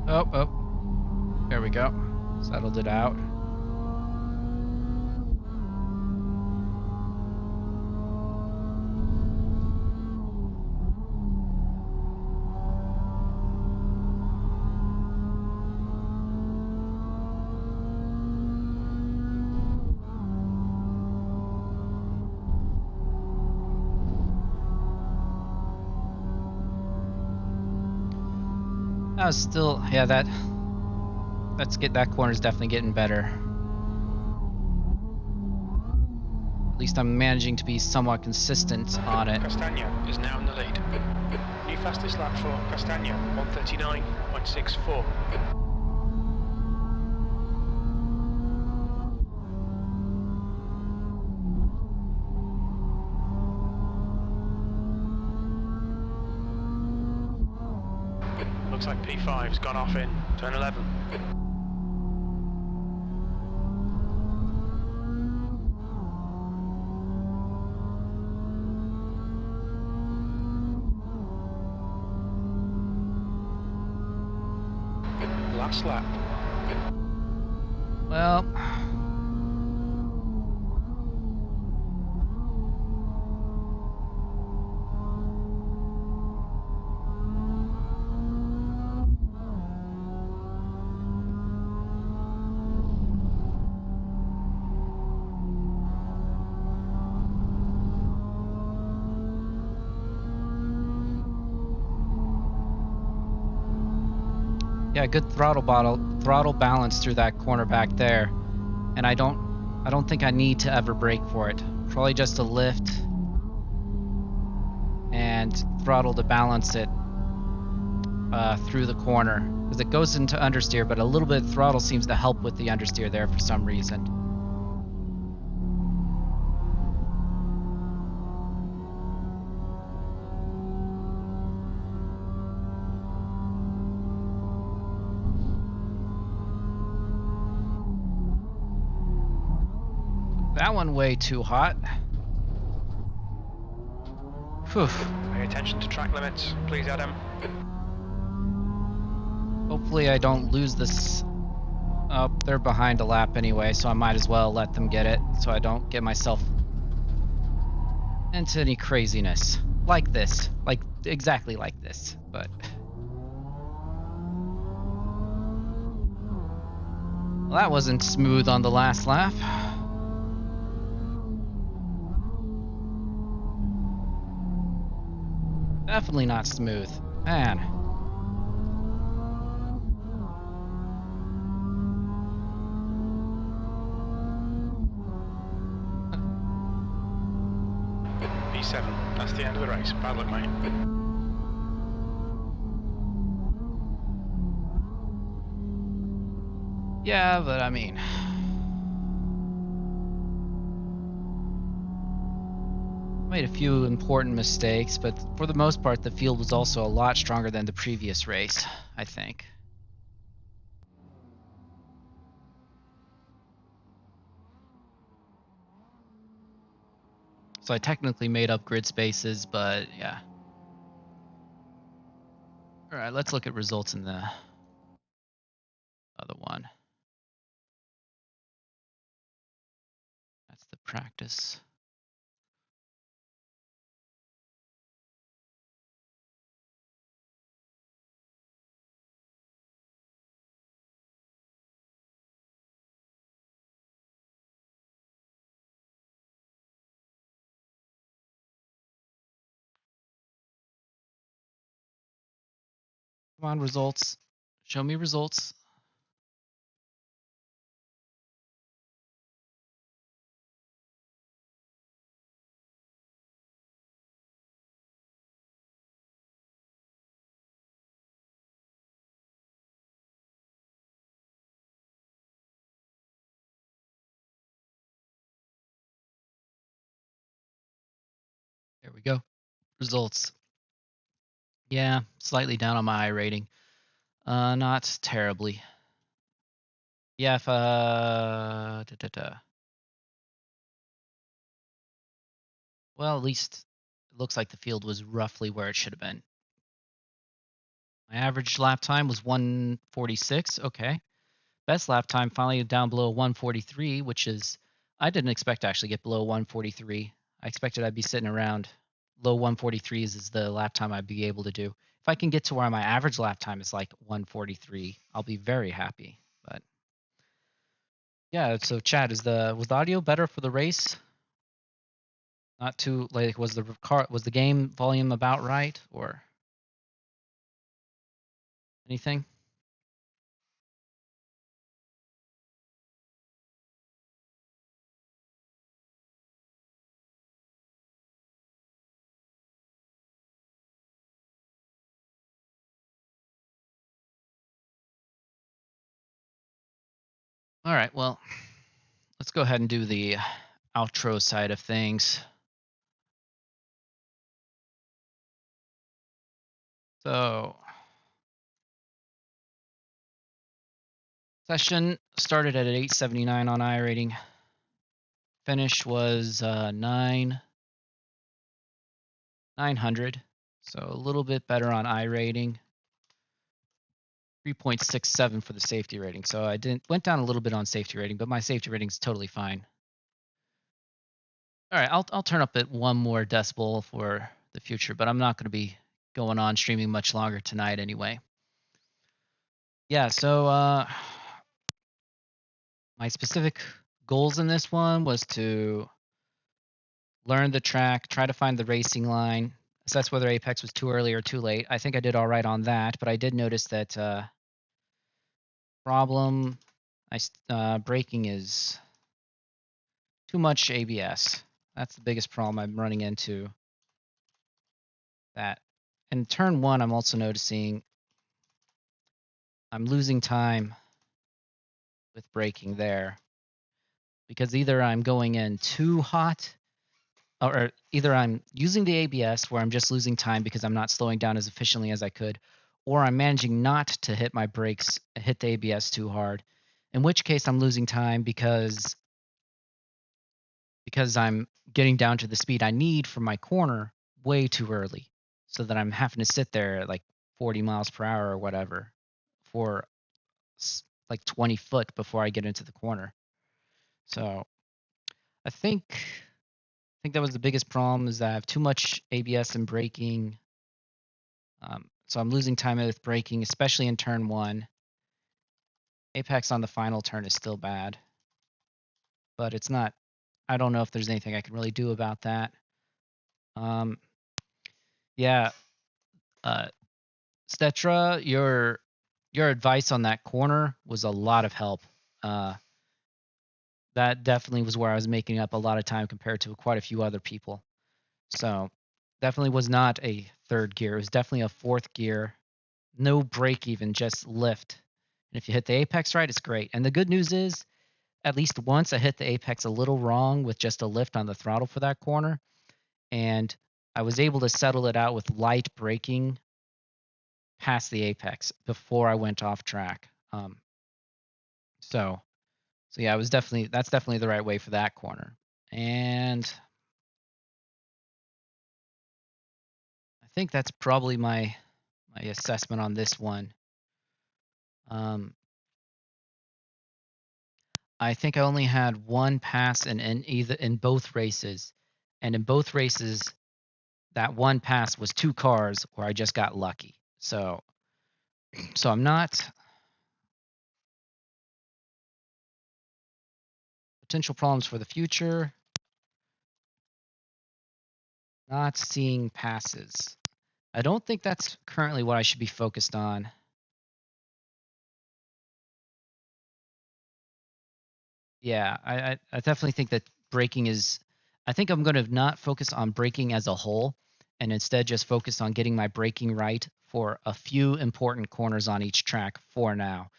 Oh, there we go. Settled it out. That was still, yeah, that corner's definitely getting better. At least I'm managing to be somewhat consistent on it. Castagna is now in the lead. New fastest lap for Castagna, 1:39.64. Looks like P5's gone off in turn 11. Last lap. Well, yeah, good throttle balance through that corner back there. and I don't think I need to ever brake for it. Probably just a lift and throttle to balance it through the corner, because it goes into understeer, but a little bit of throttle seems to help with the understeer there for some reason. That one way too hot. Whew. Pay attention to track limits, please, Adam. Hopefully I don't lose this. Oh, they're behind a lap anyway, so I might as well let them get it so I don't get myself into any craziness. Like this. Like, exactly like this. But well, that wasn't smooth on the last lap. Definitely not smooth. Man. P7, that's the end of the race. Bad luck, mate. Yeah, but I mean, made a few important mistakes, but for the most part, the field was also a lot stronger than the previous race, I think. So I technically made up grid spaces, but yeah. All right, let's look at results in the other one. That's the practice. Come on, results. Show me results. There we go. Results. Yeah, slightly down on my rating. Not terribly. Yeah, if well, at least it looks like the field was roughly where it should have been. My average lap time was 1:46. Okay. Best lap time finally down below 1:43, which is, I didn't expect to actually get below 1:43. I expected I'd be sitting around low 1:43s is the lap time I'd be able to do. If I can get to where my average lap time is like 1:43, I'll be very happy. But yeah, so Chad, was the audio better for the race? Not too like was the game volume about right or anything? All right, well, let's go ahead and do the outro side of things. So, session started at 879 on iRating. Finish was 900. So a little bit better on iRating. 3.67 for the safety rating. So I went down a little bit on safety rating, but my safety rating is totally fine. All right, I'll turn up it one more decibel for the future, but I'm not going to be going on streaming much longer tonight anyway. Yeah, so my specific goals in this one was to learn the track, try to find the racing line, assess whether Apex was too early or too late. I think I did all right on that, but I did notice that braking is Too much ABS. That's the biggest problem I'm running into. That. And turn 1, I'm also noticing I'm losing time with braking there. Because either I'm going in too hot, or either I'm using the ABS where I'm just losing time because I'm not slowing down as efficiently as I could, or I'm managing not to hit my brakes, hit the ABS too hard, in which case I'm losing time because I'm getting down to the speed I need for my corner way too early, so that I'm having to sit there at like 40 miles per hour or whatever for like 20 foot before I get into the corner. So I think that was the biggest problem, is that I have too much ABS and braking. So I'm losing time with braking, especially in turn 1. Apex on the final turn is still bad, but it's not. I don't know if there's anything I can really do about that. Yeah, Stetra, your advice on that corner was a lot of help. That definitely was where I was making up a lot of time compared to quite a few other people. So definitely was not a third gear. It was definitely a fourth gear. No brake even, just lift. And if you hit the apex right, it's great. And the good news is, at least once I hit the apex a little wrong with just a lift on the throttle for that corner, and I was able to settle it out with light braking past the apex before I went off track. So yeah, that's definitely the right way for that corner. And I think that's probably my assessment on this one. I think I only had one pass in both races, and in both races, that one pass was 2 cars where I just got lucky. So I'm not. Potential problems for the future. Not seeing passes. I don't think that's currently what I should be focused on. Yeah, I definitely think that braking is. I think I'm going to not focus on braking as a whole, and instead just focus on getting my braking right for a few important corners on each track for now,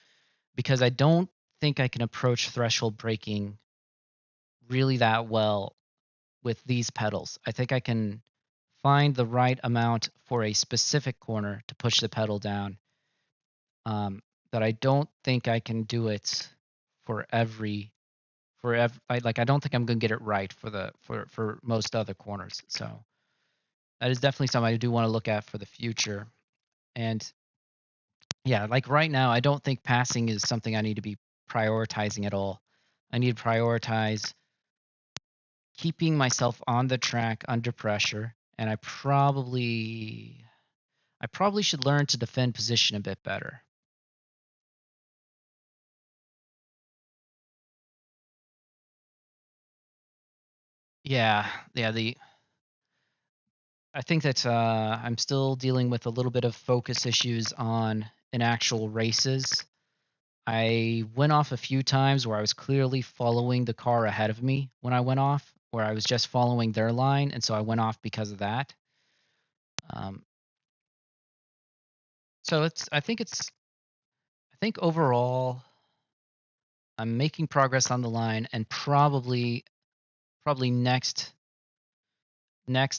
because I don't think I can approach threshold braking really that well with these pedals. I think I can find the right amount for a specific corner to push the pedal down. But I don't think I can do it for every I don't think I'm going to get it right for most other corners. So that is definitely something I do want to look at for the future. And yeah, like right now, I don't think passing is something I need to be prioritizing at all. I need to prioritize keeping myself on the track under pressure, and I probably should learn to defend position a bit better. Yeah, I think that I'm still dealing with a little bit of focus issues in actual races. I went off a few times where I was clearly following the car ahead of me when I went off, where I was just following their line, and so I went off because of that. Um, so I think overall I'm making progress on the line, and probably next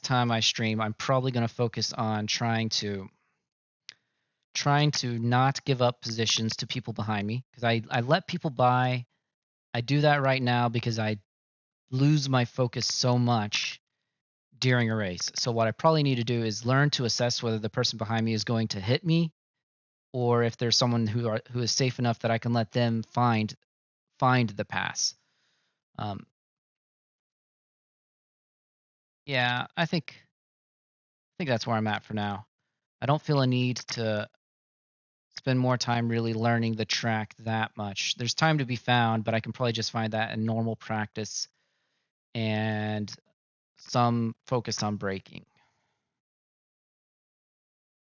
time I stream, I'm probably going to focus on trying to not give up positions to people behind me, because I let people by. I do that right now because I lose my focus so much during a race. So what I probably need to do is learn to assess whether the person behind me is going to hit me, or if there's someone who is safe enough that I can let them find the pass. Yeah, I think that's where I'm at for now. I don't feel a need to spend more time really learning the track that much. There's time to be found, but I can probably just find that in normal practice and some focus on braking.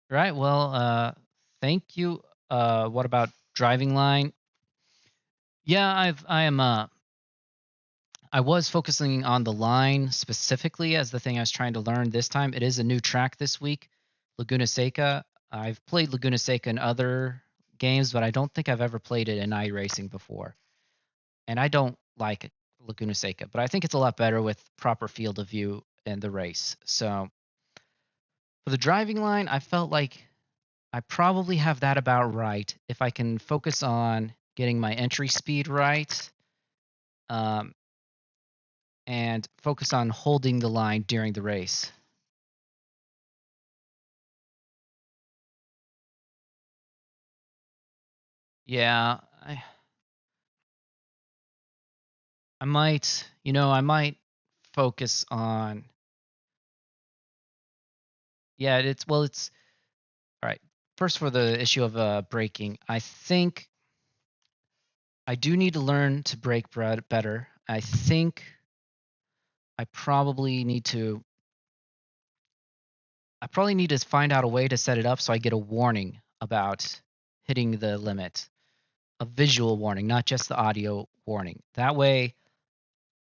Right. Well, thank you. What about driving line? Yeah, I was focusing on the line specifically as the thing I was trying to learn this time. It is a new track this week, Laguna Seca. I've played Laguna Seca in other games, but I don't think I've ever played it in iRacing before. And I don't like Laguna Seca, but I think it's a lot better with proper field of view in the race. So for the driving line, I felt like I probably have that about right. If I can focus on getting my entry speed right, um, and focus on holding the line during the race. Yeah, I might, I might focus on. Yeah, it's all right. First, for the issue of braking, I think I do need to learn to brake better. I think I probably need to. I probably need to find out a way to set it up so I get a warning about hitting the limit, a visual warning, not just the audio warning. That way,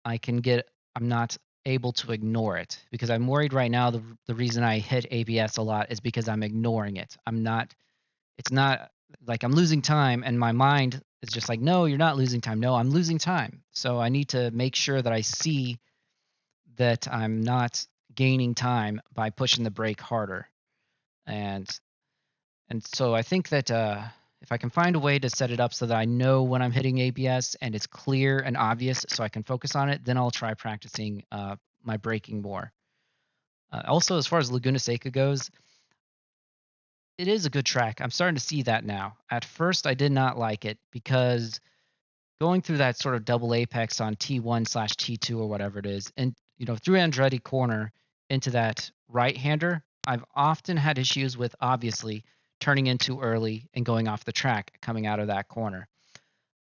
I can get. I'm not able to ignore it because I'm worried right now. The reason I hit ABS a lot is because I'm ignoring it. I'm not. It's not like I'm losing time, and my mind is just like, no, you're not losing time. No, I'm losing time. So I need to make sure that I see that I'm not gaining time by pushing the brake harder. And so I think that if I can find a way to set it up so that I know when I'm hitting ABS and it's clear and obvious, so I can focus on it, then I'll try practicing my braking more. Also, as far as Laguna Seca goes, it is a good track. I'm starting to see that now. At first, I did not like it because going through that sort of double apex on T1/T2 or whatever it is, and through Andretti corner into that right-hander, I've often had issues with obviously turning in too early and going off the track coming out of that corner.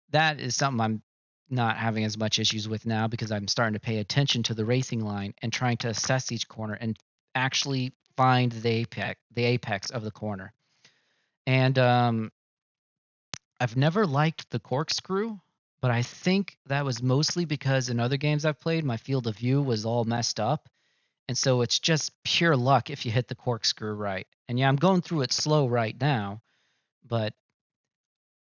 That is something I'm not having as much issues with now because I'm starting to pay attention to the racing line and trying to assess each corner and actually find the apex of the corner. And I've never liked the corkscrew, but I think that was mostly because in other games I've played, my field of view was all messed up. And so it's just pure luck if you hit the corkscrew right. And yeah, I'm going through it slow right now, but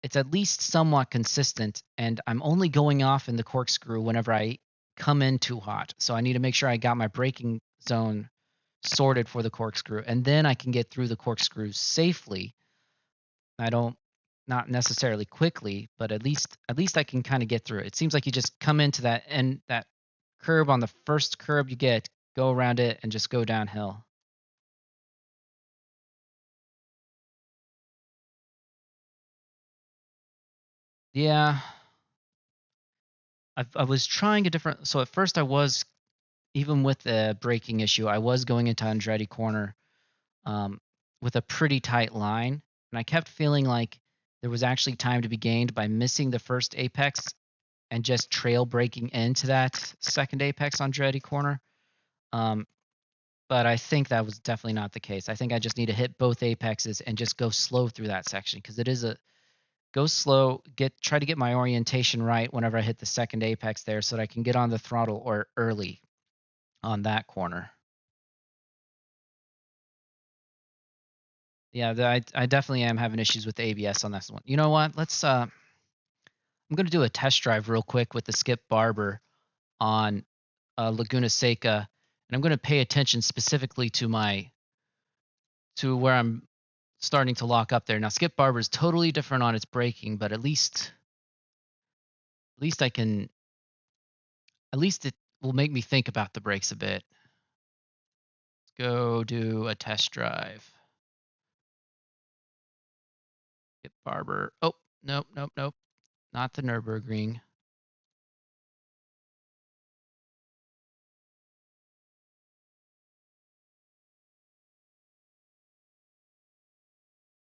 it's at least somewhat consistent. And I'm only going off in the corkscrew whenever I come in too hot. So I need to make sure I got my braking zone sorted for the corkscrew. And then I can get through the corkscrew safely. I don't not necessarily quickly, but at least I can kind of get through it. It seems like you just come into that curb on the first curb you get, go around it and just go downhill. Yeah, I was trying a different. So at first I was even with the braking issue, I was going into Andretti corner um, with a pretty tight line, and I kept feeling like there was actually time to be gained by missing the first apex and just trail braking into that second apex on Andretti corner. Um, but I think that was definitely not the case. I think I just need to hit both apexes and just go slow through that section because it is a go slow, try to get my orientation right whenever I hit the second apex there so that I can get on the throttle or early on that corner. Yeah, I definitely am having issues with the ABS on this one. You know what? I'm going to do a test drive real quick with the Skip Barber on Laguna Seca, and I'm going to pay attention specifically to where I'm starting to lock up there. Now, Skip Barber is totally different on its braking, but at least I can at least it will make me think about the brakes a bit. Let's go do a test drive. Skip Barber. Oh, nope, nope, nope. Not the Nürburgring.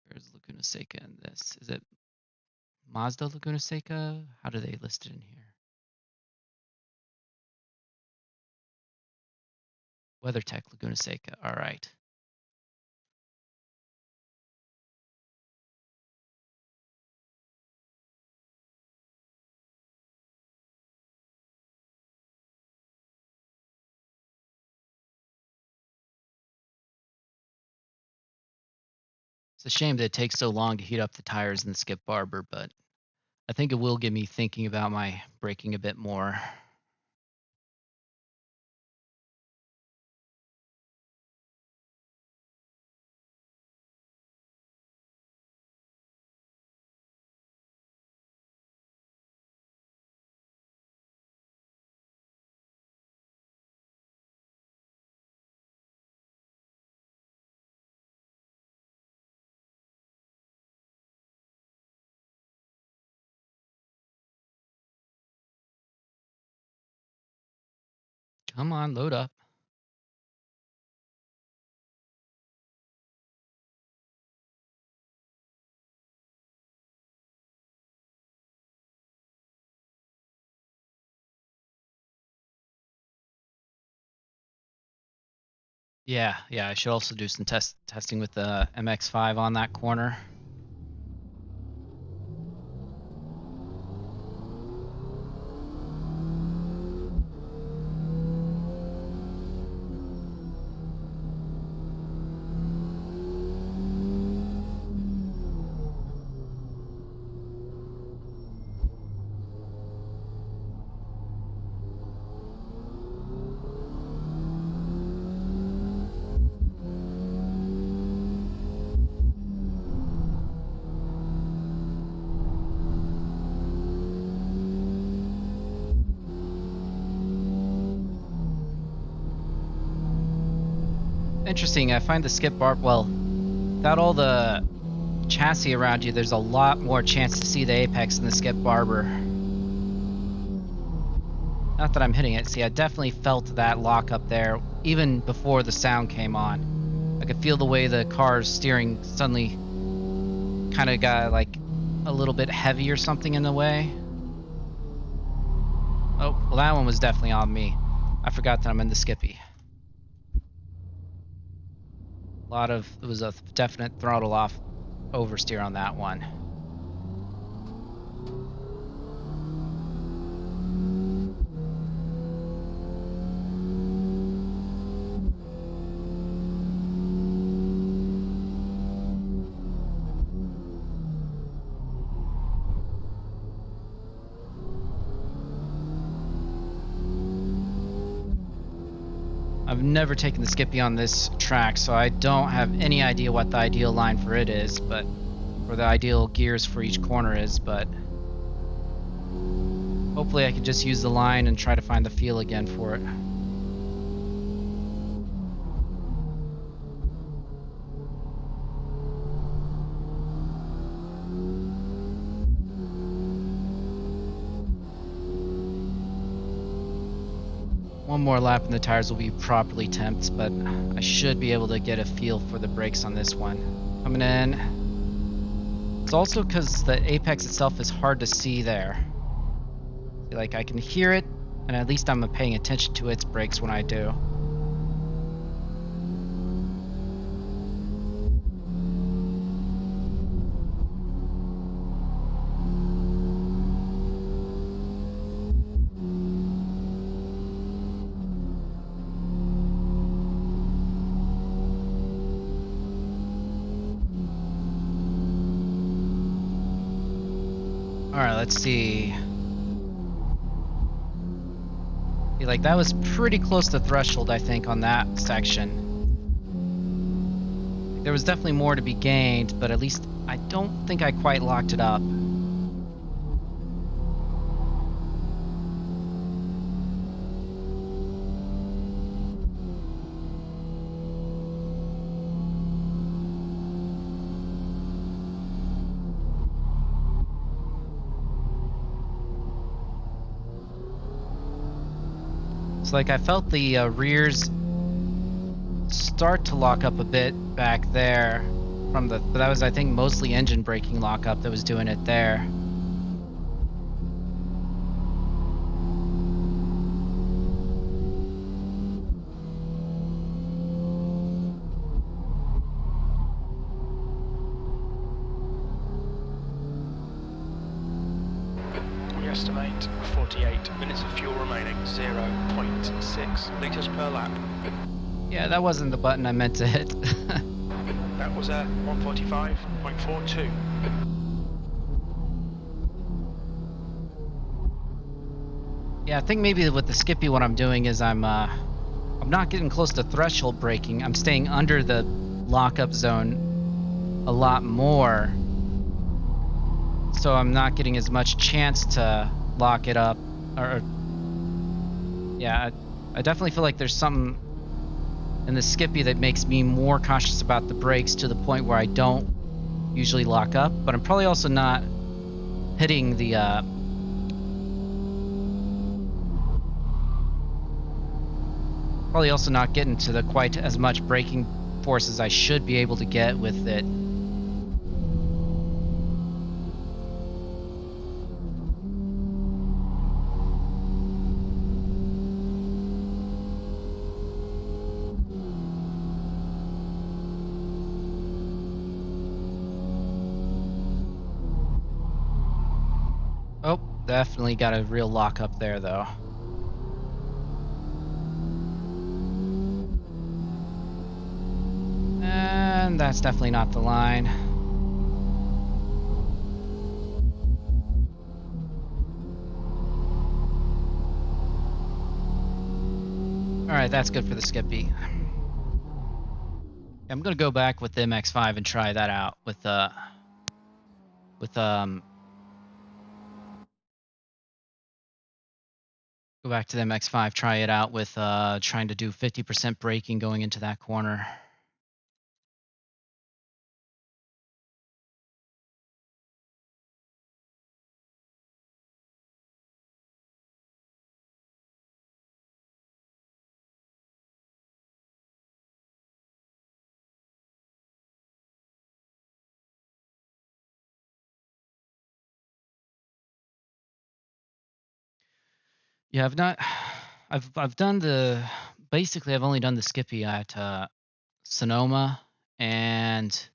Where's Laguna Seca in this? Is it Mazda Laguna Seca? How do they list it in here? WeatherTech Laguna Seca. All right. It's a shame that it takes so long to heat up the tires in the skip barber, but I think it will get me thinking about my braking a bit more. Come on, load up. Yeah, I should also do some testing with the MX-5 on that corner. Interesting, I find the skip bar, well, without all the chassis around you, there's a lot more chance to see the apex in the skip barber. Not that I'm hitting it. See, I definitely felt that lock up there even before the sound came on. I could feel the way the car's steering suddenly kind of got like a little bit heavy or something in the way. Oh, well, that one was definitely on me. I forgot that I'm in the skippy. It was a definite throttle off oversteer on that one. I've never taken the skippy on this track, so I don't have any idea what the ideal line for it is, or the ideal gears for each corner is, but hopefully I can just use the line and try to find the feel again for it. One more lap and the tires will be properly temped, but I should be able to get a feel for the brakes on this one. Coming in. It's also because the apex itself is hard to see there. Like, I can hear it, and at least I'm paying attention to its brakes when I do. Alright, let's see. Like, that was pretty close to threshold, I think, on that section. There was definitely more to be gained, but at least I don't think I quite locked it up. Like, I felt the rears start to lock up a bit back there but that was, I think, mostly engine braking lockup that was doing it there. We estimate 48 minutes of fuel remaining, 0.6 litres per lap. Yeah, that wasn't the button I meant to hit. That was a 145.42. Yeah, I think maybe with the Skippy what I'm doing is I'm not getting close to threshold braking. I'm staying under the lockup zone a lot more. So I'm not getting as much chance to lock it up. Yeah, I definitely feel like there's something in the Skippy that makes me more cautious about the brakes to the point where I don't usually lock up, but I'm probably also not hitting the probably also not getting to the quite as much braking force as I should be able to get with it. Oh, definitely got a real lock up there though. And that's definitely not the line. All right, that's good for the Skippy. I'm gonna go back with the MX-5 and try that out with go back to the MX-5, try it out with trying to do 50% braking going into that corner. Yeah, I've done basically I've only done the Skippy at Sonoma, and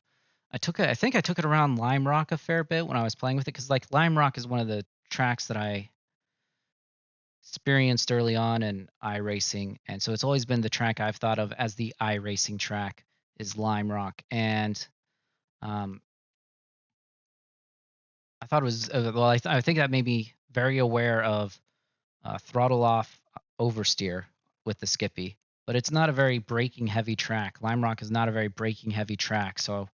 I think I took it around Lime Rock a fair bit when I was playing with it, because like Lime Rock is one of the tracks that I experienced early on in iRacing, and so it's always been the track I've thought of as the iRacing track is Lime Rock, and um, I thought it was I think that made me very aware of throttle off oversteer with the Skippy, but it's not a very braking heavy track. Lime Rock is not a very braking heavy track, so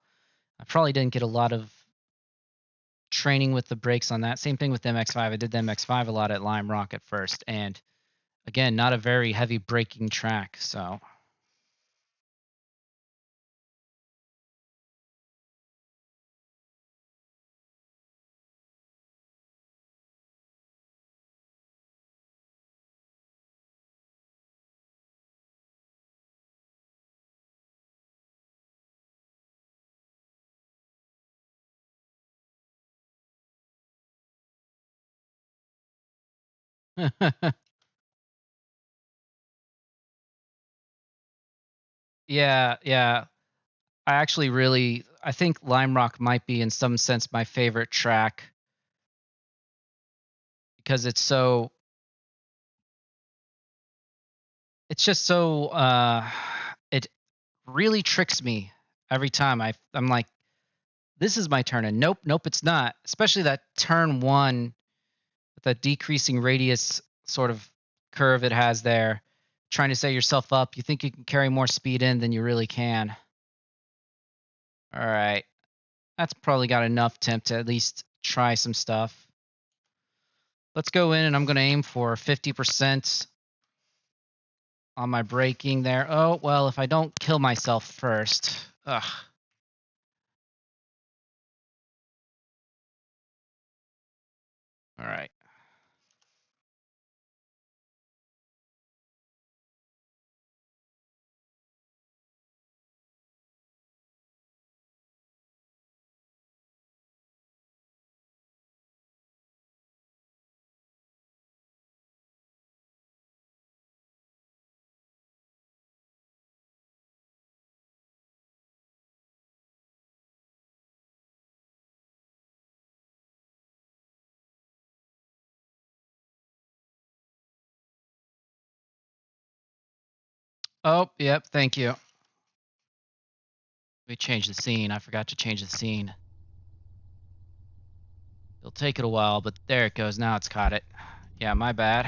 I probably didn't get a lot of training with the brakes on that. Same thing with the MX-5. I did the MX-5 a lot at Lime Rock at first, and again, not a very heavy braking track, so. Yeah, yeah. I think Lime Rock might be in some sense my favorite track because it's just so it really tricks me every time. I'm like, this is my turn, and nope, it's not. Especially that turn one with that decreasing radius sort of curve it has there, trying to set yourself up. You think you can carry more speed in than you really can. All right. That's probably got enough temp to at least try some stuff. Let's go in, and I'm going to aim for 50% on my braking there. Oh, well, if I don't kill myself first. Ugh. All right. Oh, yep, thank you. me change the scene. I forgot to change the scene. It'll take it a while, but there it goes. Now it's caught it. Yeah, my bad.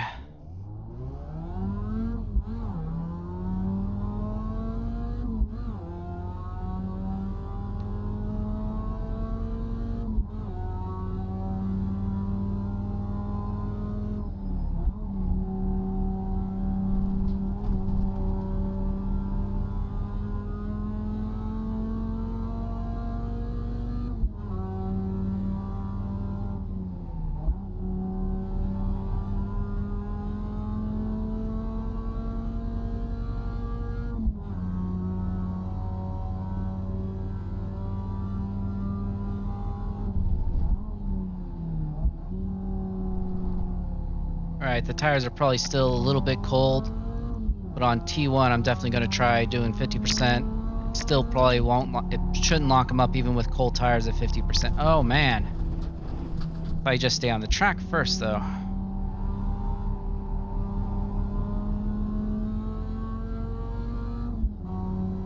Alright, the tires are probably still a little bit cold, but on T1 I'm definitely going to try doing 50%. It still probably won't, it shouldn't lock them up even with cold tires at 50%. Oh man. If I just stay on the track first though.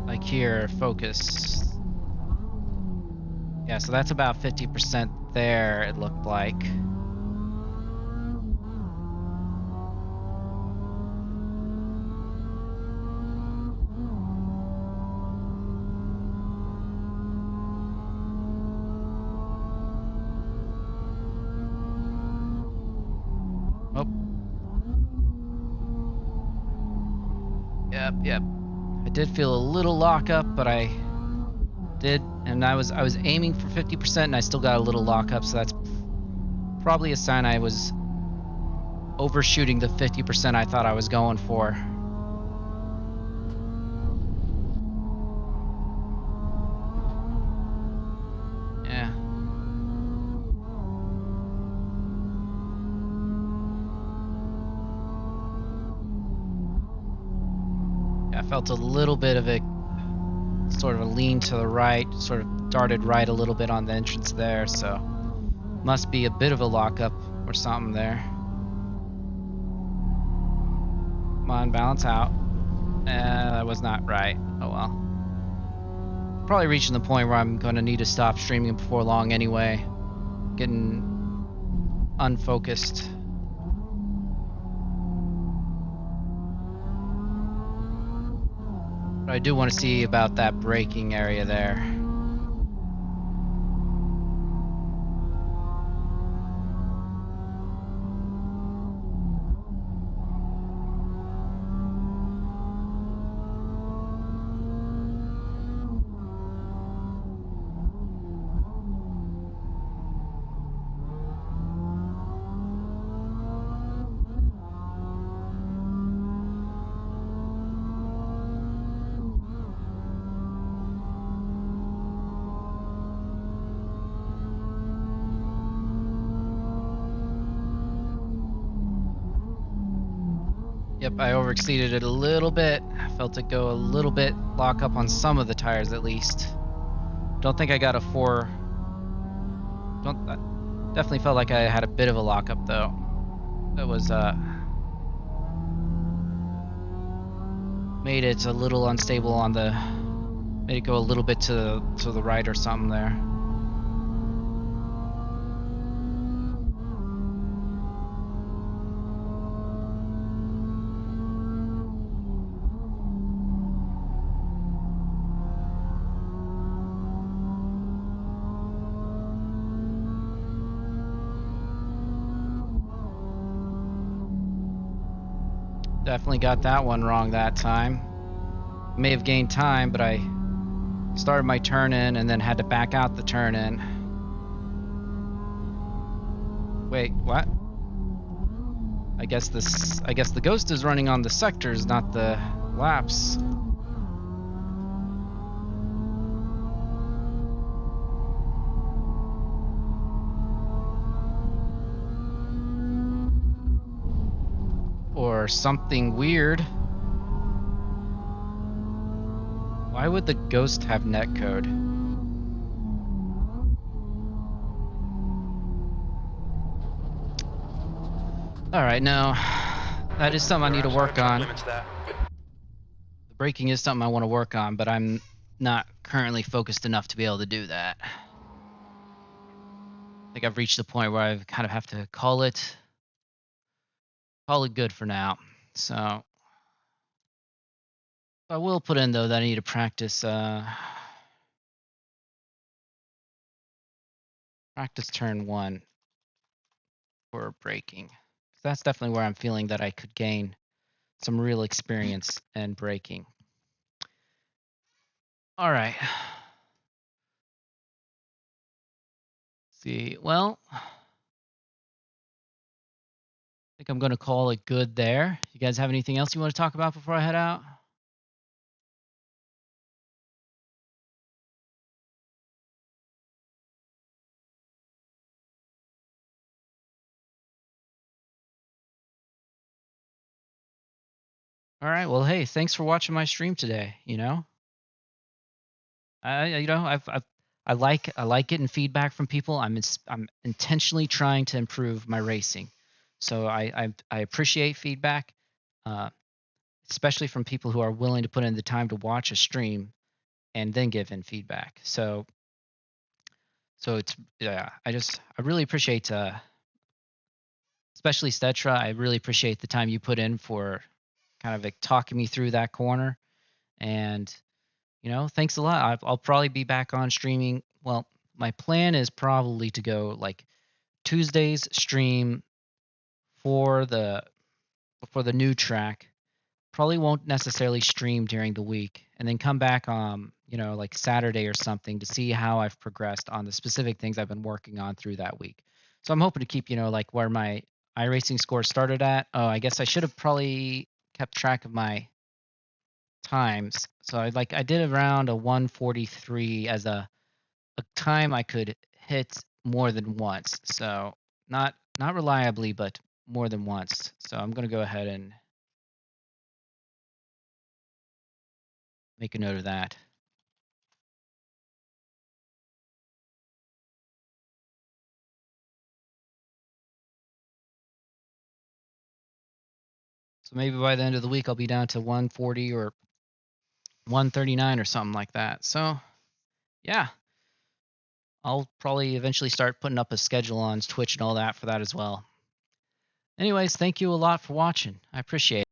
Like here, focus. Yeah, so that's about 50% there, it looked like. Oh. Yep. I did feel a little lockup, but I did, and I was aiming for 50% and I still got a little lockup, so that's probably a sign I was overshooting the 50% I thought I was going for. Yeah. I felt a little bit of a sort of a lean to the right, sort of darted right a little bit on the entrance there, so must be a bit of a lockup or something there. Come on, balance out. That was not right. Oh well. Probably reaching the point where I'm going to need to stop streaming before long anyway. Getting unfocused. But I do want to see about that braking area there. Yep, I overexceeded it a little bit. I felt it go a little bit, lock up on some of the tires at least. Don't think I got a 4. Definitely felt like I had a bit of a lockup though. That was made it a little unstable on the, made it go a little bit to the right or something there. Definitely got that one wrong that time. May have gained time, but I started my turn in and then had to back out the turn in. Wait, what? I guess the ghost is running on the sectors, not the laps. Or something weird. Why would the ghost have netcode? Alright, now that is something I need to work on. The braking is something I want to work on, but I'm not currently focused enough to be able to do that. I think I've reached the point where I kind of have to call it good for now. So I will put in though that I need to practice turn 1 for braking. That's definitely where I'm feeling that I could gain some real experience in braking. All right. See, well, I think I'm going to call it good there. You guys have anything else you want to talk about before I head out? All right. Well, hey, thanks for watching my stream today. I like getting feedback from people. I'm intentionally trying to improve my racing, so I appreciate feedback, uh, especially from people who are willing to put in the time to watch a stream and then give in feedback. So it's yeah, I really appreciate, especially Stetra. I really appreciate the time you put in for kind of like talking me through that corner, and thanks a lot. I'll probably be back on streaming. Well, my plan is probably to go like Tuesdays stream for the new track. Probably won't necessarily stream during the week, and then come back like Saturday or something to see how I've progressed on the specific things I've been working on through that week. So I'm hoping to keep like where my iRacing score started at. Oh, I guess I should have probably kept track of my times. So I did around a 143 as a time I could hit more than once. So not reliably, but more than once. So I'm going to go ahead and make a note of that. So maybe by the end of the week I'll be down to 140 or 139 or something like that. So yeah, I'll probably eventually start putting up a schedule on Twitch and all that for that as well. Anyways, thank you a lot for watching. I appreciate it.